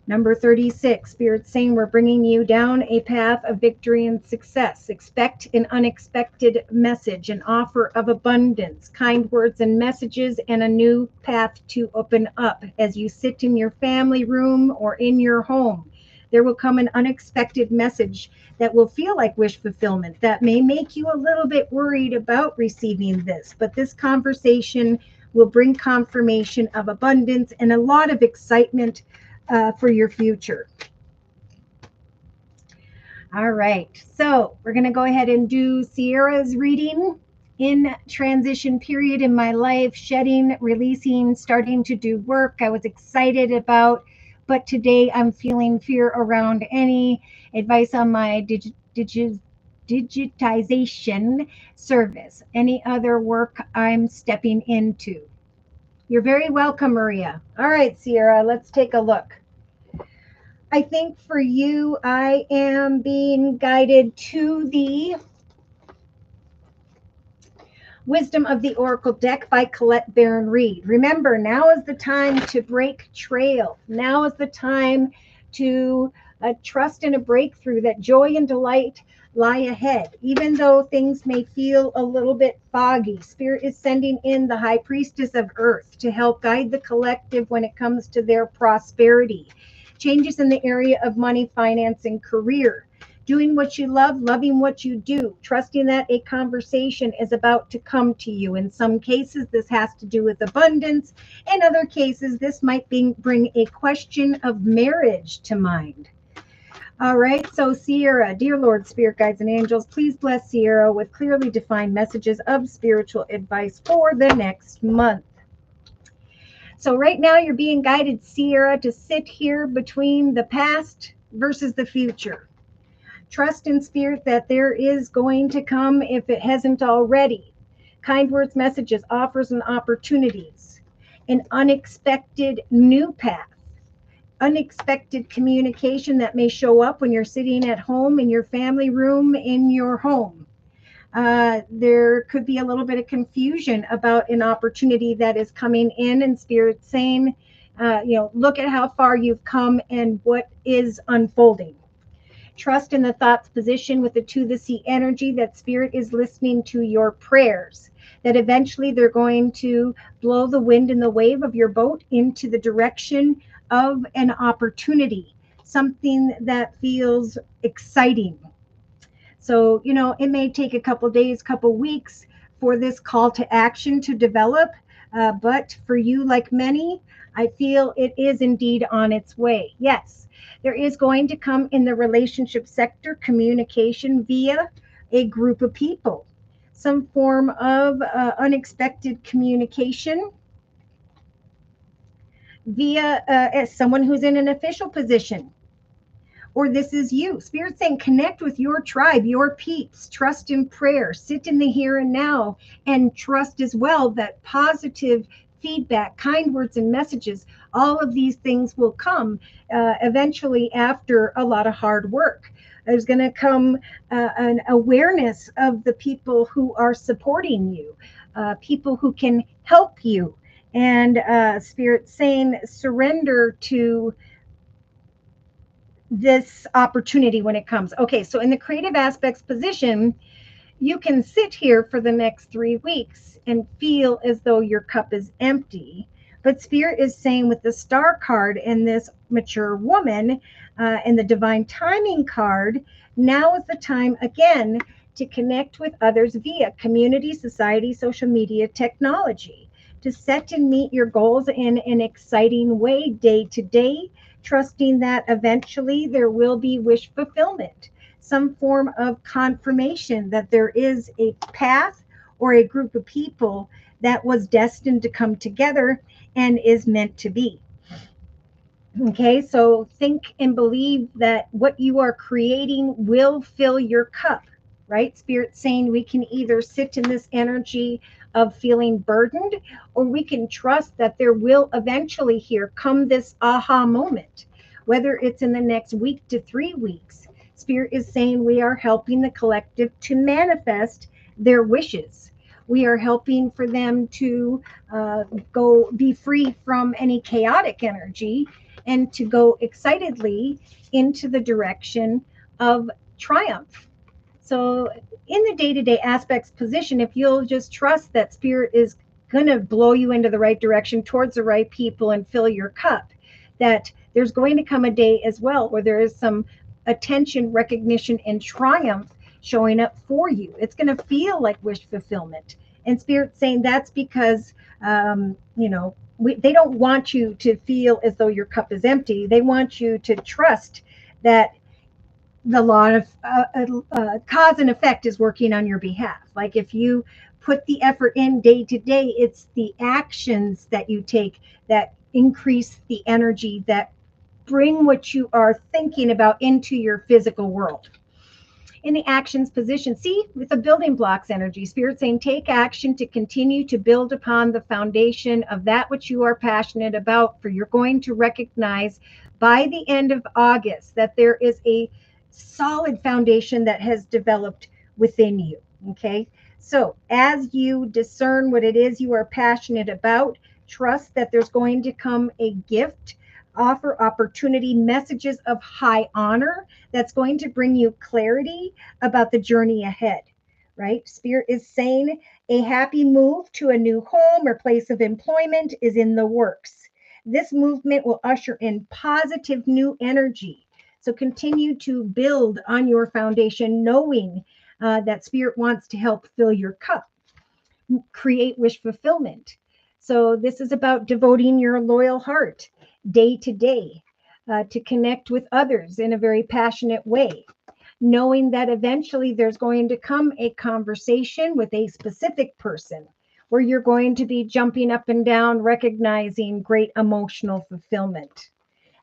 Number 36, Spirit saying we're bringing you down a path of victory and success. Expect an unexpected message, an offer of abundance, kind words and messages, and a new path to open up. As you sit in your family room or in your home, there will come an unexpected message that will feel like wish fulfillment, that may make you a little bit worried about receiving this. But this conversation will bring confirmation of abundance and a lot of excitement for your future. All right, so we're going to go ahead and do Sierra's reading. In transition period in my life, shedding, releasing, starting to do work I was excited about, but today I'm feeling fear around any advice on my digitization service, any other work I'm stepping into. You're very welcome, Maria. All right, Sierra, let's take a look. I think for you, I am being guided to the Wisdom of the Oracle deck by Colette Baron Reed. Remember, now is the time to break trail. Now is the time to trust in a breakthrough, that joy and delight lie ahead. Even though things may feel a little bit foggy, Spirit is sending in the High Priestess of Earth to help guide the collective when it comes to their prosperity. Changes in the area of money, finance, and career. Doing what you love, loving what you do, trusting that a conversation is about to come to you. In some cases, this has to do with abundance. In other cases, this might bring a question of marriage to mind. All right, so Sierra, dear Lord, Spirit Guides, and Angels, please bless Sierra with clearly defined messages of spiritual advice for the next month. So right now you're being guided, Sierra, to sit here between the past versus the future. Trust in Spirit that there is going to come, if it hasn't already, kind words, messages, offers, and opportunities, an unexpected new path, unexpected communication that may show up when you're sitting at home in your family room in your home. There could be a little bit of confusion about an opportunity that is coming in, and Spirit saying, look at how far you've come and what is unfolding. Trust in the thoughts position with the to the sea energy, that Spirit is listening to your prayers, that eventually they're going to blow the wind and the wave of your boat into the direction of an opportunity, something that feels exciting. So, it may take a couple days, couple weeks for this call to action to develop. But for you, like many, I feel it is indeed on its way. Yes, there is going to come in the relationship sector communication via a group of people, some form of unexpected communication via as someone who's in an official position, or this is you. Spirit saying connect with your tribe, your peeps, trust in prayer, sit in the here and now, and trust as well that positive feedback, kind words, and messages, all of these things will come eventually after a lot of hard work. There's going to come an awareness of the people who are supporting you, people who can help you. And Spirit saying surrender to this opportunity when it comes. Okay, so in the creative aspects position, you can sit here for the next 3 weeks and feel as though your cup is empty. But Spirit is saying with the star card and this mature woman and the divine timing card, now is the time again to connect with others via community, society, social media, technology, to set and meet your goals in an exciting way day to day, trusting that eventually there will be wish fulfillment, some form of confirmation that there is a path or a group of people that was destined to come together and is meant to be. Okay, so think and believe that what you are creating will fill your cup, right? Spirit saying we can either sit in this energy of feeling burdened, or we can trust that there will eventually here come this aha moment, whether it's in the next week to 3 weeks. Spirit is saying we are helping the collective to manifest their wishes. We are helping for them to go be free from any chaotic energy and to go excitedly into the direction of triumph. So, in the day to day aspects position, if you'll just trust that Spirit is going to blow you into the right direction towards the right people and fill your cup, that there's going to come a day as well where there is some attention, recognition, and triumph showing up for you. It's going to feel like wish fulfillment. And Spirit's saying that's because, they don't want you to feel as though your cup is empty. They want you to trust that the law of cause and effect is working on your behalf. Like if you put the effort in day to day, it's the actions that you take that increase the energy, that bring what you are thinking about into your physical world. In the actions position, see, with the building blocks energy, Spirit saying take action to continue to build upon the foundation of that which you are passionate about, for you're going to recognize by the end of August that there is a solid foundation that has developed within you. Okay, so as you discern what it is you are passionate about, trust that there's going to come a gift, offer, opportunity, messages of high honor that's going to bring you clarity about the journey ahead, right? Spirit is saying a happy move to a new home or place of employment is in the works. This movement will usher in positive new energy. So continue to build on your foundation, knowing that Spirit wants to help fill your cup, create wish fulfillment. So this is about devoting your loyal heart day to day to connect with others in a very passionate way, knowing that eventually there's going to come a conversation with a specific person where you're going to be jumping up and down, recognizing great emotional fulfillment.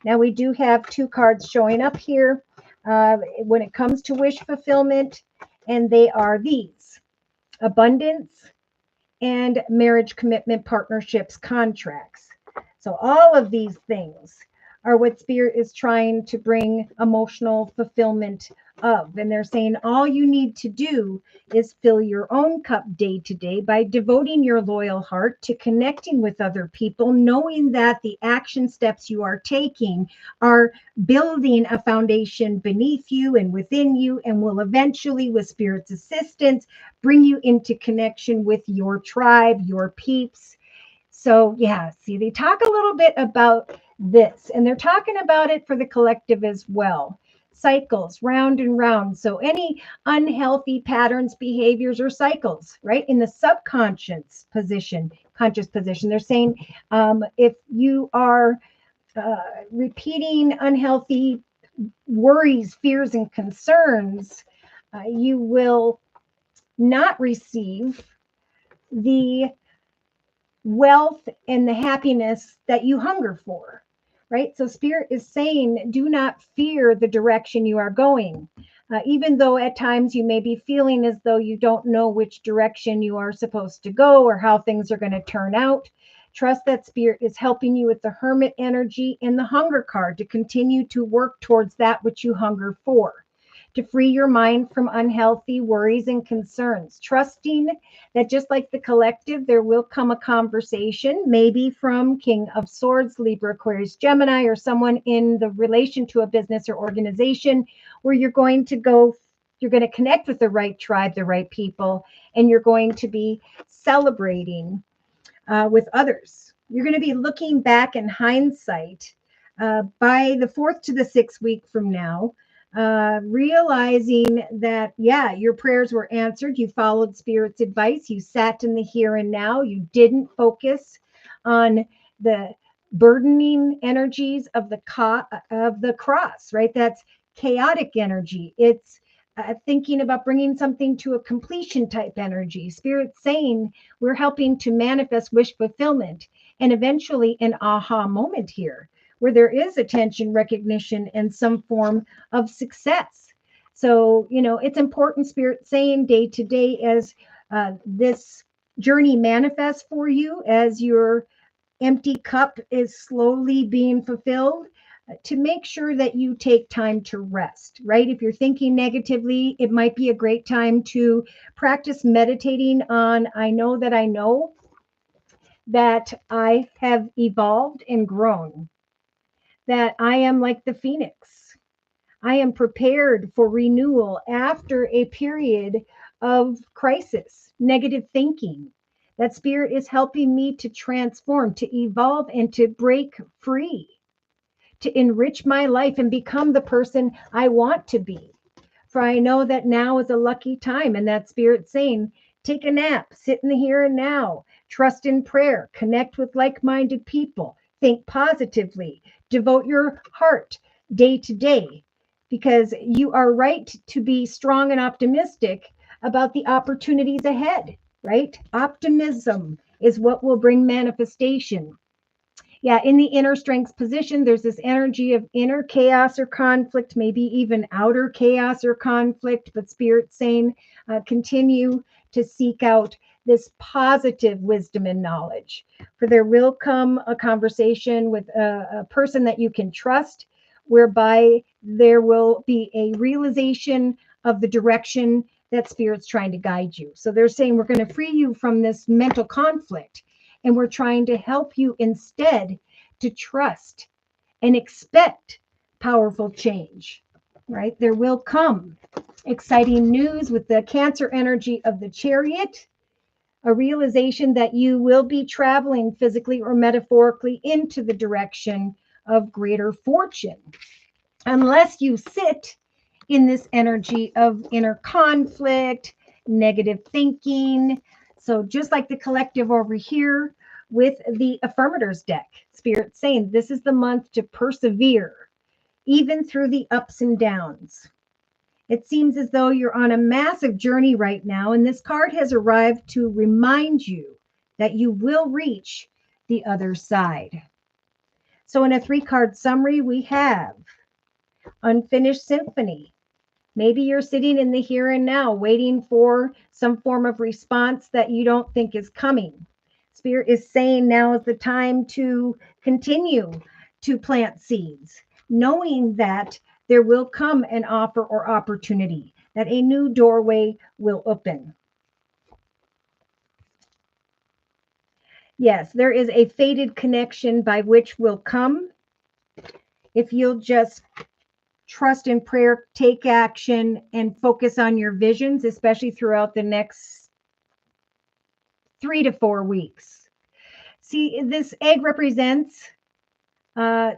Now, we do have two cards showing up here when it comes to wish fulfillment, and they are these: abundance and marriage, commitment, partnerships, contracts. So all of these things are what Spirit is trying to bring emotional fulfillment of. And they're saying all you need to do is fill your own cup day to day by devoting your loyal heart to connecting with other people, knowing that the action steps you are taking are building a foundation beneath you and within you, and will eventually, with Spirit's assistance, bring you into connection with your tribe, your peeps. So, yeah, see, they talk a little bit about this. And they're talking about it for the collective as well. Cycles, round and round. So any unhealthy patterns, behaviors, or cycles, right? In the subconscious position, conscious position, they're saying if you are repeating unhealthy worries, fears, and concerns, you will not receive the wealth and the happiness that you hunger for, right? So Spirit is saying, do not fear the direction you are going. Even though at times you may be feeling as though you don't know which direction you are supposed to go or how things are going to turn out, trust that Spirit is helping you with the Hermit energy and the Hunger card to continue to work towards that which you hunger for, to free your mind from unhealthy worries and concerns, trusting that just like the collective, there will come a conversation, maybe from King of Swords, Libra, Aquarius, Gemini, or someone in the relation to a business or organization where you're going to connect with the right tribe, the right people, and you're going to be celebrating with others. You're going to be looking back in hindsight by the 4th to the 6th week from now, realizing that, yeah, your prayers were answered. You followed Spirit's advice. You sat in the here and now. You didn't focus on the burdening energies of the cross, right? That's chaotic energy. It's thinking about bringing something to a completion type energy. Spirit's saying we're helping to manifest wish fulfillment and eventually an aha moment here where there is attention, recognition, and some form of success. So, it's important, Spirit saying day to day as this journey manifests for you, as your empty cup is slowly being fulfilled, to make sure that you take time to rest, right? If you're thinking negatively, it might be a great time to practice meditating on, I know that I have evolved and grown, that I am like the phoenix. I am prepared for renewal after a period of crisis, negative thinking. That Spirit is helping me to transform, to evolve, and to break free, to enrich my life and become the person I want to be. For I know that now is a lucky time, and that Spirit saying, take a nap, sit in the here and now, trust in prayer, connect with like-minded people, think positively, devote your heart day to day, because you are right to be strong and optimistic about the opportunities ahead, right? Optimism is what will bring manifestation. Yeah, in the inner strengths position, there's this energy of inner chaos or conflict, maybe even outer chaos or conflict, but Spirit saying continue to seek out this positive wisdom and knowledge. For there will come a conversation with a person that you can trust, whereby there will be a realization of the direction that Spirit's trying to guide you. So they're saying we're going to free you from this mental conflict, and we're trying to help you instead to trust and expect powerful change, right? There will come exciting news with the Cancer energy of the Chariot, a realization that you will be traveling physically or metaphorically into the direction of greater fortune, unless you sit in this energy of inner conflict, negative thinking. So just like the collective over here with the affirmators deck, Spirit saying this is the month to persevere, even through the ups and downs. It seems as though you're on a massive journey right now, and this card has arrived to remind you that you will reach the other side. So in a 3-card summary, we have Unfinished Symphony. Maybe you're sitting in the here and now waiting for some form of response that you don't think is coming. Spirit is saying now is the time to continue to plant seeds, knowing that there will come an offer or opportunity, that a new doorway will open. Yes, there is a fated connection by which will come if you'll just trust in prayer, take action, and focus on your visions, especially throughout the next 3 to 4 weeks. See, this egg represents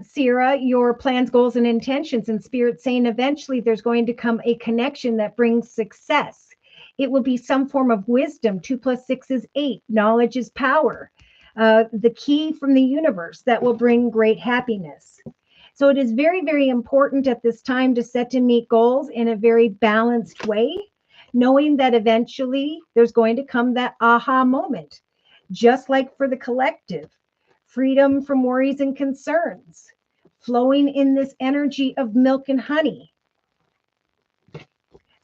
Sierra, your plans, goals, and intentions, and Spirit saying eventually there's going to come a connection that brings success. It will be some form of wisdom. 2 + 6 is 8. Knowledge is power. The key from the universe that will bring great happiness. So it is very, very important at this time to set and meet goals in a very balanced way, knowing that eventually there's going to come that aha moment, just like for the collective. Freedom from worries and concerns, flowing in this energy of milk and honey.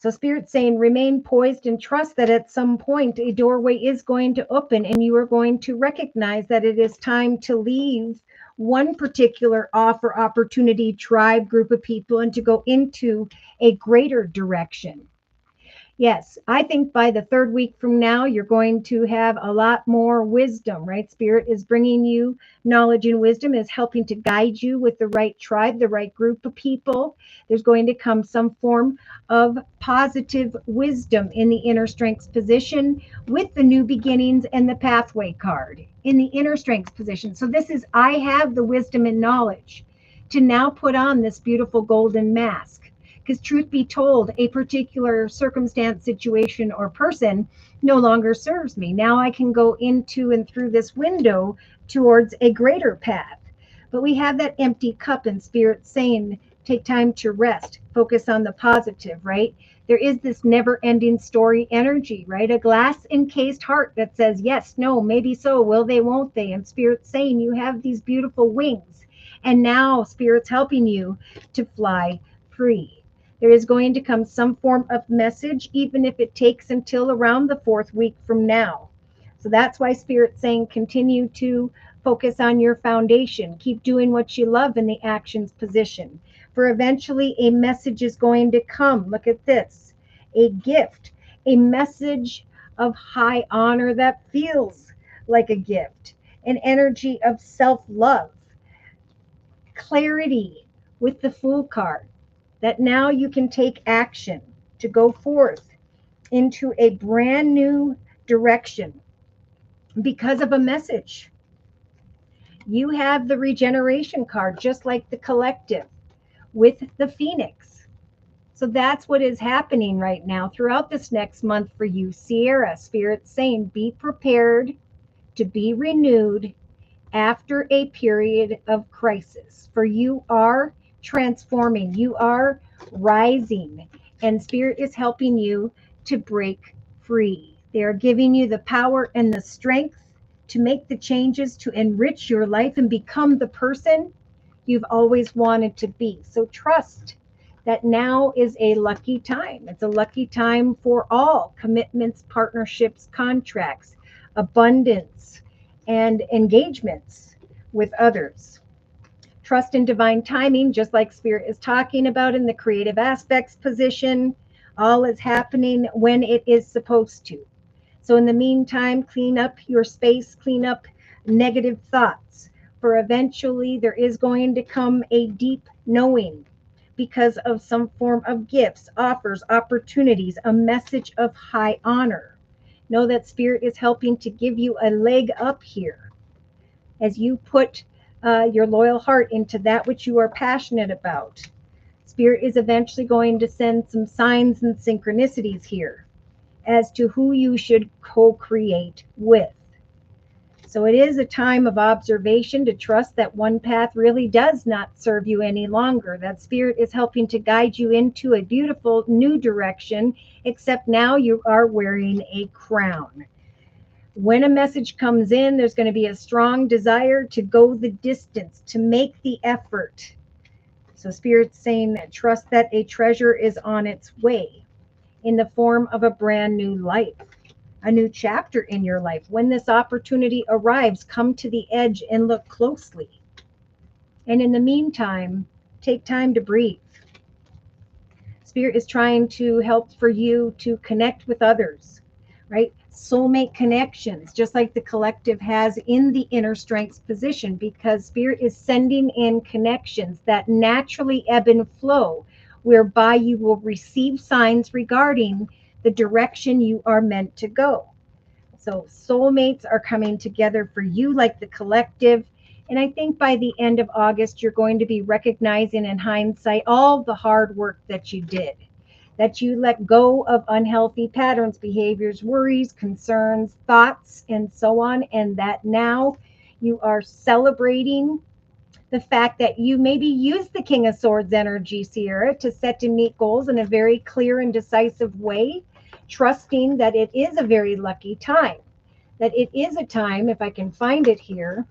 So Spirit's saying remain poised and trust that at some point a doorway is going to open and you are going to recognize that it is time to leave one particular offer, opportunity, tribe, group of people, and to go into a greater direction. Yes, I think by the third week from now, you're going to have a lot more wisdom, right? Spirit is bringing you knowledge and wisdom, is helping to guide you with the right tribe, the right group of people. There's going to come some form of positive wisdom in the inner strengths position with the new beginnings and the pathway card in the inner strengths position. So this is, I have the wisdom and knowledge to now put on this beautiful golden mask. Because truth be told, a particular circumstance, situation, or person no longer serves me. Now I can go into and through this window towards a greater path. But we have that empty cup in Spirit saying, take time to rest, focus on the positive, right? There is this never ending story energy, right? A glass encased heart that says, yes, no, maybe so, will they, won't they? And Spirit's saying you have these beautiful wings. And now Spirit's helping you to fly free. There is going to come some form of message, even if it takes until around the fourth week from now. So that's why Spirit's saying continue to focus on your foundation. Keep doing what you love in the actions position. For eventually a message is going to come. Look at this. A gift, a message of high honor that feels like a gift. An energy of self-love. Clarity with the Fool card. That now you can take action to go forth into a brand new direction because of a message. You have the regeneration card, just like the collective with the Phoenix. So that's what is happening right now throughout this next month for you, Sierra. Spirit's saying be prepared to be renewed after a period of crisis. For you are transforming, you are rising, and Spirit is helping you to break free. They are giving you the power and the strength to make the changes to enrich your life and become the person you've always wanted to be. So trust that now is a lucky time. It's a lucky time for all commitments, partnerships, contracts, abundance, and engagements with others. Trust in divine timing, just like Spirit is talking about in the creative aspects position. All is happening when it is supposed to. So in the meantime, clean up your space, clean up negative thoughts, for eventually there is going to come a deep knowing because of some form of gifts, offers, opportunities, a message of high honor. Know that Spirit is helping to give you a leg up here as you put your loyal heart into that which you are passionate about. Spirit is eventually going to send some signs and synchronicities here as to who you should co-create with. So it is a time of observation to trust that one path really does not serve you any longer. That Spirit is helping to guide you into a beautiful new direction, except now you are wearing a crown. When a message comes in, there's going to be a strong desire to go the distance, to make the effort. So Spirit's saying that trust that a treasure is on its way in the form of a brand new life, a new chapter in your life. When this opportunity arrives, come to the edge and look closely. And in the meantime, take time to breathe. Spirit is trying to help for you to connect with others, right? Soulmate connections, just like the collective has in the inner strengths position, because Spirit is sending in connections that naturally ebb and flow, whereby you will receive signs regarding the direction you are meant to go. So soulmates are coming together for you, like the collective. And I think by the end of August, you're going to be recognizing in hindsight all the hard work that you did, that you let go of unhealthy patterns, behaviors, worries, concerns, thoughts, and so on. And that now you are celebrating the fact that you maybe use the King of Swords energy, Sierra, to set and meet goals in a very clear and decisive way, trusting that it is a very lucky time, that it is a time, if I can find it here,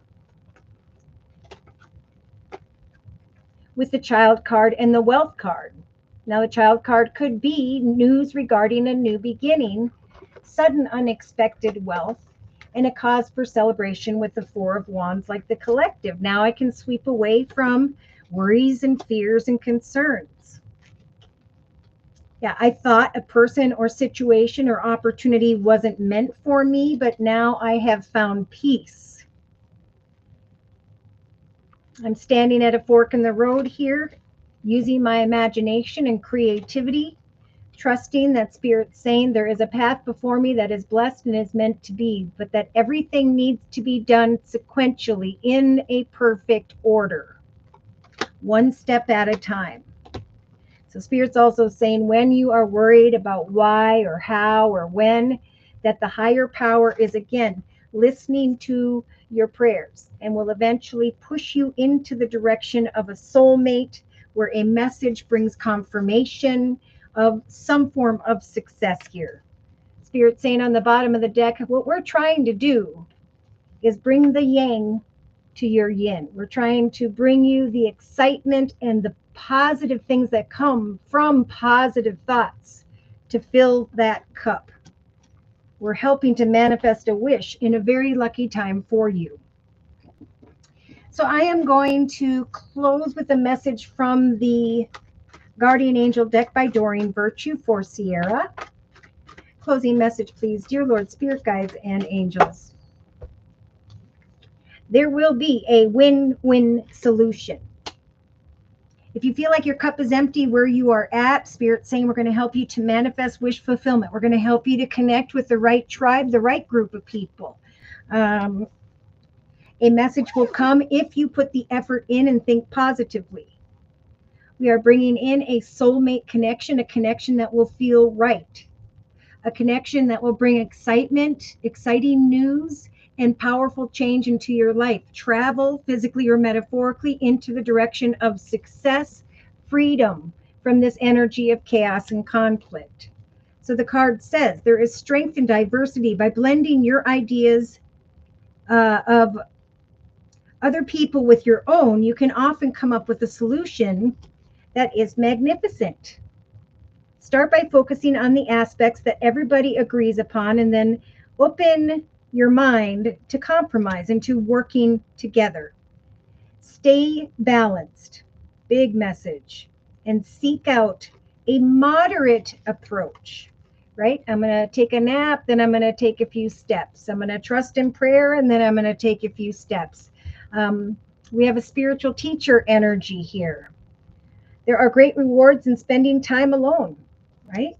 with the Child card and the Wealth card. Now, the Child card could be news regarding a new beginning, sudden unexpected wealth, and a cause for celebration with the Four of Wands, like the collective. Now I can sweep away from worries and fears and concerns. Yeah, I thought a person or situation or opportunity wasn't meant for me, but now I have found peace. I'm standing at a fork in the road here, using my imagination and creativity, trusting that Spirit's saying there is a path before me that is blessed and is meant to be, but that everything needs to be done sequentially in a perfect order, one step at a time. So Spirit's also saying when you are worried about why or how or when, that the higher power is again listening to your prayers and will eventually push you into the direction of a soulmate where a message brings confirmation of some form of success here. Spirit saying on the bottom of the deck, what we're trying to do is bring the yang to your yin. We're trying to bring you the excitement and the positive things that come from positive thoughts to fill that cup. We're helping to manifest a wish in a very lucky time for you. So I am going to close with a message from the Guardian Angel deck by Doreen Virtue for Sierra. Closing message, please. Dear Lord, Spirit Guides, and Angels. There will be a win-win solution. If you feel like your cup is empty where you are at, Spirit's saying we're going to help you to manifest wish fulfillment. We're going to help you to connect with the right tribe, the right group of people. A message will come if you put the effort in and think positively. We are bringing in a soulmate connection, a connection that will feel right, a connection that will bring excitement, exciting news, and powerful change into your life. Travel, physically or metaphorically, into the direction of success, freedom from this energy of chaos and conflict. So the card says there is strength and diversity by blending your ideas of other people with your own. You can often come up with a solution that is magnificent. Start by focusing on the aspects that everybody agrees upon, and then open your mind to compromise and to working together. Stay balanced, big message, and seek out a moderate approach, right? I'm going to take a nap, then I'm going to take a few steps. I'm going to trust in prayer, and then I'm going to take a few steps. We have a spiritual teacher energy here. There are great rewards in spending time alone, right?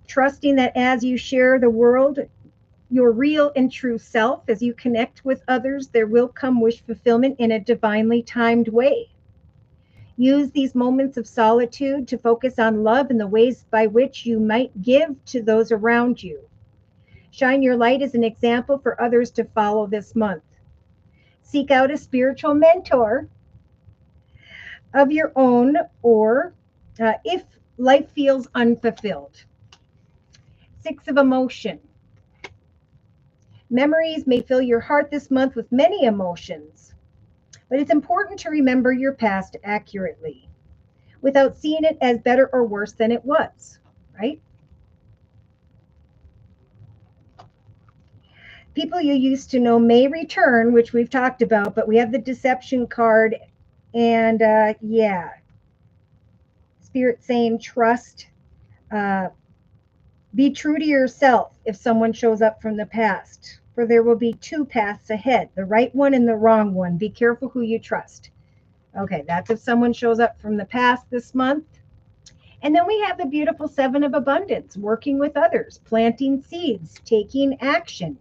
Trusting that as you share the world, your real and true self, as you connect with others, there will come wish fulfillment in a divinely timed way. Use these moments of solitude to focus on love and the ways by which you might give to those around you. Shine your light as an example for others to follow this month. Seek out a spiritual mentor of your own, or if life feels unfulfilled. Six of emotion. Memories may fill your heart this month with many emotions, but it's important to remember your past accurately without seeing it as better or worse than it was, right? People you used to know may return, which we've talked about, but we have the deception card, and yeah, Spirit saying trust, be true to yourself if someone shows up from the past, for there will be two paths ahead, the right one and the wrong one. Be careful who you trust. Okay, that's if someone shows up from the past this month. And then we have the beautiful Seven of Abundance, working with others, planting seeds, taking action.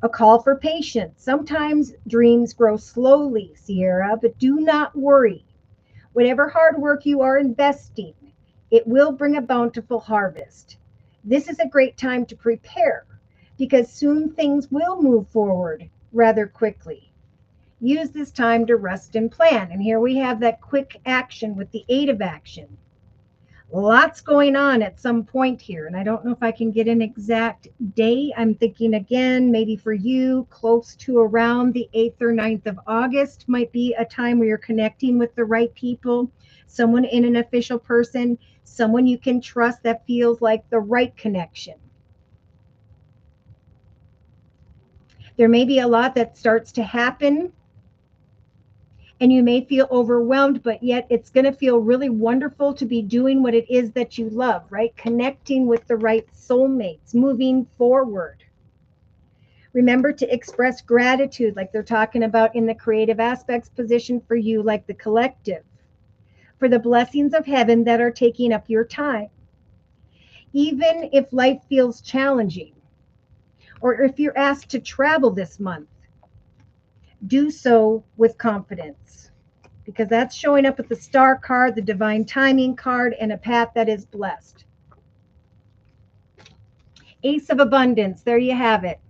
A call for patience. Sometimes dreams grow slowly, Sierra, but do not worry. Whatever hard work you are investing, it will bring a bountiful harvest. This is a great time to prepare because soon things will move forward rather quickly. Use this time to rest and plan. And here we have that quick action with the 8 of action. Lots going on at some point here. And I don't know if I can get an exact day. I'm thinking again, maybe for you, close to around the 8th or 9th of August might be a time where you're connecting with the right people, someone in an official person, someone you can trust that feels like the right connection. There may be a lot that starts to happen and you may feel overwhelmed, but yet it's going to feel really wonderful to be doing what it is that you love, right? Connecting with the right soulmates, moving forward. Remember to express gratitude, like they're talking about in the creative aspects position for you, like the collective, for the blessings of heaven that are taking up your time. Even if life feels challenging, or if you're asked to travel this month, do so with confidence, because that's showing up with the star card, the divine timing card, and a path that is blessed. Ace of abundance, there you have it.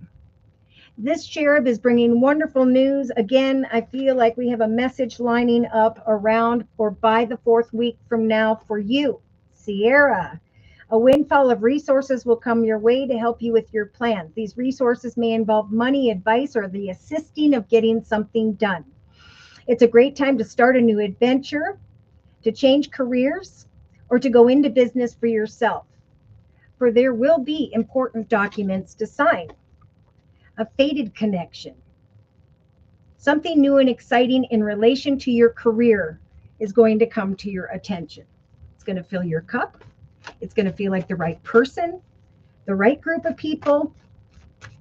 This cherub is bringing wonderful news. Again, I feel like we have a message lining up around or by the 4th week from now for you, Sierra. A windfall of resources will come your way to help you with your plans. These resources may involve money, advice, or the assisting of getting something done. It's a great time to start a new adventure, to change careers, or to go into business for yourself. For there will be important documents to sign. A fated connection. Something new and exciting in relation to your career is going to come to your attention. It's going to fill your cup. It's going to feel like the right person, the right group of people,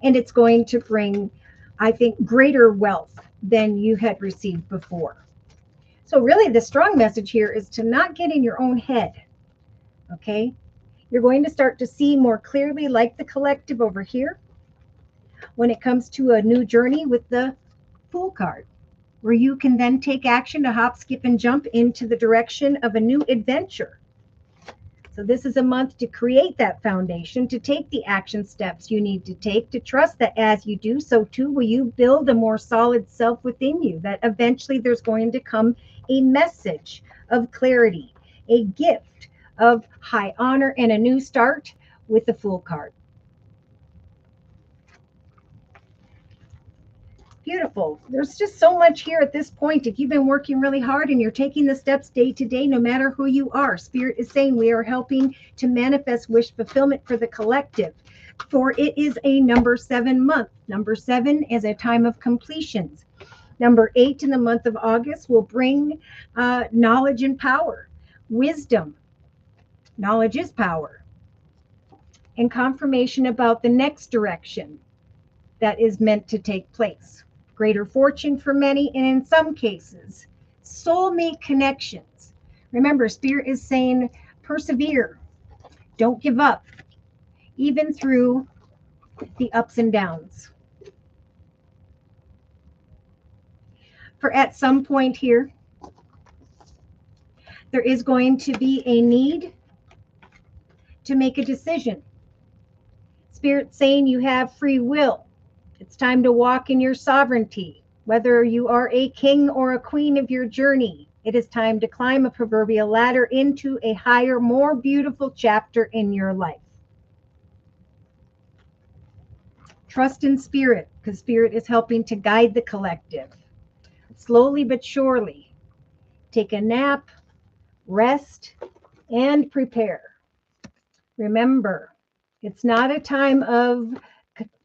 and it's going to bring, I think, greater wealth than you had received before. So really the strong message here is to not get in your own head, okay? You're going to start to see more clearly, like the collective over here, when it comes to a new journey with the Fool card, where you can then take action to hop, skip, and jump into the direction of a new adventure. So this is a month to create that foundation, to take the action steps you need to take, to trust that as you do so too, will you build a more solid self within you, that eventually there's going to come a message of clarity, a gift of high honor, and a new start with the Fool card. Beautiful. There's just so much here at this point. If you've been working really hard and you're taking the steps day to day, no matter who you are, Spirit is saying we are helping to manifest wish fulfillment for the collective. For it is a number 7 month. Number 7 is a time of completions. Number 8 in the month of August will bring knowledge and power, wisdom. Knowledge is power. And confirmation about the next direction that is meant to take place. Greater fortune for many, and in some cases, soulmate connections. Remember, Spirit is saying persevere, don't give up, even through the ups and downs. For at some point here, there is going to be a need to make a decision. Spirit saying you have free will. It's time to walk in your sovereignty. Whether you are a king or a queen of your journey, it is time to climb a proverbial ladder into a higher, more beautiful chapter in your life. Trust in Spirit, because Spirit is helping to guide the collective. Slowly but surely, take a nap, rest, and prepare. Remember, it's not a time of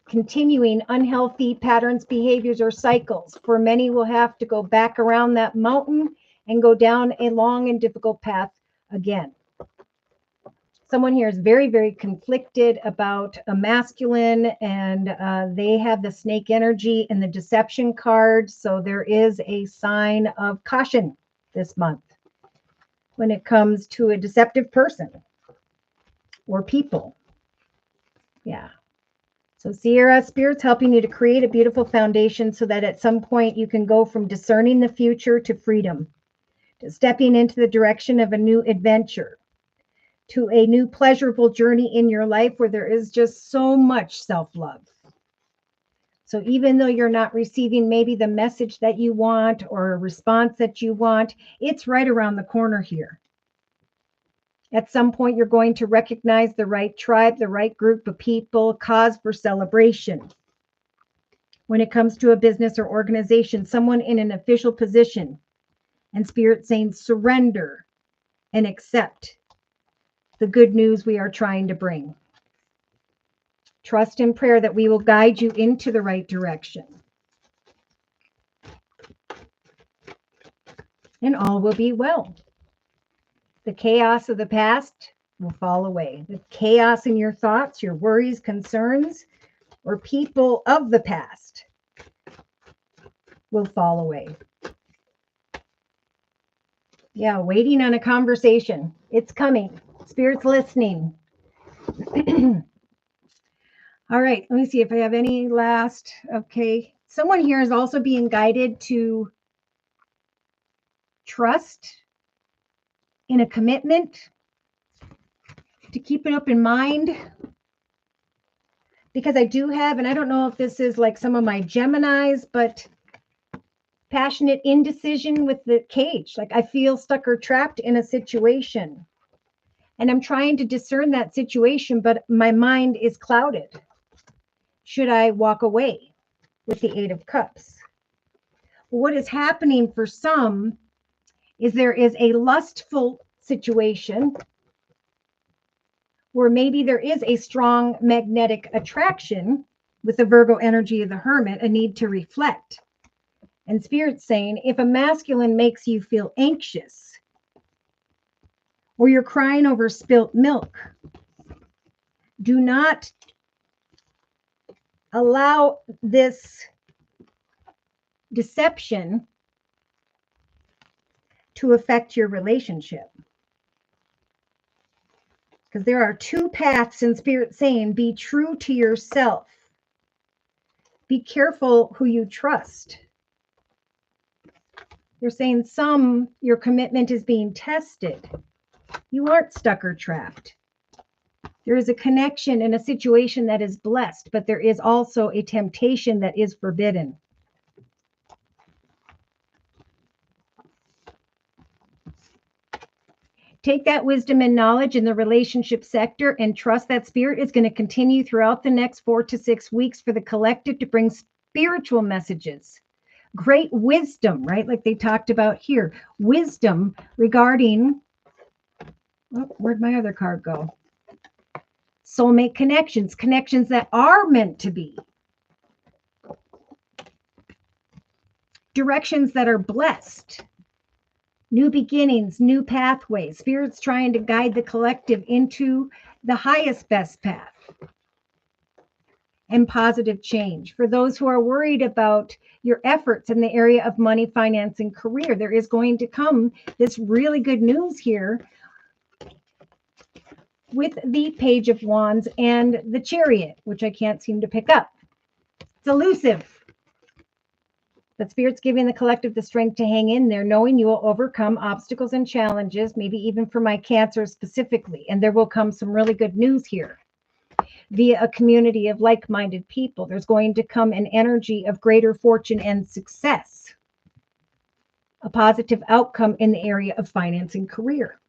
continuing unhealthy patterns, behaviors, or cycles. For many will have to go back around that mountain and go down a long and difficult path again. Someone here is very, very conflicted about a masculine, and they have the snake energy and the deception card. So there is a sign of caution this month when it comes to a deceptive person or people. Yeah. So Sierra, Spirit's helping you to create a beautiful foundation so that at some point you can go from discerning the future to freedom, to stepping into the direction of a new adventure, to a new pleasurable journey in your life where there is just so much self-love. So even though you're not receiving maybe the message that you want or a response that you want, it's right around the corner here. At some point, you're going to recognize the right tribe, the right group of people, cause for celebration. When it comes to a business or organization, someone in an official position, and Spirit saying surrender and accept the good news we are trying to bring. Trust in prayer that we will guide you into the right direction. And all will be well. The chaos of the past will fall away. The chaos in your thoughts, your worries, concerns, or people of the past will fall away. Yeah, waiting on a conversation. It's coming. Spirit's listening. All right, let me see if I have any last. Okay. Someone here is also being guided to trust in a commitment, to keep it up in mind. Because I do have, and I don't know if this is like some of my Geminis, but passionate indecision with the cage. Like I feel stuck or trapped in a situation. And I'm trying to discern that situation, but my mind is clouded. Should I walk away with the Eight of Cups? What is happening for some is there is a lustful situation where maybe there is a strong magnetic attraction with the Virgo energy of the Hermit, a need to reflect. And Spirit's saying, if a masculine makes you feel anxious, or you're crying over spilt milk, do not allow this deception to affect your relationship. Because there are two paths in Spirit saying, be true to yourself. Be careful who you trust. They're saying your commitment is being tested. You aren't stuck or trapped. There is a connection in a situation that is blessed, but there is also a temptation that is forbidden. Take that wisdom and knowledge in the relationship sector and trust that Spirit is going to continue throughout the next 4 to 6 weeks for the collective to bring spiritual messages. Great wisdom, right? Like they talked about here. Wisdom regarding, where'd my other card go? Soulmate connections, connections that are meant to be. Directions that are blessed. New beginnings, new pathways. Spirit's trying to guide the collective into the highest, best path and positive change. For those who are worried about your efforts in the area of money, finance, and career, there is going to come this really good news here with the Page of Wands and the Chariot, which I can't seem to pick up. It's elusive. But Spirit's giving the collective the strength to hang in there, knowing you will overcome obstacles and challenges, maybe even for my Cancer specifically. And there will come some really good news here via a community of like-minded people. There's going to come an energy of greater fortune and success, a positive outcome in the area of finance and career.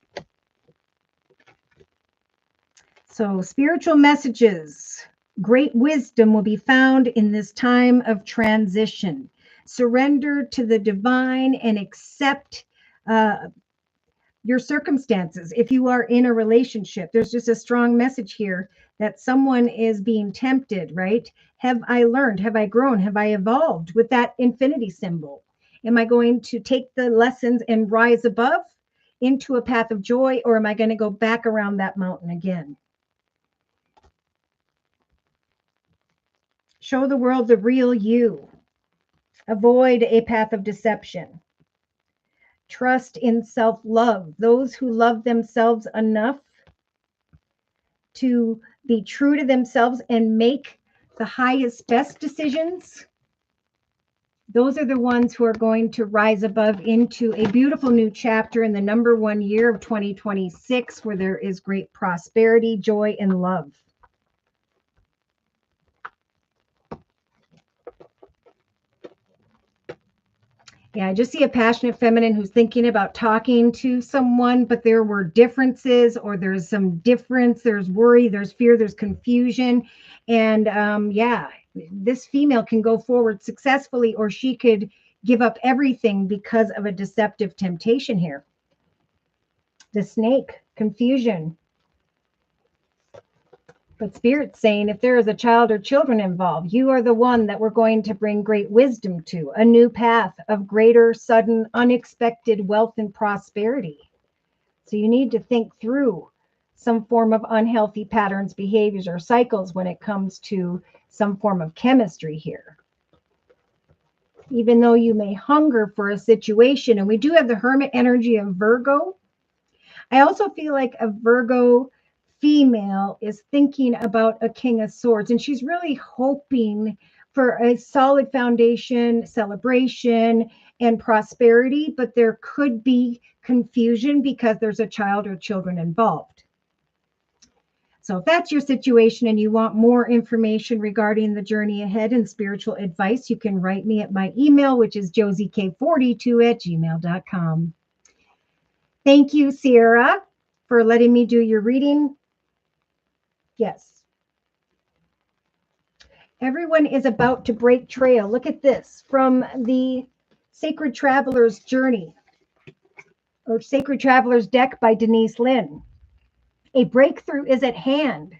So spiritual messages, great wisdom will be found in this time of transition. Surrender to the divine and accept your circumstances. If you are in a relationship, there's just a strong message here that someone is being tempted, right? Have I learned? Have I grown? Have I evolved with that infinity symbol? Am I going to take the lessons and rise above into a path of joy, or am I going to go back around that mountain again? Show the world the real you. Avoid a path of deception. Trust in self-love. Those who love themselves enough to be true to themselves and make the highest, best decisions, those are the ones who are going to rise above into a beautiful new chapter in the number one year of 2026, where there is great prosperity, joy, and love. Yeah, I just see a passionate feminine who's thinking about talking to someone, but there were differences, or there's some difference, there's worry, there's fear, there's confusion. And yeah, this female can go forward successfully, or she could give up everything because of a deceptive temptation here. The snake, confusion. But Spirit's saying if there is a child or children involved, you are the one that we're going to bring great wisdom to, a new path of greater, sudden, unexpected wealth and prosperity. So you need to think through some form of unhealthy patterns, behaviors, or cycles when it comes to some form of chemistry here. Even though you may hunger for a situation, and we do have the Hermit energy of Virgo, I also feel like a Virgo female is thinking about a King of Swords, and she's really hoping for a solid foundation, celebration, and prosperity, but there could be confusion because there's a child or children involved. So if that's your situation and you want more information regarding the journey ahead and spiritual advice, you can write me at my email, which is JosieK42@gmail.com. Thank you, Sierra, for letting me do your reading. Yes. Everyone is about to break trail. Look at this from the Sacred Traveler's Journey, or Sacred Traveler's Deck by Denise Lynn. A breakthrough is at hand.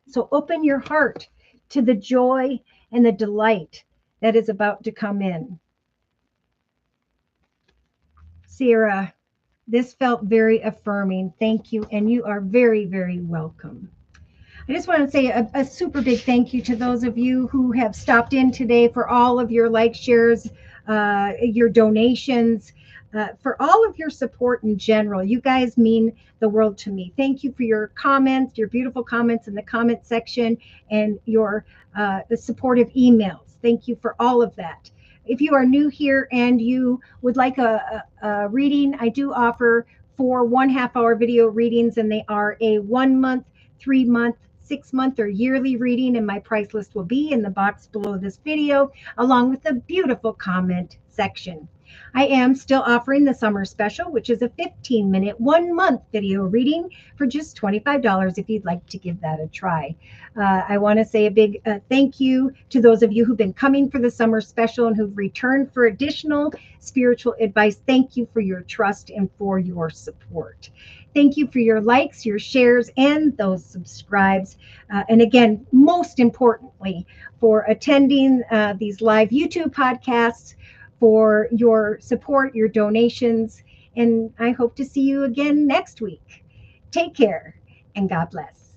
So open your heart to the joy and the delight that is about to come in. Sierra, this felt very affirming. Thank you. And you are very, very welcome. I just want to say a super big thank you to those of you who have stopped in today, for all of your likes, shares, your donations, for all of your support in general. You guys mean the world to me. Thank you for your comments, your beautiful comments in the comment section, and your the supportive emails. Thank you for all of that. If you are new here and you would like a reading, I do offer 4 1/2-hour video readings, and they are a 1 month, 3 month, 6 month, or yearly reading, and my price list will be in the box below this video, along with the beautiful comment section. I am still offering the summer special, which is a 15-minute, 1 month video reading for just $25 if you'd like to give that a try. I want to say a big thank you to those of you who've been coming for the summer special and who've returned for additional spiritual advice. Thank you for your trust and for your support. Thank you for your likes, your shares, and those subscribes. And again, most importantly, for attending these live YouTube podcasts, for your support, your donations, and I hope to see you again next week. Take care, and God bless.